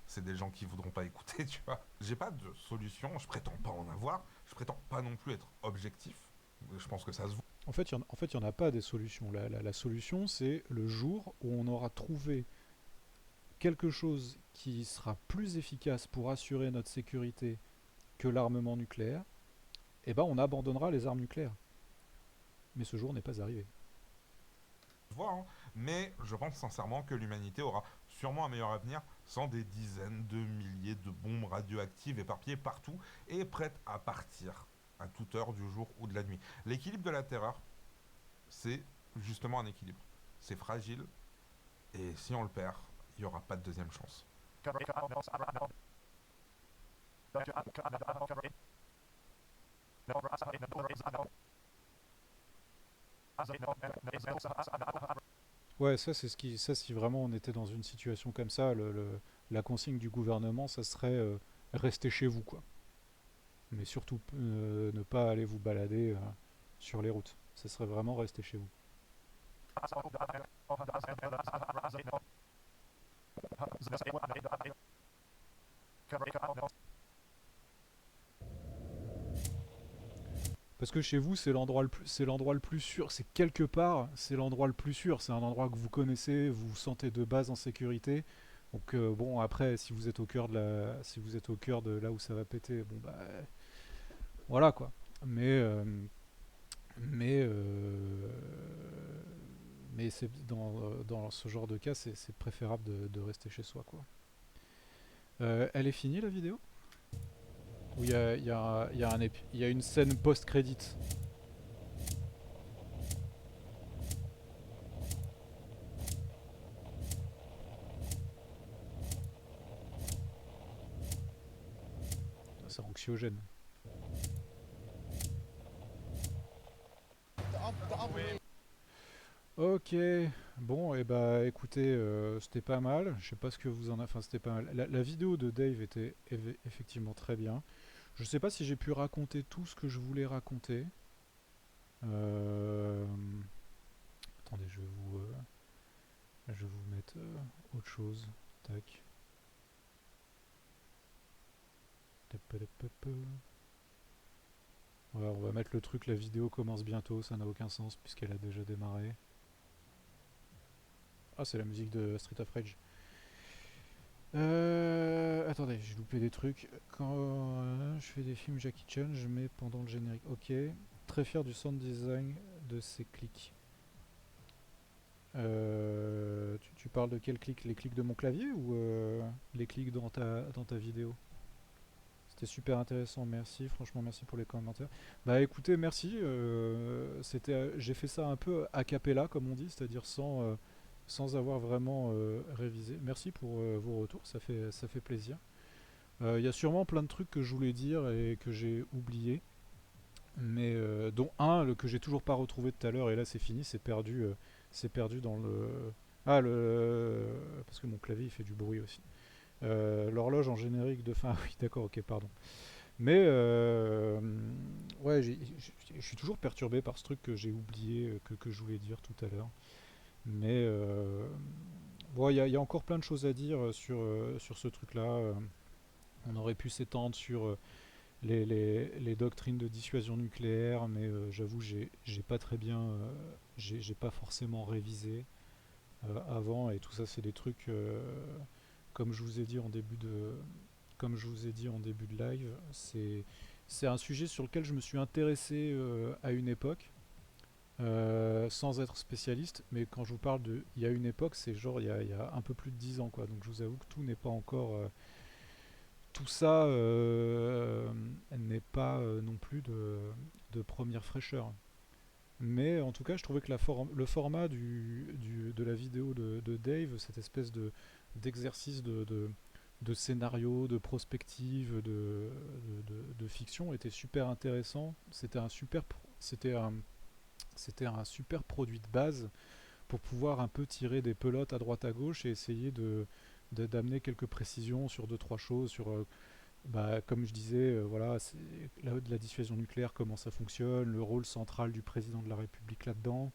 c'est des gens qui voudront pas écouter, tu vois. J'ai pas de solution, je prétends pas en avoir, je prétends pas non plus être objectif, Je pense que ça se voit. En fait, il n'y en a pas des solutions. La solution, c'est le jour où on aura trouvé quelque chose qui sera plus efficace pour assurer notre sécurité que l'armement nucléaire, eh ben on abandonnera les armes nucléaires. Mais ce jour n'est pas arrivé. Hein. Mais je pense sincèrement que l'humanité aura sûrement un meilleur avenir sans des dizaines de milliers de bombes radioactives éparpillées partout et prêtes à partir à toute heure du jour ou de la nuit. L'équilibre de la terreur, c'est justement un équilibre. C'est fragile et si on le perd, il n'y aura pas de deuxième chance. Ouais, ça c'est ça si vraiment on était dans une situation comme ça, la consigne du gouvernement, ça serait rester chez vous quoi. Mais surtout ne pas aller vous balader sur les routes. Ça serait vraiment rester chez vous. Parce que chez vous, c'est l'endroit le plus sûr. C'est quelque part, c'est l'endroit le plus sûr. C'est un endroit que vous connaissez, vous vous sentez de base en sécurité. Donc bon, après, si vous êtes au cœur de là où ça va péter, bon bah voilà quoi. Mais c'est dans ce genre de cas, c'est préférable de rester chez soi quoi. Elle est finie la vidéo? Où il y a une scène post-crédit. C'est anxiogène. Ok, bon, et bah écoutez, c'était pas mal. Je sais pas ce que vous en avez. Enfin, c'était pas mal. La vidéo de Dave était effectivement très bien. Je sais pas si j'ai pu raconter tout ce que je voulais raconter. Attendez, je vais vous mettre autre chose. Tac. Voilà, on va mettre le truc, la vidéo commence bientôt, ça n'a aucun sens puisqu'elle a déjà démarré. Ah, c'est la musique de Street of Rage. Attendez, j'ai loupé des trucs. Quand je fais des films Jackie Chan, je mets pendant le générique. Ok. Très fier du sound design de ces clics. Tu parles de quels clics? Les clics de mon clavier ou les clics dans ta vidéo? C'était super intéressant, merci. Franchement, merci pour les commentaires. Bah écoutez, merci. J'ai fait ça un peu a cappella, comme on dit, c'est-à-dire sans avoir vraiment révisé. Merci pour vos retours, ça fait plaisir. Il y a sûrement plein de trucs que je voulais dire et que j'ai oublié, mais dont un que j'ai toujours pas retrouvé tout à l'heure, et là c'est fini, c'est perdu dans le... Ah, parce que mon clavier il fait du bruit aussi. L'horloge en générique de fin... Ah oui, d'accord, ok, pardon. Mais ouais, je suis toujours perturbé par ce truc que j'ai oublié, que je voulais dire tout à l'heure. Mais bon, il y a encore plein de choses à dire sur ce truc-là. On aurait pu s'étendre sur les doctrines de dissuasion nucléaire, mais j'avoue, j'ai pas très bien, j'ai pas forcément révisé avant, et tout ça, c'est des trucs, comme je vous ai dit en début de live, c'est un sujet sur lequel je me suis intéressé à une époque. Sans être spécialiste, mais quand je vous parle de il y a une époque, c'est genre il y a un peu plus de 10 ans quoi. Donc je vous avoue que tout n'est pas encore tout ça n'est pas non plus de première fraîcheur. Mais en tout cas, je trouvais que le format de la vidéo de Dave, cette espèce d'exercice de scénario, de prospective, de fiction, était super intéressant. C'était un super produit de base pour pouvoir un peu tirer des pelotes à droite à gauche et essayer d'amener quelques précisions sur deux trois choses sur comme je disais voilà, la dissuasion nucléaire, comment ça fonctionne, le rôle central du président de la République là-dedans,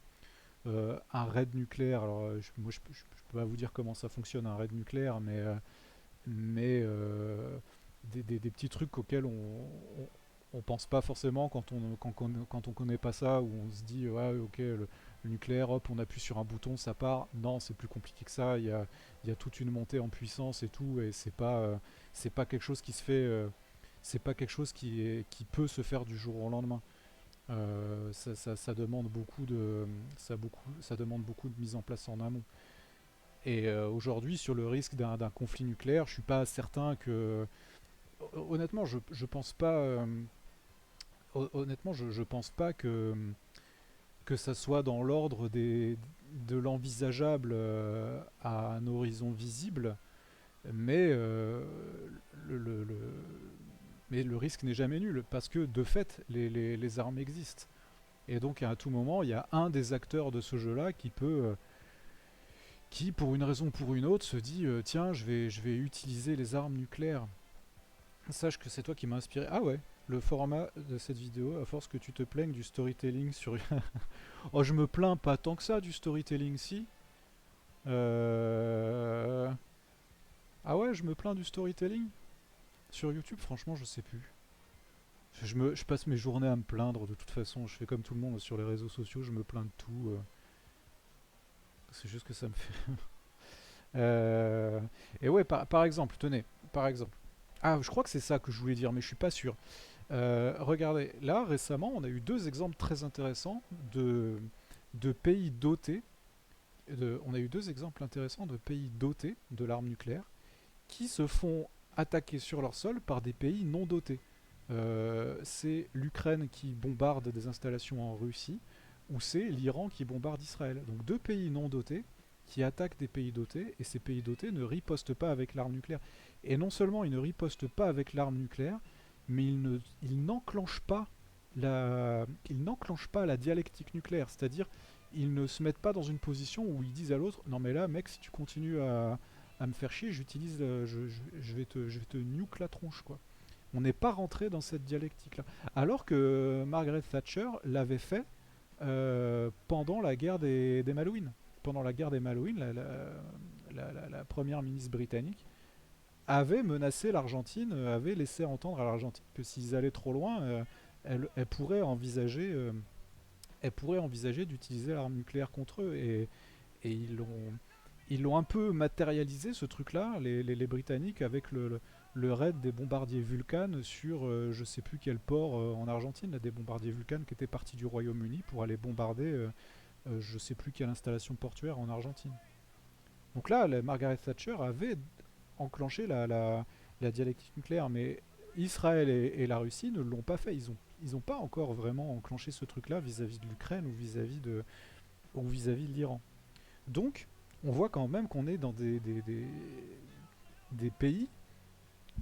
un raid nucléaire. Alors moi je peux pas vous dire comment ça fonctionne un raid nucléaire, mais des petits trucs auxquels on pense pas forcément quand on connaît pas ça, où on se dit ouais ok le nucléaire, hop on appuie sur un bouton, ça part. Non, c'est plus compliqué que ça. Il y a toute une montée en puissance et tout, et c'est pas quelque chose qui se fait, c'est pas quelque chose qui peut se faire du jour au lendemain. Ça demande ça demande beaucoup de mise en place en amont. Et aujourd'hui, sur le risque d'un conflit nucléaire, je suis pas certain que. Honnêtement, je pense pas. Honnêtement, je pense pas que ça soit dans l'ordre de l'envisageable à un horizon visible, mais mais le risque n'est jamais nul, parce que de fait, les armes existent. Et donc à tout moment, il y a un des acteurs de ce jeu-là qui, pour une raison ou pour une autre, se dit tiens, je vais utiliser les armes nucléaires. Sache que c'est toi qui m'as inspiré. Ah ouais, le format de cette vidéo, à force que tu te plaignes du storytelling sur... Oh, je me plains pas tant que ça du storytelling, si. Ah ouais, je me plains du storytelling sur YouTube, franchement, je sais plus. Je passe mes journées à me plaindre, de toute façon, je fais comme tout le monde sur les réseaux sociaux, je me plains de tout. C'est juste que ça me fait... Et ouais, par exemple, tenez, par exemple. Ah, je crois que c'est ça que je voulais dire, mais je suis pas sûr. Regardez, là, récemment, on a eu deux exemples très intéressants de pays dotés. On a eu deux exemples intéressants de pays dotés de l'arme nucléaire qui se font attaquer sur leur sol par des pays non dotés. C'est l'Ukraine qui bombarde des installations en Russie, ou c'est l'Iran qui bombarde Israël. Donc deux pays non dotés qui attaquent des pays dotés, et ces pays dotés ne ripostent pas avec l'arme nucléaire. Et non seulement ils ne ripostent pas avec l'arme nucléaire, mais ils n'enclenchent pas la dialectique nucléaire. C'est-à-dire, ils ne se mettent pas dans une position où ils disent à l'autre non mais là mec, si tu continues à me faire chier, je vais te nuke la tronche, quoi. On n'est pas rentré dans cette dialectique-là. Alors que Margaret Thatcher l'avait fait pendant la guerre des Malouines. Pendant la guerre des Malouines, la première ministre britannique avait menacé l'Argentine, avait laissé entendre à l'Argentine que s'ils allaient trop loin, elle pourrait envisager d'utiliser l'arme nucléaire contre eux. Et ils l'ont un peu matérialisé, ce truc-là, les Britanniques, avec le raid des bombardiers Vulcan sur je sais plus quel port en Argentine, là, des bombardiers Vulcan qui étaient partis du Royaume-Uni pour aller bombarder je sais plus quelle installation portuaire en Argentine. Donc là, Margaret Thatcher avait enclenché la dialectique nucléaire, mais Israël et la Russie ne l'ont pas fait. Ils ont pas encore vraiment enclenché ce truc-là vis-à-vis de l'Ukraine ou vis-à-vis de l'Iran. Donc, on voit quand même qu'on est dans des pays,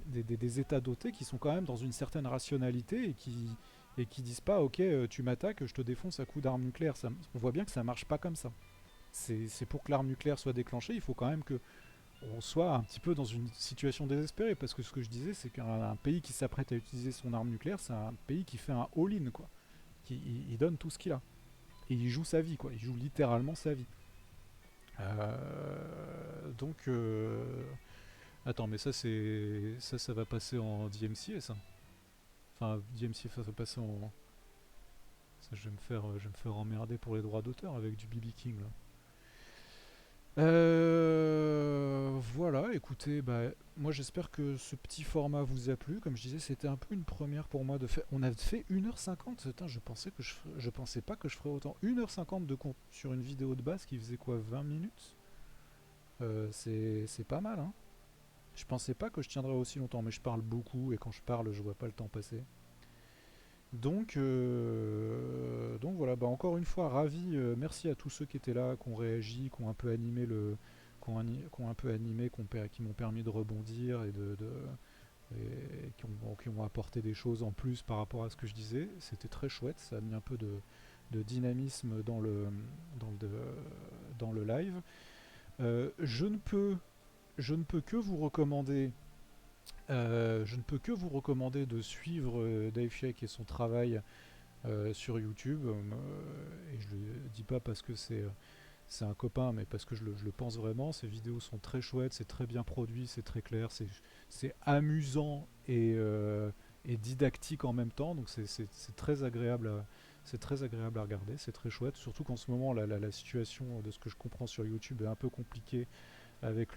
des États dotés qui sont quand même dans une certaine rationalité et qui disent pas ok, tu m'attaques, je te défonce à coups d'armes nucléaires. On voit bien que ça marche pas comme ça. C'est pour que l'arme nucléaire soit déclenchée, il faut quand même que on soit un petit peu dans une situation désespérée, parce que ce que je disais, c'est qu'un pays qui s'apprête à utiliser son arme nucléaire, c'est un pays qui fait un all-in, quoi. Il donne tout ce qu'il a. Et il joue sa vie, quoi. Il joue littéralement sa vie. Donc, attends, mais ça va passer en DMCA, ça. Enfin, DMCA, ça va passer en... Ça, je vais me faire emmerder pour les droits d'auteur avec du BB King, là. Voilà, écoutez, moi j'espère que ce petit format vous a plu. Comme je disais, c'était un peu une première pour moi de faire. On a fait 1h50, putain, je pensais pas que je ferais autant. 1h50 de compte sur une vidéo de base qui faisait quoi, 20 minutes. C'est pas mal, hein. Je pensais pas que je tiendrais aussi longtemps, mais je parle beaucoup et quand je parle, je vois pas le temps passer. Donc voilà, encore une fois, ravi, merci à tous ceux qui étaient là, qui ont réagi, qui ont un peu animé qui m'ont permis de rebondir et qui ont apporté des choses en plus par rapport à ce que je disais. C'était très chouette, ça a mis un peu de dynamisme dans le live. Je ne peux que vous recommander de suivre Dave Shake et son travail sur YouTube. Et je le dis pas parce que c'est un copain, mais parce que je le pense vraiment. Ces vidéos sont très chouettes, c'est très bien produit, c'est très clair, c'est amusant et et didactique en même temps, donc c'est très agréable à regarder, c'est très chouette, surtout qu'en ce moment la situation de ce que je comprends sur YouTube est un peu compliquée avec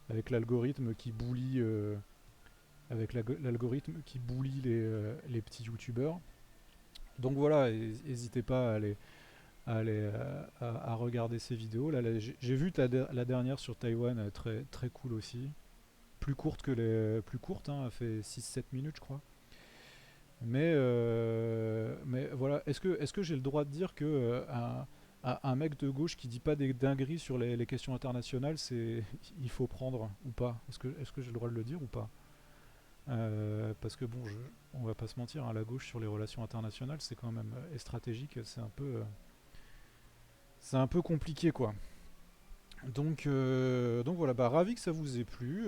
avec l'algorithme qui bully les petits youtubeurs. Donc voilà, n'hésitez pas à regarder ces vidéos. Là, j'ai vu la dernière sur Taïwan, très, très cool aussi. Plus courte, hein, elle fait 6-7 minutes je crois. Mais voilà, est-ce que j'ai le droit de dire que un mec de gauche qui dit pas des dingueries sur les questions internationales, il faut prendre ou pas? Est-ce que j'ai le droit de le dire ou pas? Parce que bon, on va pas se mentir, hein, la gauche sur les relations internationales, c'est quand même stratégique, c'est un peu compliqué quoi. Donc voilà, bah, ravi que ça vous ait plu.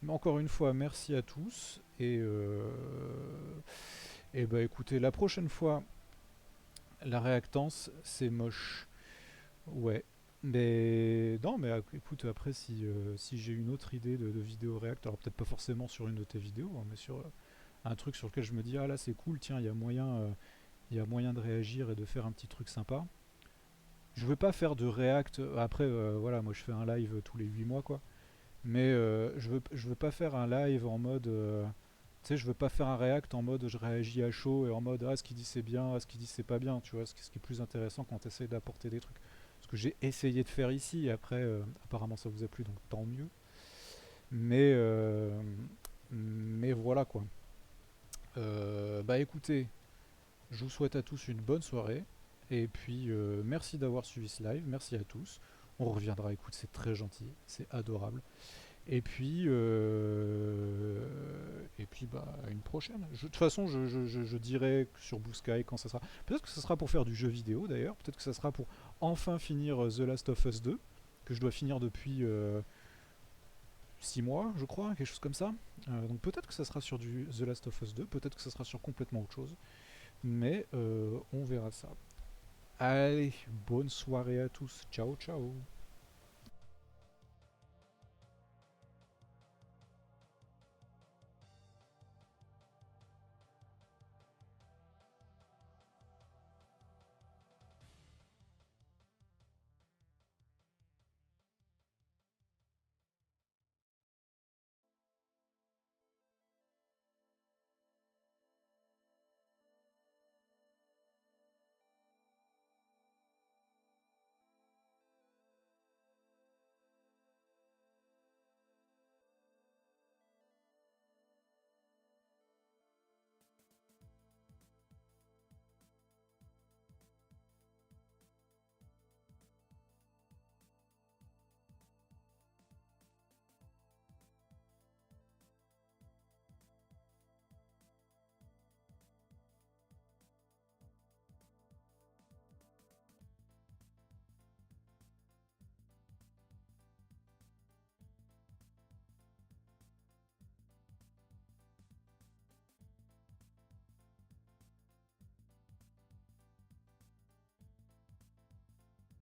Encore une fois, merci à tous et bah écoutez, la prochaine fois, la réactance, c'est moche. Ouais. Mais non, mais écoute, après, si j'ai une autre idée de vidéo react, alors peut-être pas forcément sur une de tes vidéos, hein, mais sur un truc sur lequel je me dis, ah là c'est cool, tiens, il y a moyen de réagir et de faire un petit truc sympa. Je veux pas faire de react, après, voilà, moi je fais un live tous les 8 mois, quoi. Mais je veux pas faire un live en mode. Tu sais, je veux pas faire un react en mode je réagis à chaud et en mode ah, ce qu'il dit c'est bien, ah, ce qu'il dit c'est pas bien, tu vois, ce qui est plus intéressant quand tu essaies d'apporter des trucs. Ce que j'ai essayé de faire ici, et après, apparemment ça vous a plu, donc tant mieux. Mais voilà quoi. Bah écoutez, je vous souhaite à tous une bonne soirée. Et puis merci d'avoir suivi ce live, merci à tous. On reviendra, écoute, c'est très gentil, c'est adorable. Et puis bah, à une prochaine. De toute façon, je dirai sur Blue Sky quand ça sera. Peut-être que ça sera pour faire du jeu vidéo d'ailleurs. Peut-être que ça sera pour enfin finir The Last of Us 2, que je dois finir depuis 6 mois, je crois, quelque chose comme ça. Donc peut-être que ça sera sur du The Last of Us 2, peut-être que ça sera sur complètement autre chose. Mais on verra ça. Allez, bonne soirée à tous. Ciao, ciao.